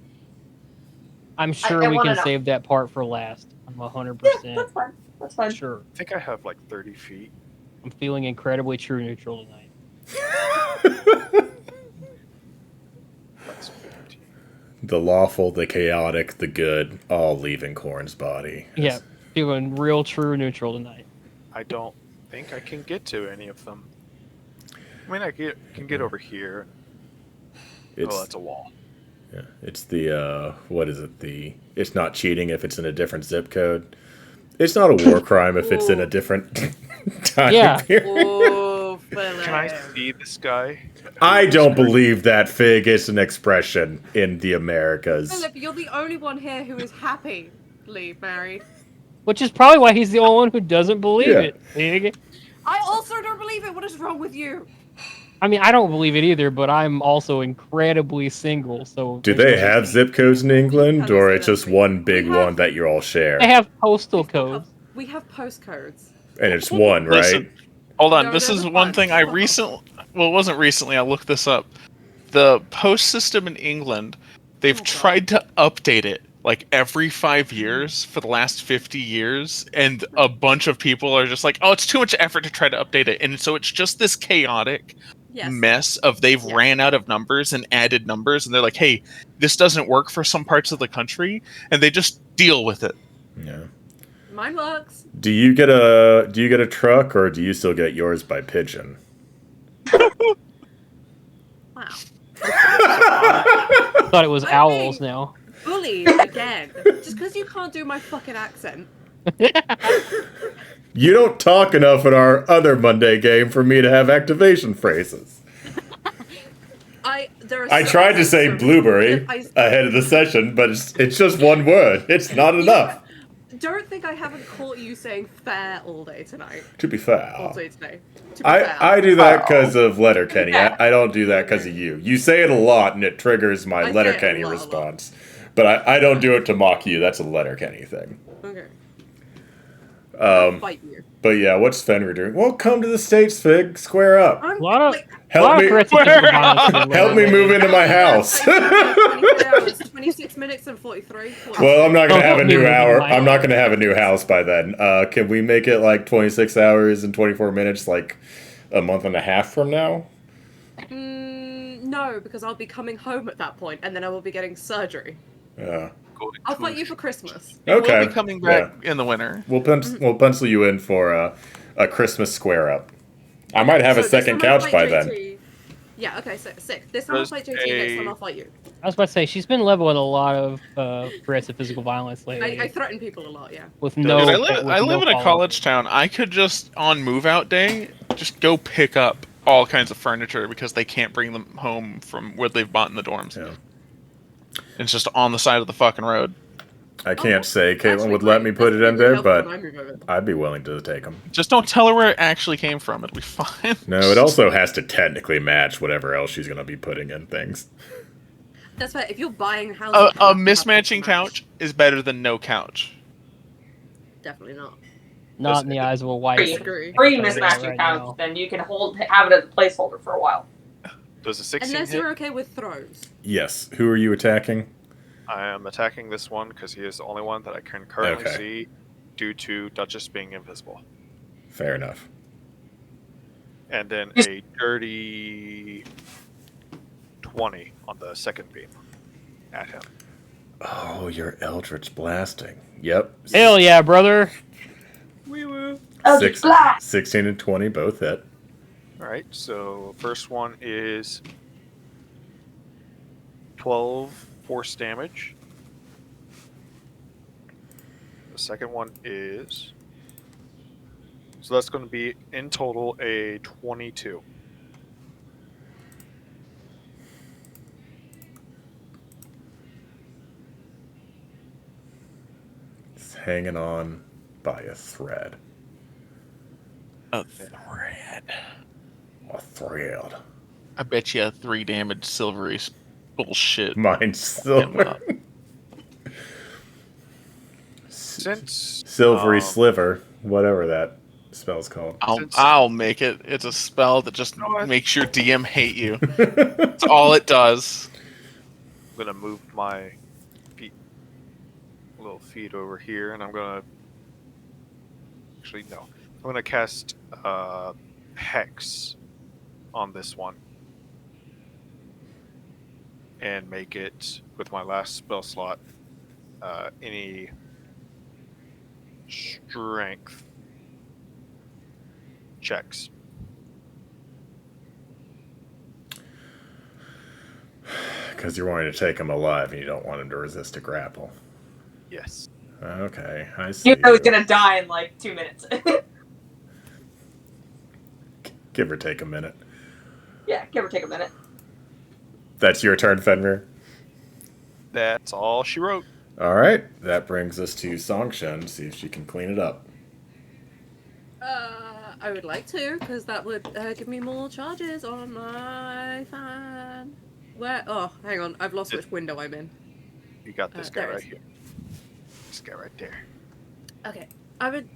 I'm sure I we wanna can know. save that part for last. I'm 100% yeah, that's fine. That's fine. sure. I think I have like 30 feet. I'm feeling incredibly true neutral tonight. That's 15. The lawful, the chaotic, the good, all leaving Korn's body. Yeah, feeling real true neutral tonight. I don't think I can get to any of them. I mean, can get over here. It's, That's a wall. yeah, it's the, what is it? It's not cheating if it's in a different zip code. It's not a war crime if it's in a different time period. Oh, Can I see this guy? I don't believe that Fig is an expression in the Americas. Philip, you're the only one here who is happily married. Which is probably why he's the only one who doesn't believe it. Big. I also don't believe it. What is wrong with you? I mean, I don't believe it either, but I'm also incredibly single. So Do they have zip codes in England, or it's just one big have- one that you all share? They have postal codes. We have postcodes. And it's one, right? Listen, hold on. No, This there's is a one bunch. thing I recently. Well, it wasn't recently. I looked this up. The post system in England, they've tried to update it like every 5 years for the last 50 years, and a bunch of people are just like, "Oh, it's too much effort to try to update it," and so it's just this chaotic mess of they've ran out of numbers and added numbers, and they're like, "Hey, this doesn't work for some parts of the country," and they just deal with it. Yeah. Mine works. Do you get a truck, or do you still get yours by pigeon? Wow. Thought it was I owls think- now. Bullied again. Just because you can't do my fucking accent. You don't talk enough in our other Monday game for me to have activation phrases. I tried to say blueberry ahead of the session, but it's just one word. It's not enough. Don't think I haven't caught you saying fair all day tonight. To be fair. All day today. To be fair. I do that because of Letterkenny. I don't do that because of you. You say it a lot, and it triggers my I say it a Letterkenny lot. response. But I don't do it to mock you. That's a Letterkenny thing. Okay. I'll fight you. But yeah, what's Fenrir doing? Well, come to the States, Fig. Square up. I'm, A lot of Help me. threats of physical violence in Help me London. move into my house. 24 hours, 26 minutes and 43. Well, I'm not gonna have a Help me new move into hour. my I'm not house. gonna have a new house by then. Can we make it like 26 hours and 24 minutes, like a month and a half from now? No, because I'll be coming home at that point, and then I will be getting surgery. Yeah. I'll fight you for Christmas. Okay. We'll be coming back in the winter. We'll pencil you in for a Christmas square up. I might have a So this second time I'll couch fight by then. JT. Yeah, okay, so sick. This time I'll fight JT, next time I'll fight you. I was about to say she's been leveling a lot of threats of physical violence lately. I threaten people a lot, yeah. with no. Dude, with I live no in a follow-up. college town. I could just, on move out day, just go pick up all kinds of furniture because they can't bring them home from where they've bought in the dorms. Yeah. It's just on the side of the fucking road. I can't say Caitlin Actually, would let me great. put it That's in really there, helpful but when I move over. I'd be willing to take them. Just don't tell her where it actually came from. It'll be fine. No, it also has to technically match whatever else she's going to be putting in things. That's fair. If you're buying houses, A you have to have mismatching match. couch is better than no couch. Definitely not. Not in the eyes of a wife. Disagree. Free Right mismatching now. couch, then you can have it as a placeholder for a while. Does a 16 Unless hit? you're okay with throws. Yes. Who are you attacking? I am attacking this one because he is the only one that I can currently Okay. see due to Duchess being invisible. Fair enough. And then a dirty 20 on the second beam at him. Oh, you're Eldritch blasting. Yep. Hell yeah, brother! Oh, Six- blast! 16 and 20 both hit. Alright, so first one is 12 force damage. The second one is... So that's going to be, in total, a 22. It's hanging on by a thread. A thread. A thread. I bet you a 3 damage silvery bullshit. Mine's silver. Since... Silvery sliver. Whatever that spell's called. I'll make it. It's a spell that just No, I- makes your DM hate you. That's all it does. I'm going to move my little feet over here, and I'm going to... Actually, no. I'm going to cast Hex on this one. and make it with my last spell slot. Any strength checks. Because you're wanting to take him alive and you don't want him to resist a grapple. Yes. Okay, I see. You know he's gonna die in like 2 minutes. Give or take a minute. Yeah, give or take a minute. That's your turn, Fenrir. That's all she wrote. All right, that brings us to Songshen. See if she can clean it up. I would like to, because that would give me more charges on my fan. Where? Oh, hang on. I've lost which window I'm in. You got this guy there it right is. here. This guy right there. Okay. I would.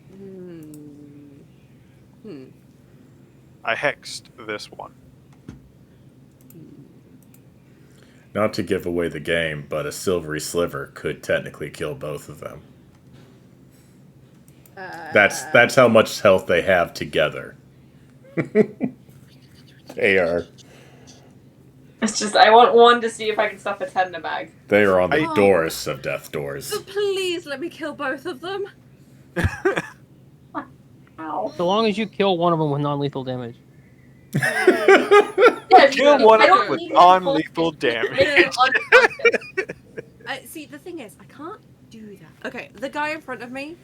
I hexed this one. Not to give away the game, but a silvery sliver could technically kill both of them. That's how much health they have together. They are. It's just I want one to see if I can stuff its head in a bag. They are on the Oh. doors of death doors. But please let me kill both of them. Ow. So long as you kill one of them with non-lethal damage. Yeah, Kill one I of don't them with need non-lethal to make damage. it unconscious. See, the thing is, I can't do that. Okay, the guy in front of me,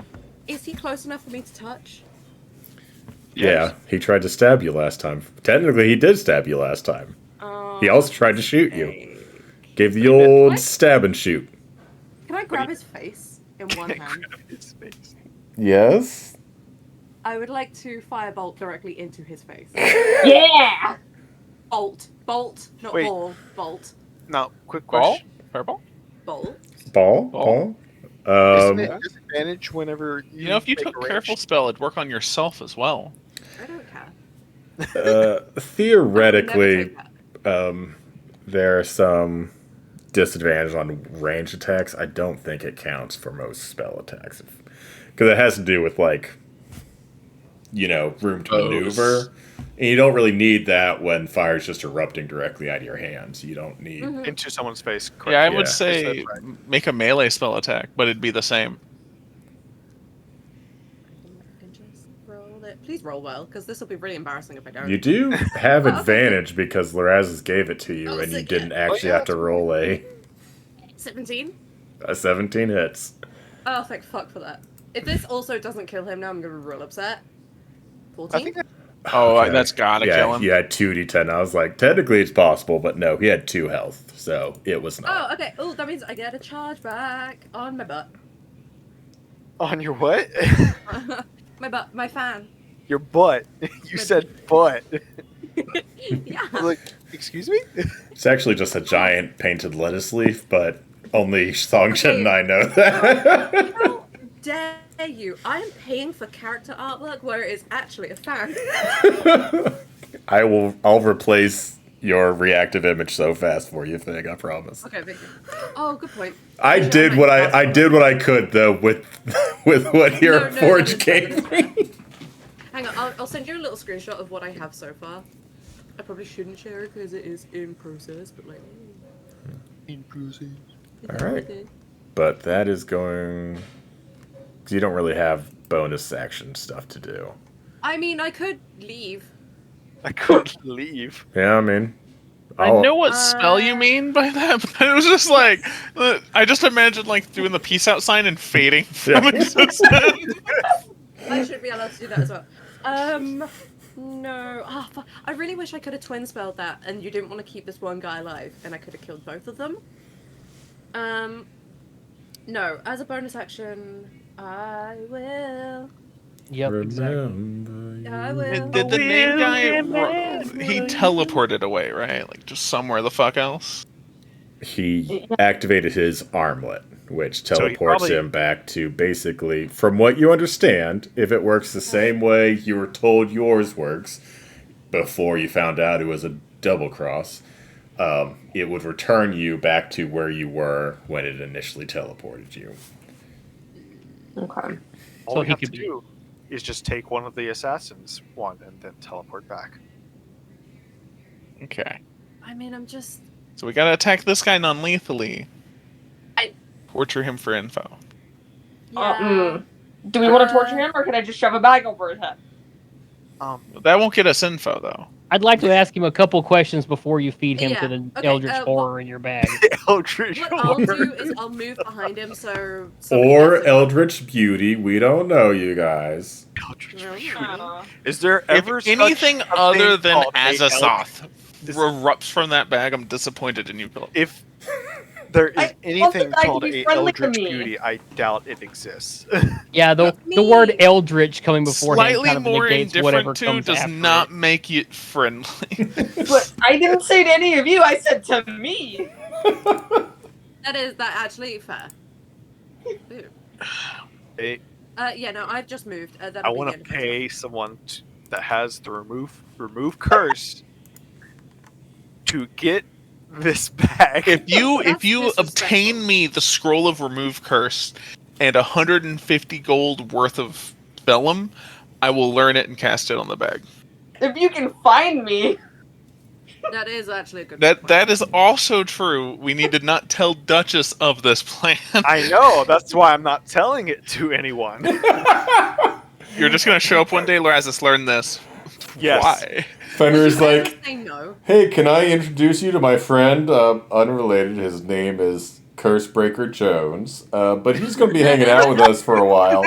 is he close enough for me to touch? Yeah, he tried to stab you last time. Technically, he did stab you last time. He also tried to shoot you. Gave the old What? stab and shoot. Can I grab his face in one hand? His face. Yes? I would like to firebolt directly into his face. Yeah! Bolt. Bolt. Not Wait. ball. Bolt. Now, quick Ball? question. Fireball? Bolt. Ball? Isn't it disadvantage whenever You know, if you make took a range? careful spell, it'd work on yourself as well. I don't care. Theoretically, I would never take that. there are some disadvantage on range attacks. I don't think it counts for most spell attacks. Because it has to do with, like, room to maneuver. And you don't really need that when fire's just erupting directly out of your hands. You don't need... Into someone's face. Yeah, I correct. would Yeah. say That's right. make a melee spell attack, but it'd be the same. Just roll it. Please roll well, because this will be really embarrassing if I don't. You do have Oh, okay. advantage because Lorazes gave it to you, Oh, and you sick, didn't yeah. actually Oh, yeah, have to that's roll a 17? 17 hits. Oh, thank fuck for that. If this also doesn't kill him now, I'm gonna be real upset. I 14? think that, Oh, Okay. that's gotta kill him. He had 2d10. I was like, technically it's possible, but no, he had 2 health, so it was not. Oh, okay. Oh, that means I get a charge back on my butt. on your what? My butt. My fan. Your butt. You said butt. Yeah. I was like, excuse me? It's actually just a giant painted lettuce leaf, but only Songshen and I know that. How dare you? I am paying for character artwork where it is actually a fan. I'll replace your reactive image so fast for you, Fig, I promise. Okay, thank you. Oh, good point. I Actually, did might what pass I on did that. what I could though with what your No, forge that is fair, gave that is me. Hang on, I'll send you a little screenshot of what I have so far. I probably shouldn't share it because it is in process, but like. All right. But that is going. 'Cause you don't really have bonus action stuff to do. I mean, I could leave. I couldn't leave. Yeah, I mean, I know what spell you Uh, mean by that, but it was just like I just imagined like doing the peace out sign and fading from Yeah. existence. I should be allowed to do that as well. No. Ah, I really wish I could have twin spelled that, and you didn't want to keep this one guy alive, and I could have killed both of them. No. As a bonus action, I will. Yep, exactly. I will. Did the name guy? He teleported away, right? Like just somewhere the fuck else. He activated his armlet, which So he teleports probably- him back to basically, from what you understand, if it works the same way you were told yours works before you found out it was a double cross, it would return you back to where you were when it initially teleported you. Okay. All So we he have could to be- do is just take one of the assassins, and then teleport back. Okay. I mean, I'm just. So we gotta attack this guy non-lethally. I- Torture him for info. Yeah. Do we want to torture him, or can I just shove a bag over his head? That won't get us info, though. I'd like to ask him a couple questions before you feed him to the Okay, Eldritch Horror in your bag. Eldritch What I'll Horror. do is I'll move behind him so. somebody Or gets it. Eldritch Beauty. We don't know, you guys. Eldritch No, Beauty. Uh, Is there ever If anything such a other thing than called a Azazoth This- erupts from that bag, I'm disappointed in you, Philip. If there is I want anything the guy to called be a friendly to Eldritch me. Beauty, I doubt it exists. Yeah, the Me. word Eldritch coming beforehand Slightly kind of more negates whatever indifferent too comes does after not it. make it friendly. but I didn't say to any of you. I said to me. That actually fair. Ooh. Hey, Yeah, no, I've just moved. I That'll be want the to end of my pay someone that has the remove curse to get this back. if you That's obtain disrespectful. me the scroll of remove curse and 150 gold worth of vellum, I will learn it and cast it on the bag. If you can find me. That is actually a good That point. that is also true. We need to not tell Duchess of this plan. I know, that's why I'm not telling it to anyone. You're just gonna show up one day, Lorazis, learn this. Yes. Why? Fenrir's Well, you like, better say no. hey, can I introduce you to my friend? Unrelated. His name is Cursebreaker Jones. But he's going to be hanging out with us for a while.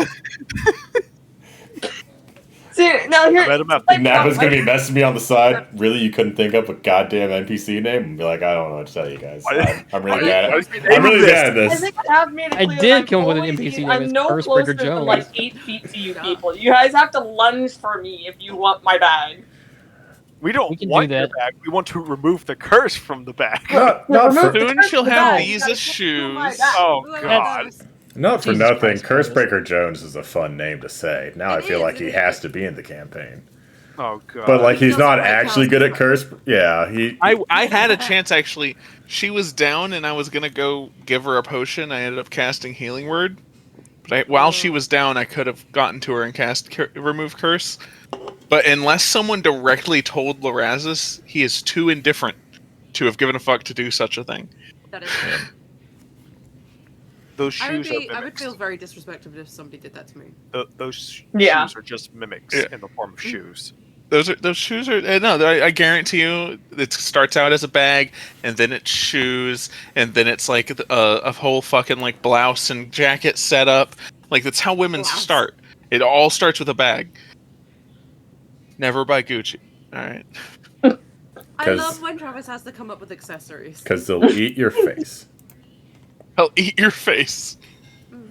See, now here. I met him at like, Nappa's now, going to be messing me on the side. Really, you couldn't think up a goddamn NPC name? And be like, I don't know what to tell you guys. I'm really bad at I'm really bad at I this. think I have made it I clear did that come up with an I'm NPC name, I'm it's no Cursebreaker closer than Jones. like 8 feet to you people. You guys have to lunge for me if you want my bag. We don't We can want do your that. bag. We want to remove the curse from the bag. Not Remove for, the Soon curse she'll from the have bag. You these gotta as do my shoes. bag. Oh Whoever god. knows. not for Jesus nothing. Christ, Cursebreaker Jones is a fun name to say. Now I It feel is, like it he is. has to be in the campaign. Oh god. But like he's does not great actually good at curse. Yeah, he. I had a chance actually. She was down and I was gonna go give her a potion. I ended up casting Healing Word. But while she was down, I could have gotten to her and cast Remove Curse. But unless someone directly told Lorazis, he is too indifferent to have given a fuck to do such a thing. That is true. those I would shoes are be. I would mimics. feel very disrespectful if somebody did that to me. Those Yeah. shoes are just mimics Yeah. in the form of shoes. Those shoes are no. I guarantee you, it starts out as a bag, and then it's shoes, and then it's like a whole fucking like blouse and jacket setup. Like that's how women Blouse. start. It all starts with a bag. Never buy Gucci. All right. I 'Cause- love when Travis has to come up with accessories. Because they'll eat your face. I'll eat your face.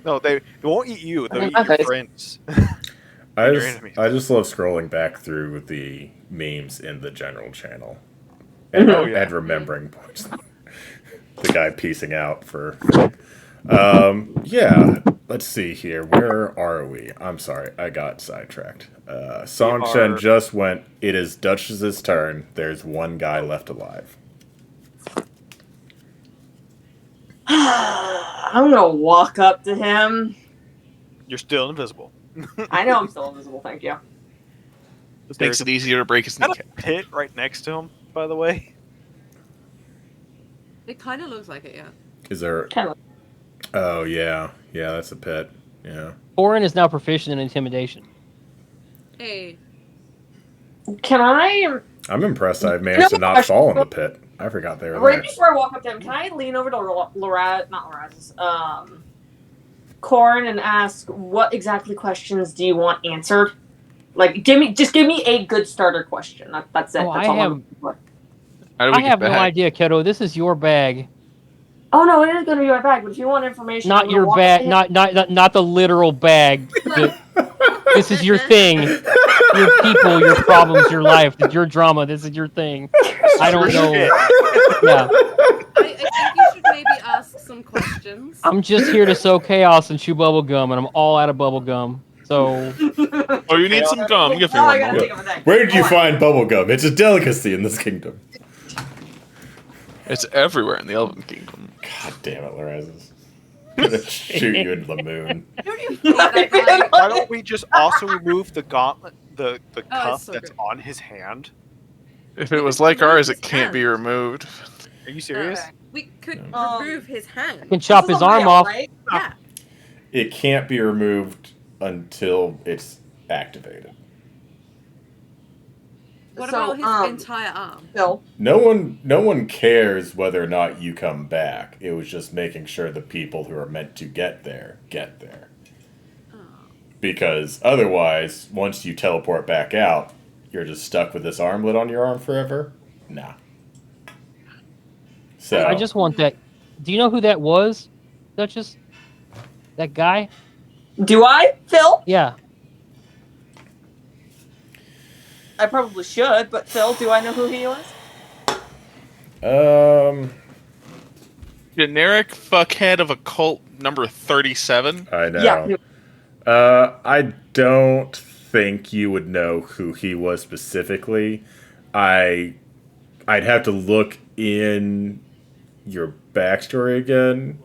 No, they won't eat you. They'll Okay, eat your okay. friends. I Your just, enemies. I just love scrolling back through the memes in the general channel. And, Oh, yeah. and remembering points. The guy piecing out for yeah, let's see here. Where are we? I'm sorry, I got sidetracked. Song Shen are- just went, it is Duchess's turn. There's one guy left alive. I'm gonna walk up to him. You're still invisible. I know I'm still invisible, thank you. Makes There's it easier to break his a kneecap. pit right next to him, by the way. It kind of looks like it, yeah. Is there... Kind of. Oh, yeah. Yeah, that's a pit. Yeah. Orin is now proficient in intimidation. Hey, Can I, I'm impressed I managed to not fall in the pit. I forgot they were right there. before I walk up to him, can I lean over to Corin and ask what exactly questions do you want answered? Like, give me a good starter question. That's it. Oh, That's I all I'm have- looking for. How do we I get have no back? idea, kiddo. This is your bag, Oh no, it is gonna be my bag. But if you want information, I'm not gonna your walk up bag, to him. not the literal bag. This is your thing. Your people, your problems, your life. It's your drama. This is your thing. I don't know. Yeah, I think you should maybe ask some questions. I'm just here to sow chaos and chew bubble gum, and I'm all out of bubble gum. So Oh, you need some gum. Give me Now I one gotta moment. think of a thing. Where did you Alright. find bubblegum? It's a delicacy in this kingdom. It's everywhere in the Elven Kingdom. God damn it, Lorazis. I'm gonna shoot you into the moon. Who do you think that guy- Why don't we just also remove the gauntlet, the cuff so that's good. on his hand? If it was like ours, it can't be removed. Are you serious? We could No. remove his hand. I can chop This his is a arm male, off. right? Yeah. It can't be removed until it's activated. What So, about his entire arm? Phil. No one cares whether or not you come back. It was just making sure the people who are meant to get there get there. Oh. Because otherwise, once you teleport back out, you're just stuck with this armlet on your arm forever? Nah. So I just want that. Do you know who that was, Duchess? That guy? Do I, Phil? Yeah. I probably should, but Phil, do I know who he was? Generic fuckhead of a cult number 37. I know. Yeah. I don't think you would know who he was specifically. I'd have to look in your backstory again,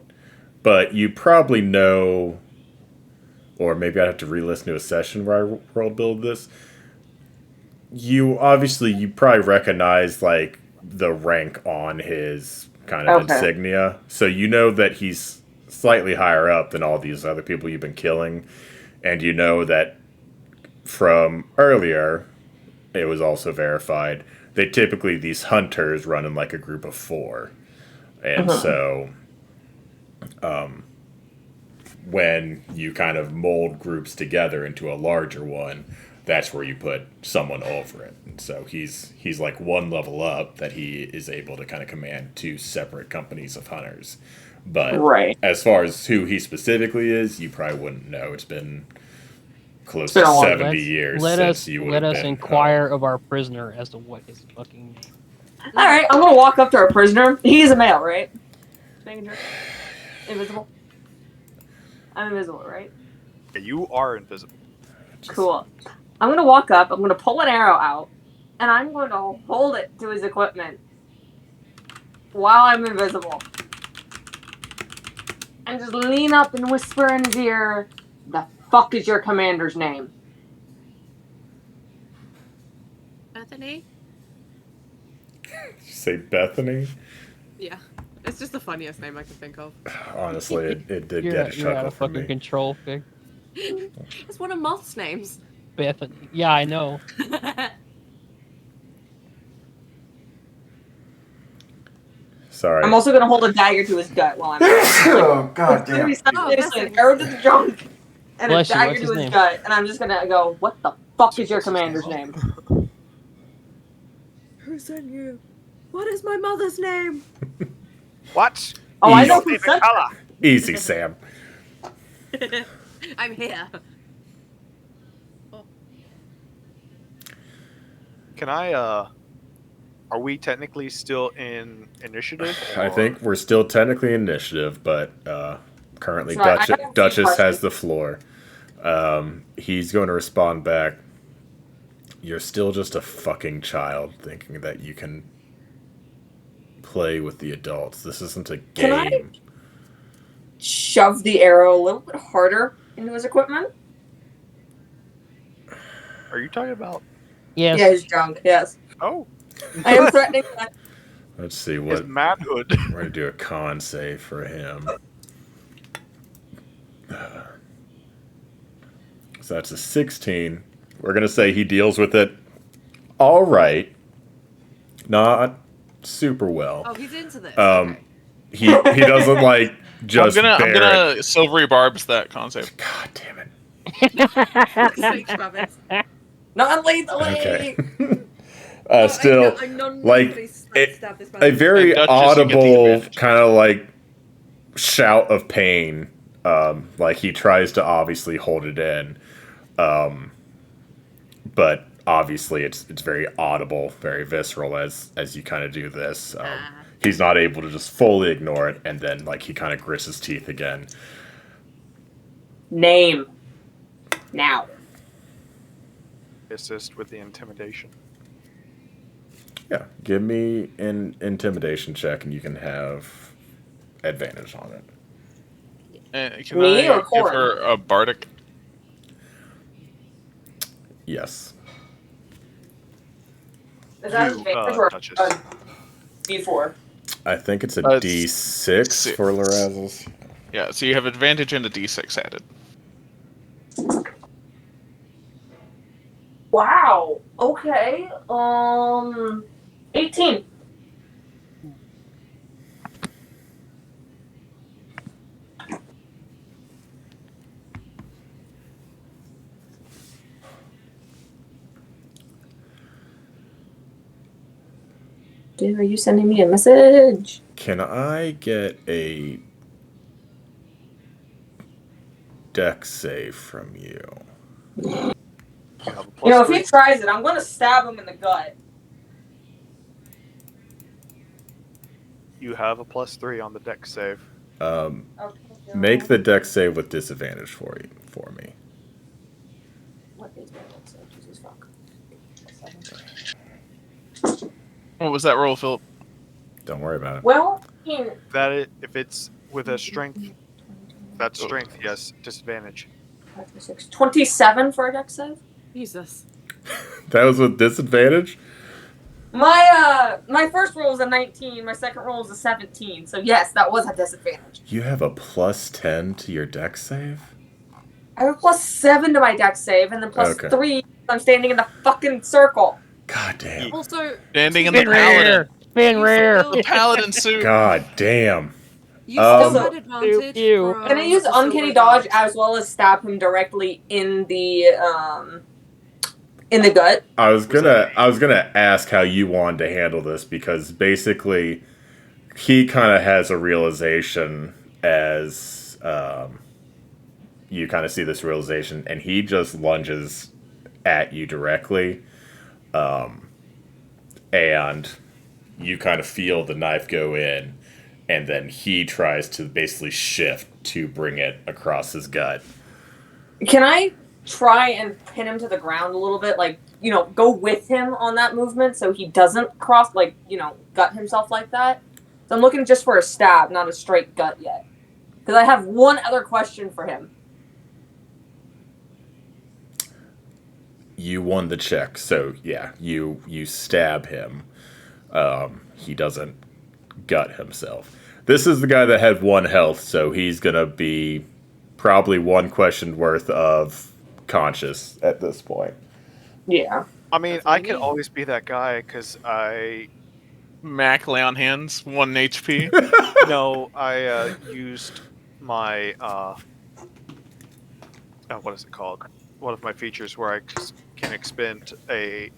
but you probably know, or maybe I'd have to re-listen to a session where I world build this. You probably recognize like the rank on his kind of Okay. insignia, so you know that he's slightly higher up than all these other people you've been killing, and you know that from earlier, it was also verified. They typically, these hunters run in like a group of 4, and so when you kind of mold groups together into a larger one, that's where you put someone over it. And so he's like one level up that he is able to kind of command 2 separate companies of hunters. But Right. as far as who he specifically is, you probably wouldn't know. It's been close It's been to a long- 70 years since you would let have us been inquire of our prisoner as to what his fucking name. All right, I'm gonna walk up to our prisoner. He's a male, right? Just making sure. Invisible. I'm invisible, right? Yeah, you are invisible. Cool. I'm gonna walk up. I'm gonna pull an arrow out, and I'm going to hold it to his equipment while I'm invisible, and just lean up and whisper in his ear, "The fuck is your commander's name?" Bethany? Did you say Bethany? Yeah. It's just the funniest name I can think of. Honestly, it did You're, get a you're out chuckle of from fucking me. control, Fig. It's one of Moth's names. Bethany. Yeah, I know. Sorry. I'm also gonna hold a dagger to his gut while I'm. Oh, God It's gonna damn. be simultaneously bless an him. arrow to the junk and Bless a you, dagger what's to his his name? gut, and I'm just gonna go, "What the fuck is your What's his commander's name? name?" Who sent you? What is my mother's name? What? Oh, I know Your who favorite sent color? Easy, Sam. I'm here. Can I, are we technically still in initiative? I or- think we're still technically initiative, but currently Sorry, I have a few Duchess has questions. the floor. He's going to respond back. You're still just a fucking child thinking that you can play with the adults. This isn't a Can I- game. Shove the arrow a little bit harder into his equipment. Are you talking about? Yes. Yeah, his junk. Yes, Oh, I am threatening that. Let's see his what manhood. we're going to do a con save for him. So that's a 16. We're going to say he deals with it all right. Not super well. Oh, he's into this. Um, He doesn't like just I'm bear it. gonna silvery barbs that concept. God damn it. Okay. Travis. Non-lethally. Okay. Oh, Still, I non-lethally like, stab this a man. very And Duchess, you get the audible advantage. kind of like shout of pain. Like he tries to obviously hold it in, but obviously it's very audible, very visceral as you kind of do this. He's not able to just fully ignore it, and then like he kind of grits his teeth again. Name. Now. Assist with the intimidation. Yeah, give me an intimidation check, and you can have advantage on it. Can Me I or give Corin? her a bardic? Yes. Is that You, advantage or Duchess. D4? I think it's a It's D6 for Lorazos. Yeah, so you have advantage and a D6 added. Wow. Okay. 18. Dude, are you sending me a message? Can I get a deck save from you? You have a You know, if +3. he tries it, I'm going to stab him in the gut. You have a +3 on the deck save. Okay, Make the deck save with disadvantage for me. What is my deck save? Jesus fuck. What was that roll, Philip? Don't worry about it. Well, I mean, If it's with a strength, that's strength. Yes, disadvantage. 5, 6, 27 for a deck save. Jesus. That was with disadvantage? My first roll was a 19. My second roll was a 17. So yes, that was a disadvantage. You have a +10 to your deck save? I have a +7 to my deck save, and then +3. I'm standing in the fucking circle. God damn. Also, Standing in the Spin rare. paladin. Spin You rare. still- The paladin suit. God damn. you still Also- had advantage. Ew. From Can I use the uncanny silver dodge guards. as well as stab him directly in the gut? I was gonna ask how you wanted to handle this because basically he kind of has a realization as you kind of see this realization, and he just lunges at you directly, and you kind of feel the knife go in, and then he tries to basically shift to bring it across his gut. Can I try and pin him to the ground a little bit? Like, go with him on that movement so he doesn't cross, gut himself like that? So I'm looking just for a stab, not a straight gut yet. Because I have one other question for him. You won the check, so yeah, you stab him. He doesn't gut himself. This is the guy that had 1 health, so he's gonna be probably 1 question worth of conscious at this point. Yeah. I mean, That's I what I can mean. always be that guy because Mac lay on hands, 1 HP. I used my what is it called? One of my features where I can expend a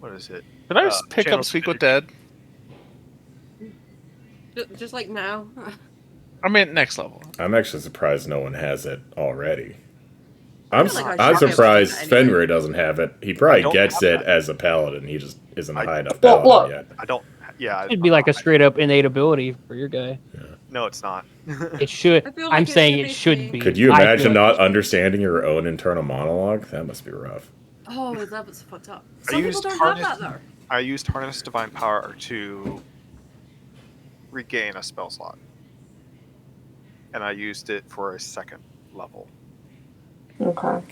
what is it? Did I just pick Channel up Speak with Divinity. Dead? Just like now. I mean, next level. I'm actually surprised no one has it already. I I'm feel like I should I'm be able to do surprised that anyway. Fenrir doesn't have it. He probably don't gets have it that. as a paladin. He just isn't a high enough Well, paladin look. yet. I don't. Yeah. It'd be like a straight up innate ability for your guy. No, it's not. It should. I feel I'm like saying it it should should be. be. Could you I feel imagine like not it should. understanding your own internal monologue? That must be rough. Oh, that was fucked up. I Some people used don't harness- have that though. I used Harness Divine Power to regain a spell slot, and I used it for a 2nd level. Okay.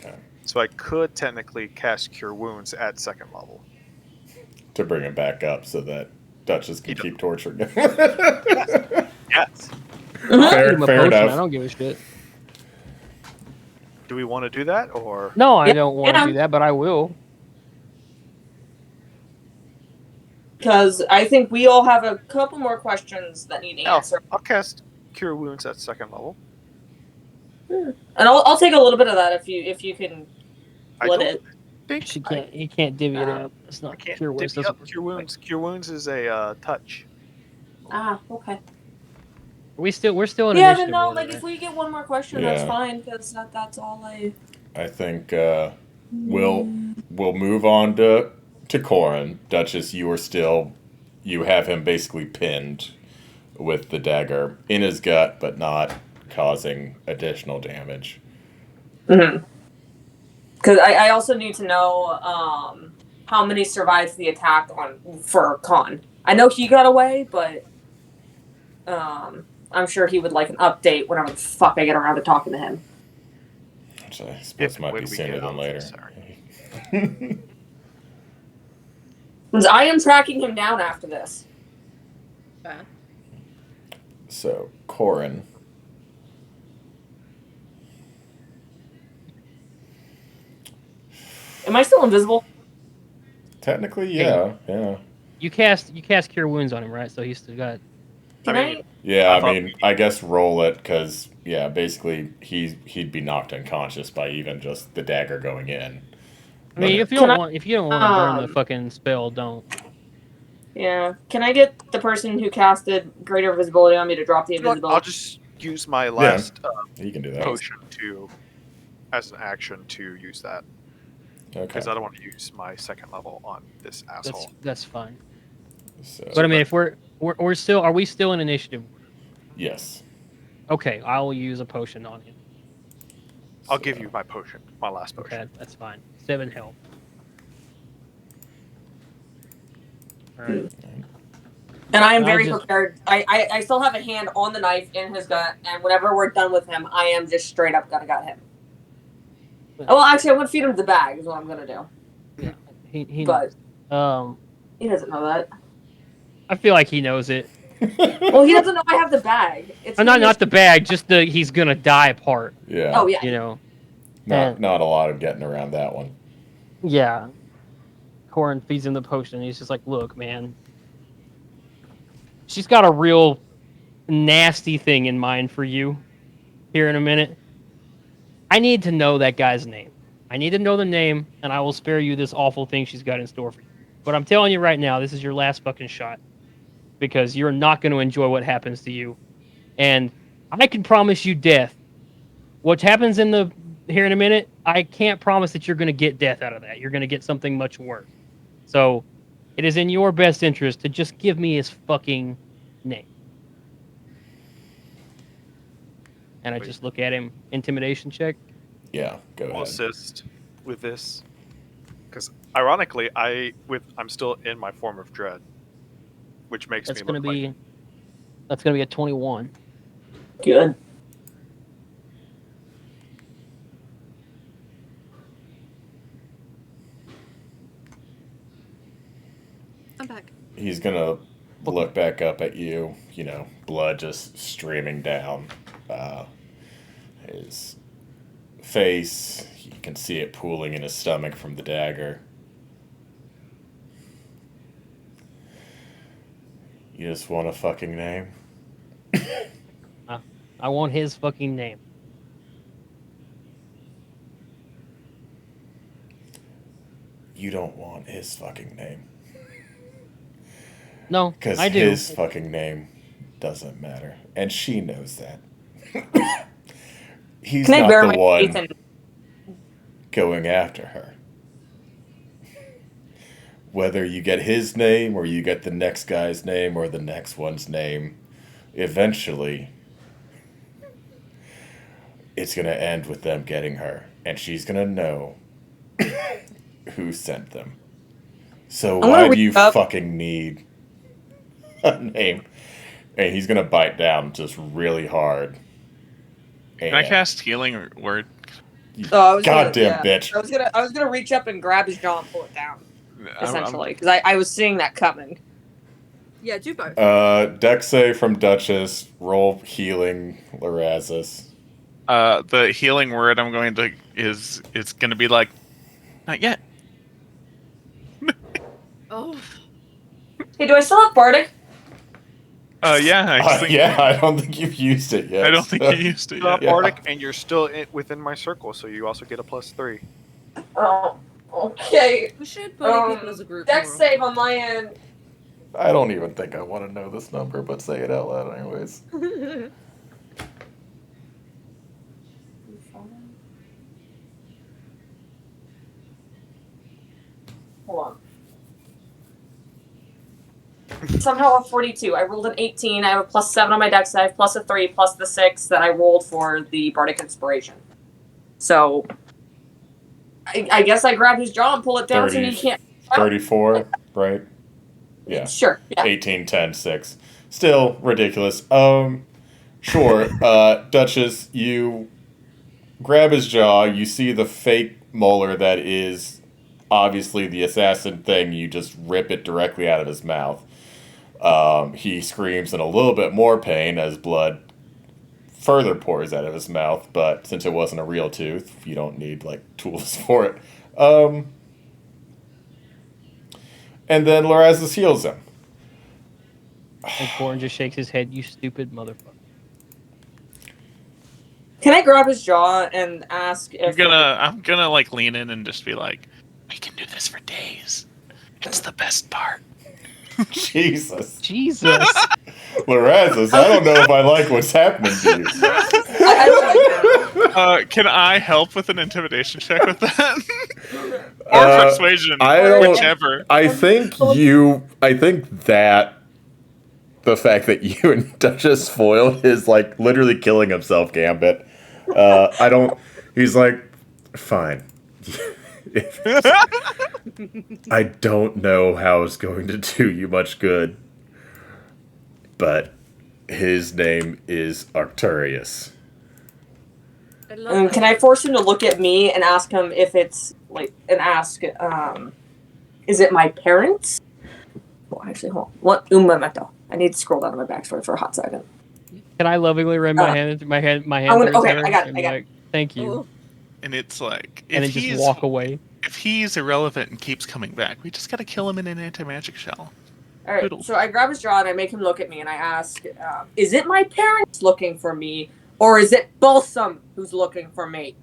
So I could technically cast Cure Wounds at 2nd level. To bring him back up so that Duchess can keep torturing him. Yes. I'll Fair- give him a fair potion. enough. I don't give a shit. Do we want to do that, or No, I Yeah, don't want to yeah. do that, but I will. Because I think we all have a couple more questions that need Oh. answered. I'll cast Cure Wounds at 2nd level? And I'll take a little bit of that if you can I split don't it. think She can't. You can't divvy it up. It's I not can't cure wounds. divvy Doesn't up Cure Wounds. Cure Wounds is a touch. Ah, okay. we're still in Yeah, initiative then no, order, like right? if we get one more question, that's Yeah. fine because that's all I. I think we'll move on to Corin. Duchess, you have him basically pinned with the dagger in his gut, but not causing additional damage. Mm-hmm. Because I also need to know how many survived the attack for Khan. I know he got away, but I'm sure he would like an update whenever the fuck I get around to talking to him. Which I suppose If might when be we sooner get than on later. this, sorry. Because I am tracking him down after this. Fair. So, Corin. Am I still invisible? Technically, yeah. You cast Cure Wounds on him, right? So he's still got. Can I mean, Yeah, I I thought mean, I guess roll it, because, yeah, basically, he'd be knocked unconscious by even just the dagger going in. I mean, if you don't want to burn the fucking spell, don't. Yeah. Can I get the person who casted greater visibility on me to drop the invisibility? I'll just use my last You can do that. potion as an action to use that. Okay. Because I don't want to use my second level on this asshole. That's fine. So, But I mean, if we're still, are we still in initiative? yes. Okay, I will use a potion on him. I'll give you my potion, my last potion. Okay, that's fine. 7 health. All right. And I am I'll very just- prepared. I still have a hand on the knife in his gut, and whenever we're done with him, I am just straight up gonna gut him. Oh, well, actually, I'm gonna feed him the bag. Is what I'm gonna do. Yeah, he But knows. he doesn't know that. I feel like he knows it. Well, he doesn't know I have the bag. It's Not the bag, just the he's gonna die part. Yeah. Oh yeah. You know. Not a lot of getting around that one. Yeah. Corin feeds him the potion, and he's just like, "Look, man, she's got a real nasty thing in mind for you. Here in a minute, I need to know that guy's name. I need to know the name, and I will spare you this awful thing she's got in store for you. But I'm telling you right now, this is your last fucking shot, because you're not going to enjoy what happens to you, and I can promise you death. What happens here in a minute, I can't promise that you're going to get death out of that. You're going to get something much worse. So, it is in your best interest to just give me his fucking name." And I just look at him. Intimidation check. Yeah, go I'll ahead. assist with this. Because ironically, I'm still in my form of dread, which makes That's me gonna look be like that's gonna be a 21. Good. I'm back. He's gonna look back up at you, blood just streaming down his face. You can see it pooling in his stomach from the dagger. You just want a fucking name? I want his fucking name. You don't want his fucking name. No, Because I do. his fucking name doesn't matter. And she knows that. He's Can I not bear the my one faith in? going after her. Whether you get his name or you get the next guy's name or the next one's name, eventually it's going to end with them getting her. And she's going to know who sent them. So why do you fucking need a name? And he's going to bite down just really hard. Can I cast Healing Word? Goddamn bitch. I was gonna reach up and grab his jaw and pull it down. Essentially, because I was seeing that coming. Yeah, do both. Dex save from Duchess. Roll healing, Larazis. The Healing Word I'm going to it's going to be like, not yet. Oh. Hey, do I still have Bardic? Yeah. I don't think you've used it yet. I don't think you used it you have yet. Bardic, and you're still within my circle, so you also get a +3. Oh, okay. We should bully people as a group. Dex more. save on my end. I don't even think I want to know this number, but say it out loud anyways. Hold on. Somehow a 42. I rolled an 18. I have a +7 on my dex save, plus a 3, plus the 6 that I rolled for the Bardic Inspiration. So, I guess I grab his jaw and pull it down so he can't. 34, right? Yeah. Sure. Yeah. 18, 10, 6. Still ridiculous. Sure. Duchess, you grab his jaw. You see the fake molar that is obviously the assassin thing, you just rip it directly out of his mouth. He screams in a little bit more pain as blood further pours out of his mouth, but since it wasn't a real tooth, you don't need like tools for it. And then Lorazes heals him. And Corin just shakes his head. You stupid motherfucker. Can I grab his jaw and ask if I'm gonna like lean in and just be like, we can do this for days. It's the best part. Jesus. Lorazes, I don't know if I like what's happening to you. I like that. Can I help with an intimidation check with that? Or persuasion, whichever. I think that the fact that you and Duchess foiled his like literally killing himself gambit. He's like, fine. I don't know how it's going to do you much good, but his name is Arcturus. Can I force him to look at me and ask him if it's is it my parents? Well, actually, hold on. Un momento. I need to scroll down to my backstory for a hot second. Can I lovingly run my hand through his okay, hair I got and it. be like, thank you. Ooh. And it's like, And then just walk away. If he's irrelevant and keeps coming back, we just gotta kill him in an anti-magic shell. All right, so I grab his jaw and I make him look at me and I ask, is it my parents looking for me, or is it Balsam who's looking for me?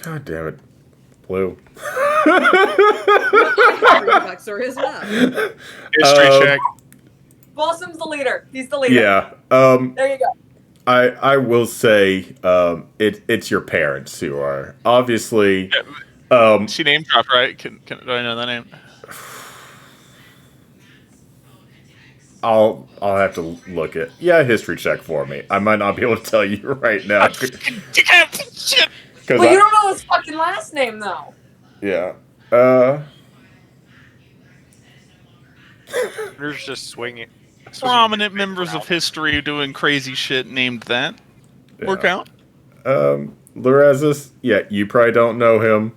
God damn it. Blue. Backstory as well. History check. Balsam's the leader. He's the leader. Yeah. There you go. I will say it's your parents who are obviously She name dropped, right? Do I know that name? I'll have to look at history check for me. I might not be able to tell you right now. Shit. Well, you don't know his fucking last name though. Yeah. There's just swinging. Prominent members of history doing crazy shit named that. Yeah. Work out. Lorazes, you probably don't know him.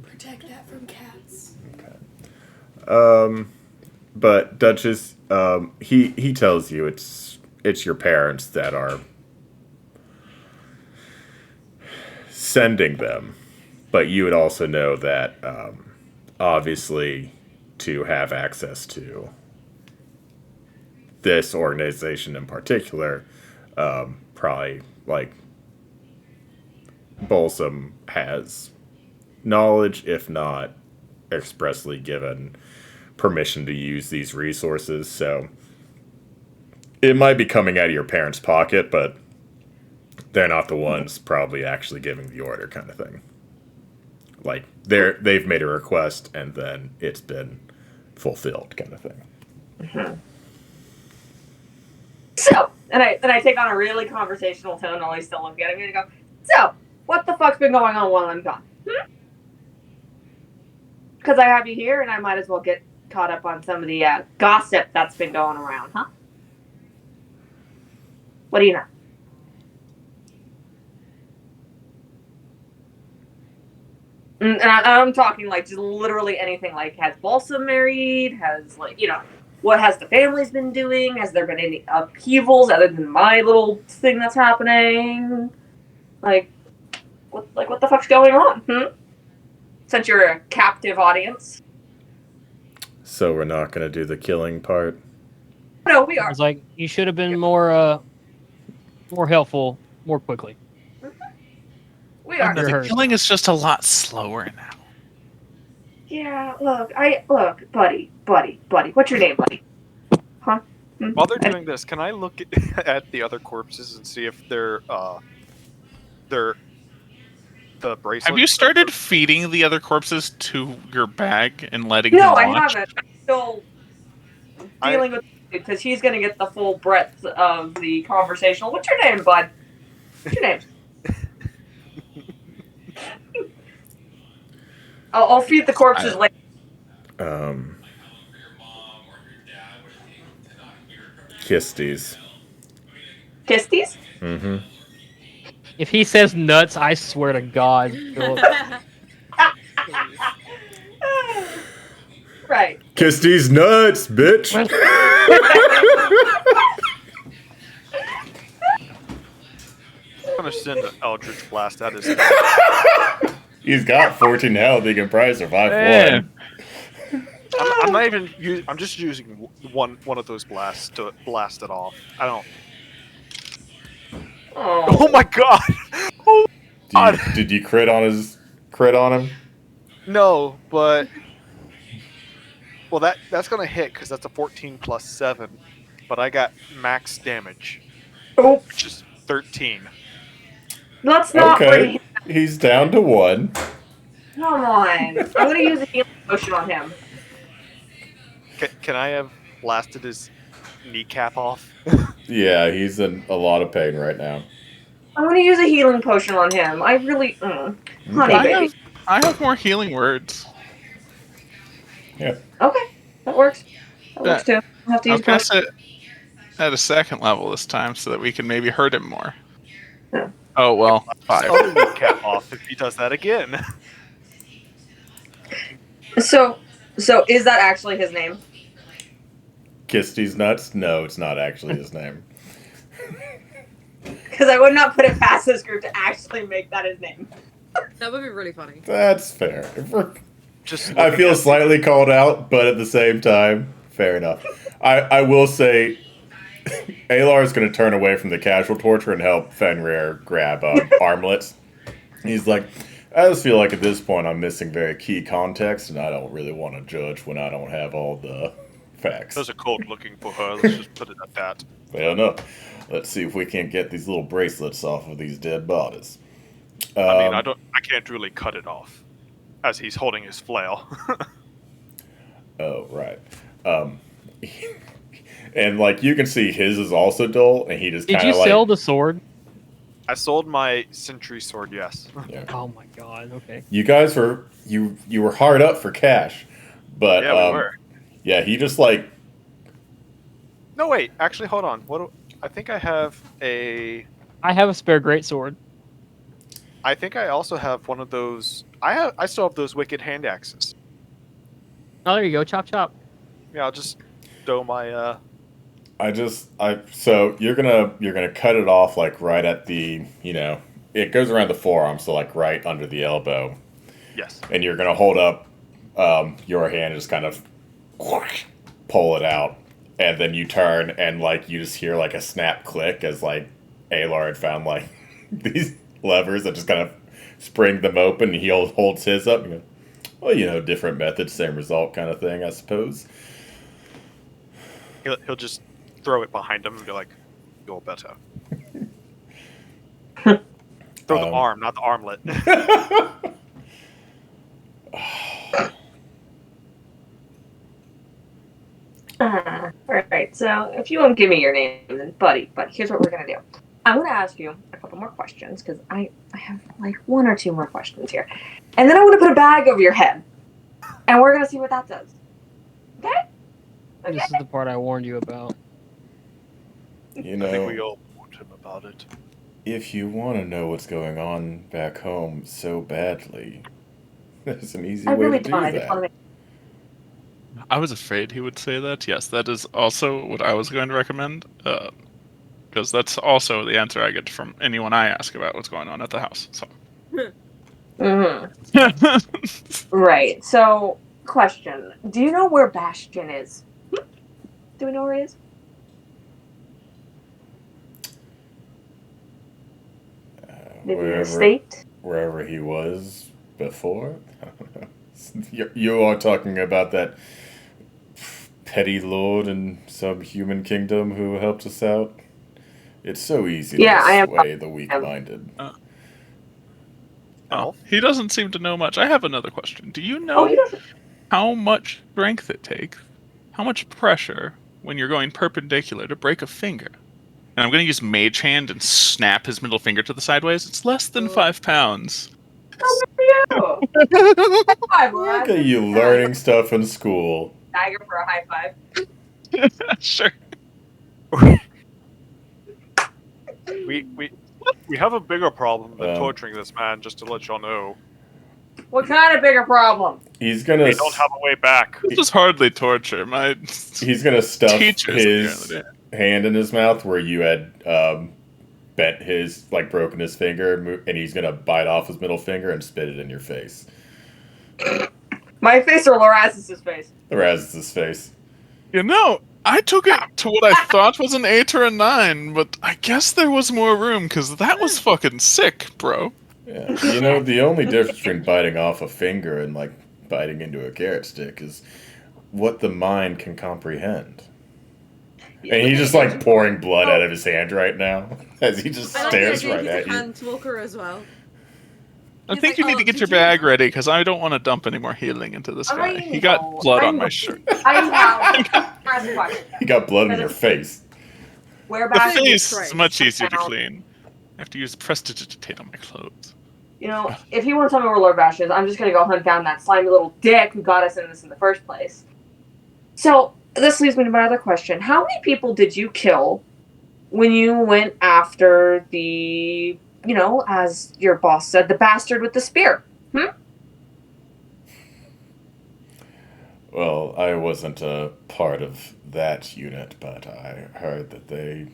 Protect that from cats. Okay. But Duchess, he tells you it's your parents that are sending them, but you would also know that obviously to have access to this organization in particular, probably like Balsam has knowledge, if not expressly given permission to use these resources. So it might be coming out of your parents' pocket, but they're not the ones probably actually giving the order, kind of thing. Like they've made a request and then it's been fulfilled, kind of thing. Mm-hmm. So, and I take on a really conversational tone while he's still looking at me and go, so, what the fuck's been going on while I'm gone? Because I have you here and I might as well get caught up on some of the gossip that's been going around, huh? What do you know? And I'm talking like just literally anything. Like, has Balsam married? Has what has the family's been doing? Has there been any upheavals other than my little thing that's happening? What the fuck's going on? Since you're a captive audience. So we're not going to do the killing part? No, we are. It's like, you should have been more helpful more quickly. We are. The killing is just a lot slower now. Yeah, look, buddy. What's your name, buddy? Huh? While they're doing this, can I look at the other corpses and see if they're the bracelets? Have you started feeding the other corpses to your bag and letting No, them I watch? haven't. I'm still dealing with it because he's going to get the full breadth of the conversational. What's your name, bud? What's your name? I'll feed the corpses later. Kisties. Kisties? Mm-hmm. If he says nuts, I swear to God, Philip. Right. Kiss these nuts, bitch. I'm gonna send an Eldritch Blast at his head. He's got 14 health. He can probably survive Man. one. I'm not even. I'm just using one of those blasts to blast it off. I don't. Oh. Oh my god! Oh God! Did you crit on him? No, but well, that's gonna hit because that's a 14 plus 7. But I got max damage, Oh, which is 13. let's not bring Okay. him. He's down to 1. Come on. I'm gonna use a healing potion on him. Can I have blasted his kneecap off? Yeah, he's in a lot of pain right now. I'm gonna use a healing potion on him. I really, honey Okay. baby. I have more healing words. Yeah. Okay, that works. That works too. I'll have to I'll use a potion. cast it at a 2nd level this time so that we can maybe hurt him more. Yeah. Oh, well, His 5. other kneecap off if he does that again. So is that actually his name? Kiss these nuts? No, it's not actually his name. Because I would not put it past this group to actually make that his name. That would be really funny. That's fair. Just I looking feel at slightly called out, but at the same time, fair enough. I will say, Alar is going to turn away from the casual torture and help Fenrir grab armlets. He's like, I just feel like at this point I'm missing very key context, and I don't really want to judge when I don't have all the facts. Those are cold looking for her. Let's just put it at that. Fair enough. Let's see if we can't get these little bracelets off of these dead bodies. I mean, I can't really cut it off, as he's holding his flail. Oh, right. And like you can see, his is also dull, and he just Did kind you of like. sell the sword? I sold my sentry sword, yes. Yeah. Oh my God. Okay. You guys were you were hard up for cash, but Yeah, we were. yeah, he just like No, wait. Actually, hold on. I think I have a. I have a spare greatsword. I think I also have one of those. I still have those wicked hand axes. Oh, there you go. Chop chop. Yeah, I'll just throw my. so you're gonna cut it off like right at the it goes around the forearm, so like right under the elbow, Yes. and you're gonna hold up your hand, just kind of pull it out, and then you turn and like you just hear like a snap click as like Alar had found like these levers that just kind of spring them open, and he holds his up and goes, well, different methods, same result kind of thing, I suppose. He'll just throw it behind him and be like, "You're better." Throw the arm, not the armlet. Alright, so if you won't give me your name, then buddy, here's what we're gonna do. I'm gonna ask you a couple more questions, because I have like 1 or 2 more questions here. And then I'm gonna put a bag over your head. And we're gonna see what that does. Okay? This is the part I warned you about. I think we all warned him about it. If you want to know what's going on back home so badly, there's an easy I way really to do don't. I just that. want to make I was afraid he would say that. Yes, that is also what I was going to recommend. Because that's also the answer I get from anyone I ask about what's going on at the house. So. Mm-hmm. Right. So, question: do you know where Bastion is? Do we know where he is? Maybe in the state. Wherever he was before. You are talking about that petty lord in some human kingdom who helped us out. It's so easy to sway the weak-minded. Oh, he doesn't seem to know much. I have another question. Do you know how much strength it takes? How much pressure when you're going perpendicular to break a finger? And I'm going to use Mage Hand and snap his middle finger to the sideways. It's less than 5 pounds. Oh, good for you! High five, Look at you learning stuff in school. Dagger for a high five. Sure. We We have a bigger problem than Um, torturing this man, just to let y'all know. What kind of bigger problem? He's gonna We don't have a way back. This is hardly torture. My he's gonna stuff teachers his apparently. hand in his mouth where you had bent his broken his finger, and he's gonna bite off his middle finger and spit it in your face. My face or Loraz's face? Erasmus's face. You know, I took it to what I thought was an 8 or a 9, but I guess there was more room because that was fucking sick, bro. Yeah, you know, the only difference between biting off a finger and biting into a carrot stick is what the mind can comprehend. And he's just pouring blood out of his hand right now as he just I like stares the idea right he's at a you. hand talker as well. I He's think like, you need "Oh, to get did your you bag know?" ready because I don't want to dump any more healing into this guy. I He got know. blood I on my know. shirt. I have a question. You got blood in your face. The Whereabouts Bag face is is much easier to found- clean. I have to use prestidigitate on my clothes. You know, if you want to tell me where Lord Bash is, I'm just gonna go hunt down that slimy little dick who got us in this in the first place. So this leads me to my other question: how many people did you kill when you went after the, as your boss said, the bastard with the spear? Well, I wasn't a part of that unit, but I heard that they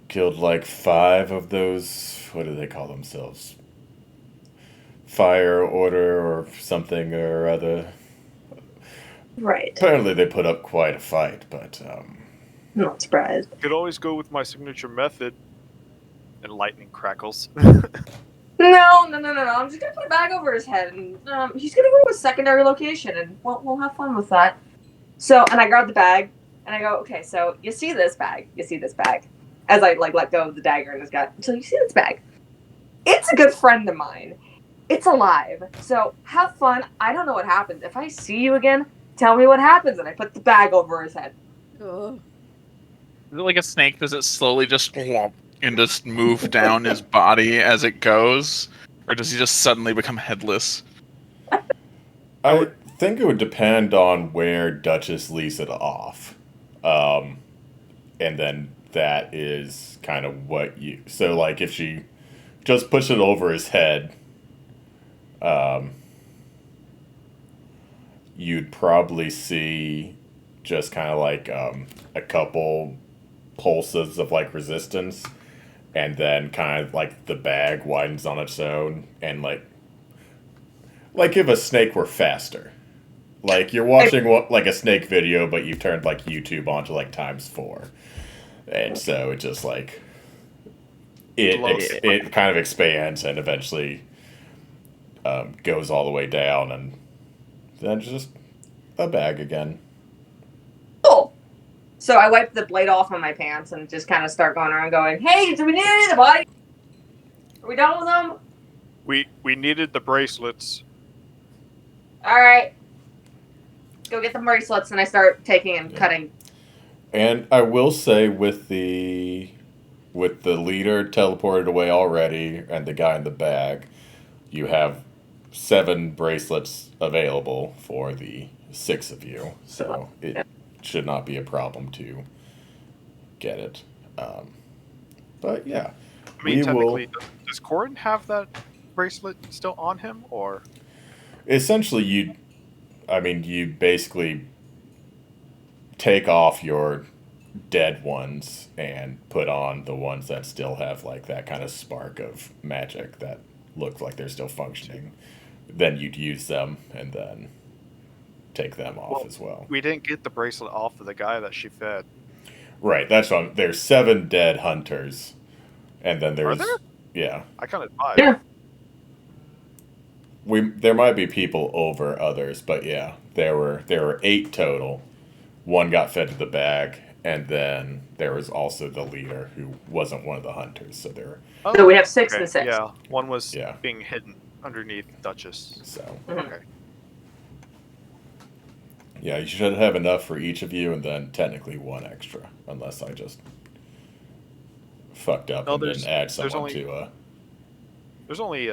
killed 5 of those. What do they call themselves? Fire order or something or other. Right. Apparently, they put up quite a fight, but Not surprised. Could always go with my signature method. And lightning crackles. No. I'm just gonna put a bag over his head, and he's gonna go to a secondary location, and we'll have fun with that. So, and I grab the bag, and I go, okay. So you see this bag? As I let go of the dagger in his gut. So you see this bag? It's a good friend of mine. It's alive. So have fun. I don't know what happens. If I see you again, tell me what happens. And I put the bag over his head. Oh. Is it like a snake? Does it slowly just whomp and just move down his body as it goes? Or does he just suddenly become headless? I think it would depend on where Duchess leaves it off. And then that is kind of what you... So, if she just puts it over his head, you'd probably see just kind of a couple pulses of resistance, and then kind of the bag widens on its own, and like if a snake were faster. You're watching a snake video, but you've turned YouTube onto ×4, and so it just it kind of expands and eventually goes all the way down, and then just a bag again. Cool. So I wipe the blade off on my pants and just kind of start going around going, hey, do we need any of the body? Are we done with them? We needed the bracelets. All right. Go get the bracelets, and I start taking and cutting. And I will say, with the leader teleported away already and the guy in the bag, you have 7 bracelets available for the 6 of you, so it should not be a problem to get it. But yeah, I mean, technically, does Corin have that bracelet still on him, or? Essentially, you basically take off your dead ones and put on the ones that still have that kind of spark of magic that look like they're still functioning. Then you'd use them and then take them off as well. We didn't get the bracelet off of the guy that she fed. Right, that's why there's 7 dead hunters, and then there's... Are there? Yeah. I counted 5. Yeah. There might be people over others, but yeah, there were 8 total. 1 got fed to the bag, and then there was also the leader who wasn't one of the hunters. So there. So we have 6 and 6. Yeah, one was Yeah. being hidden underneath Duchess. So Okay. yeah, you should have enough for each of you, and then technically 1 extra, unless I just fucked up and didn't add someone to a. There's only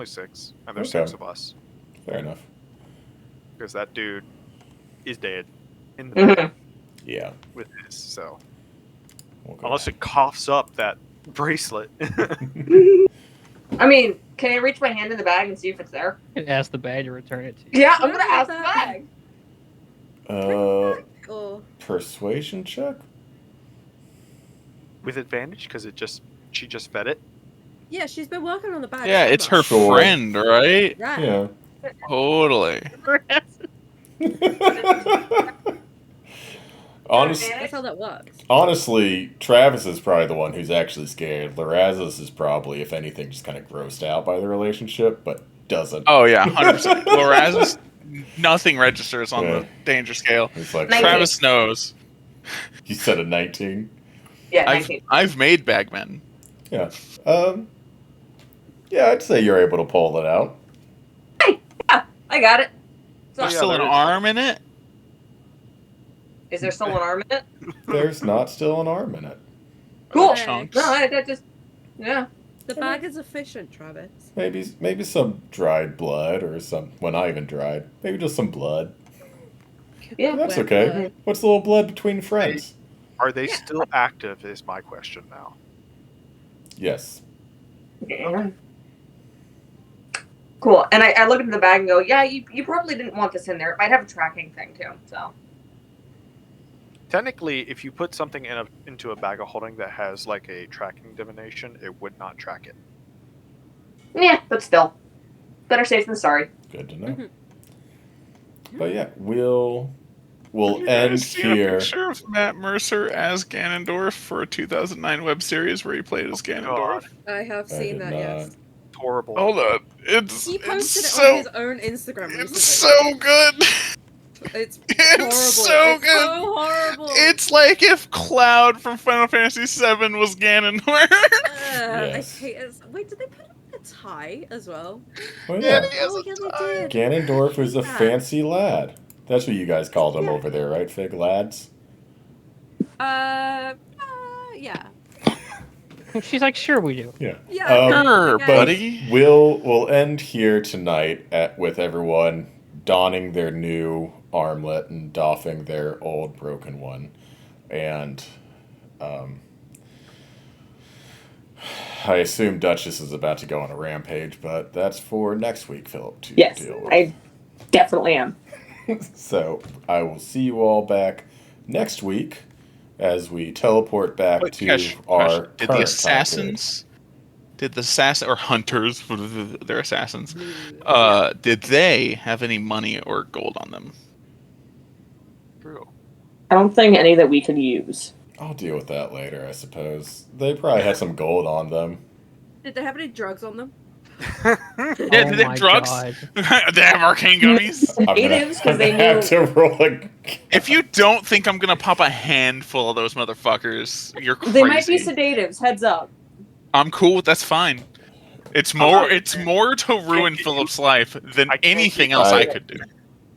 6, and there's Okay. 6 of us Fair enough. because that dude is dead in the bag Yeah. with this. So We'll go Unless back. it coughs up that bracelet. I mean, can I reach my hand in the bag and see if it's there? And ask the bag to return it to you. Yeah, I'm Where gonna is ask the that? bag. Or Persuasion check? With advantage, because she just fed it. yeah, she's been working on the bag. Yeah, so it's her much. Sure. friend, right? Yeah. Yeah. Totally. Honest, That's how that works. honestly, Travis is probably the one who's actually scared. Lorazis is probably, if anything, just kind of grossed out by the relationship, but doesn't. Oh yeah, 100%. Lorazis, nothing registers on Yeah. the danger scale. He's like, 19. Travis knows. you said a 19? Yeah, I've 19. I've made bagmen. Yeah. Yeah, I'd say you're able to pull it out. Yeah, I got it. So, There's yeah, still an there is. arm in it. is there still an arm in it? There's not still an arm in it. Cool. Chunks. No, that just, yeah. The bag is efficient, Travis. Maybe some dried blood or some. Well, not even dried. Maybe just some blood. Yeah. That's Wet okay. blood. What's a little blood between friends? Are they Yeah. still active? Is my question now. Yes. Yeah. Cool. And I look into the bag and go, yeah, you probably didn't want this in there. It might have a tracking thing too. So Technically, if you put something into a bag of holding that has like a tracking divination, it would not track it. yeah, but still, better safe than sorry. Good to know. Mhm. But yeah, we'll You end guys seen a here. picture of Matt Mercer as Ganondorf for a 2009 web series where he played as Ganondorf? I have I seen did that, not. yes. Horrible. Hold on, it's He posted it's it on so his own Instagram recently. it's so good. It's It's horrible. so It's good. so horrible. It's like if Cloud from Final Fantasy VII was Ganondorf. Yes. I hate it. Wait, did they put him in a tie as well? Oh Yeah, yeah. he has Oh, a yeah, tie. they did. Ganondorf is a Yeah. fancy lad. That's what you guys call them Yeah. over there, right, Fig lads? Yeah. She's like, sure we do. Yeah. Yeah. Sure, yeah. buddy. We'll end here tonight with everyone donning their new armlet and doffing their old broken one, and I assume Duchess is about to go on a rampage, but that's for next week, Philip, to Yes, deal with. I definitely am. So I will see you all back next week as we teleport back Wait, to Cash, our Did current the time assassins? Did the assassin or hunters? They're assassins. Yeah. Did they have any money or gold on them? True. I don't think any that we could use. period. I'll deal with that later, I suppose. They probably had some gold on them. Did they have any drugs on them? Yeah, Oh did they my have drugs? God. They have arcane gummies. I'm gonna, Natives, 'cause I'm they gonna have knew- to roll a. If you don't think I'm gonna pop a handful of those motherfuckers, you're crazy. They might be sedatives. Heads up. I'm cool with that's fine. It's more to ruin Philip's life than I can't anything get- else I could do.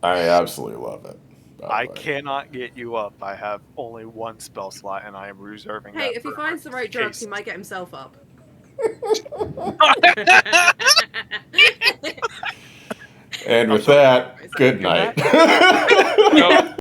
I absolutely love it. by the I way. cannot get you up. I have only one spell slot, and I am reserving. Hey, that if he for finds the right drugs, he case. might get himself up. And with that, good night. Nope.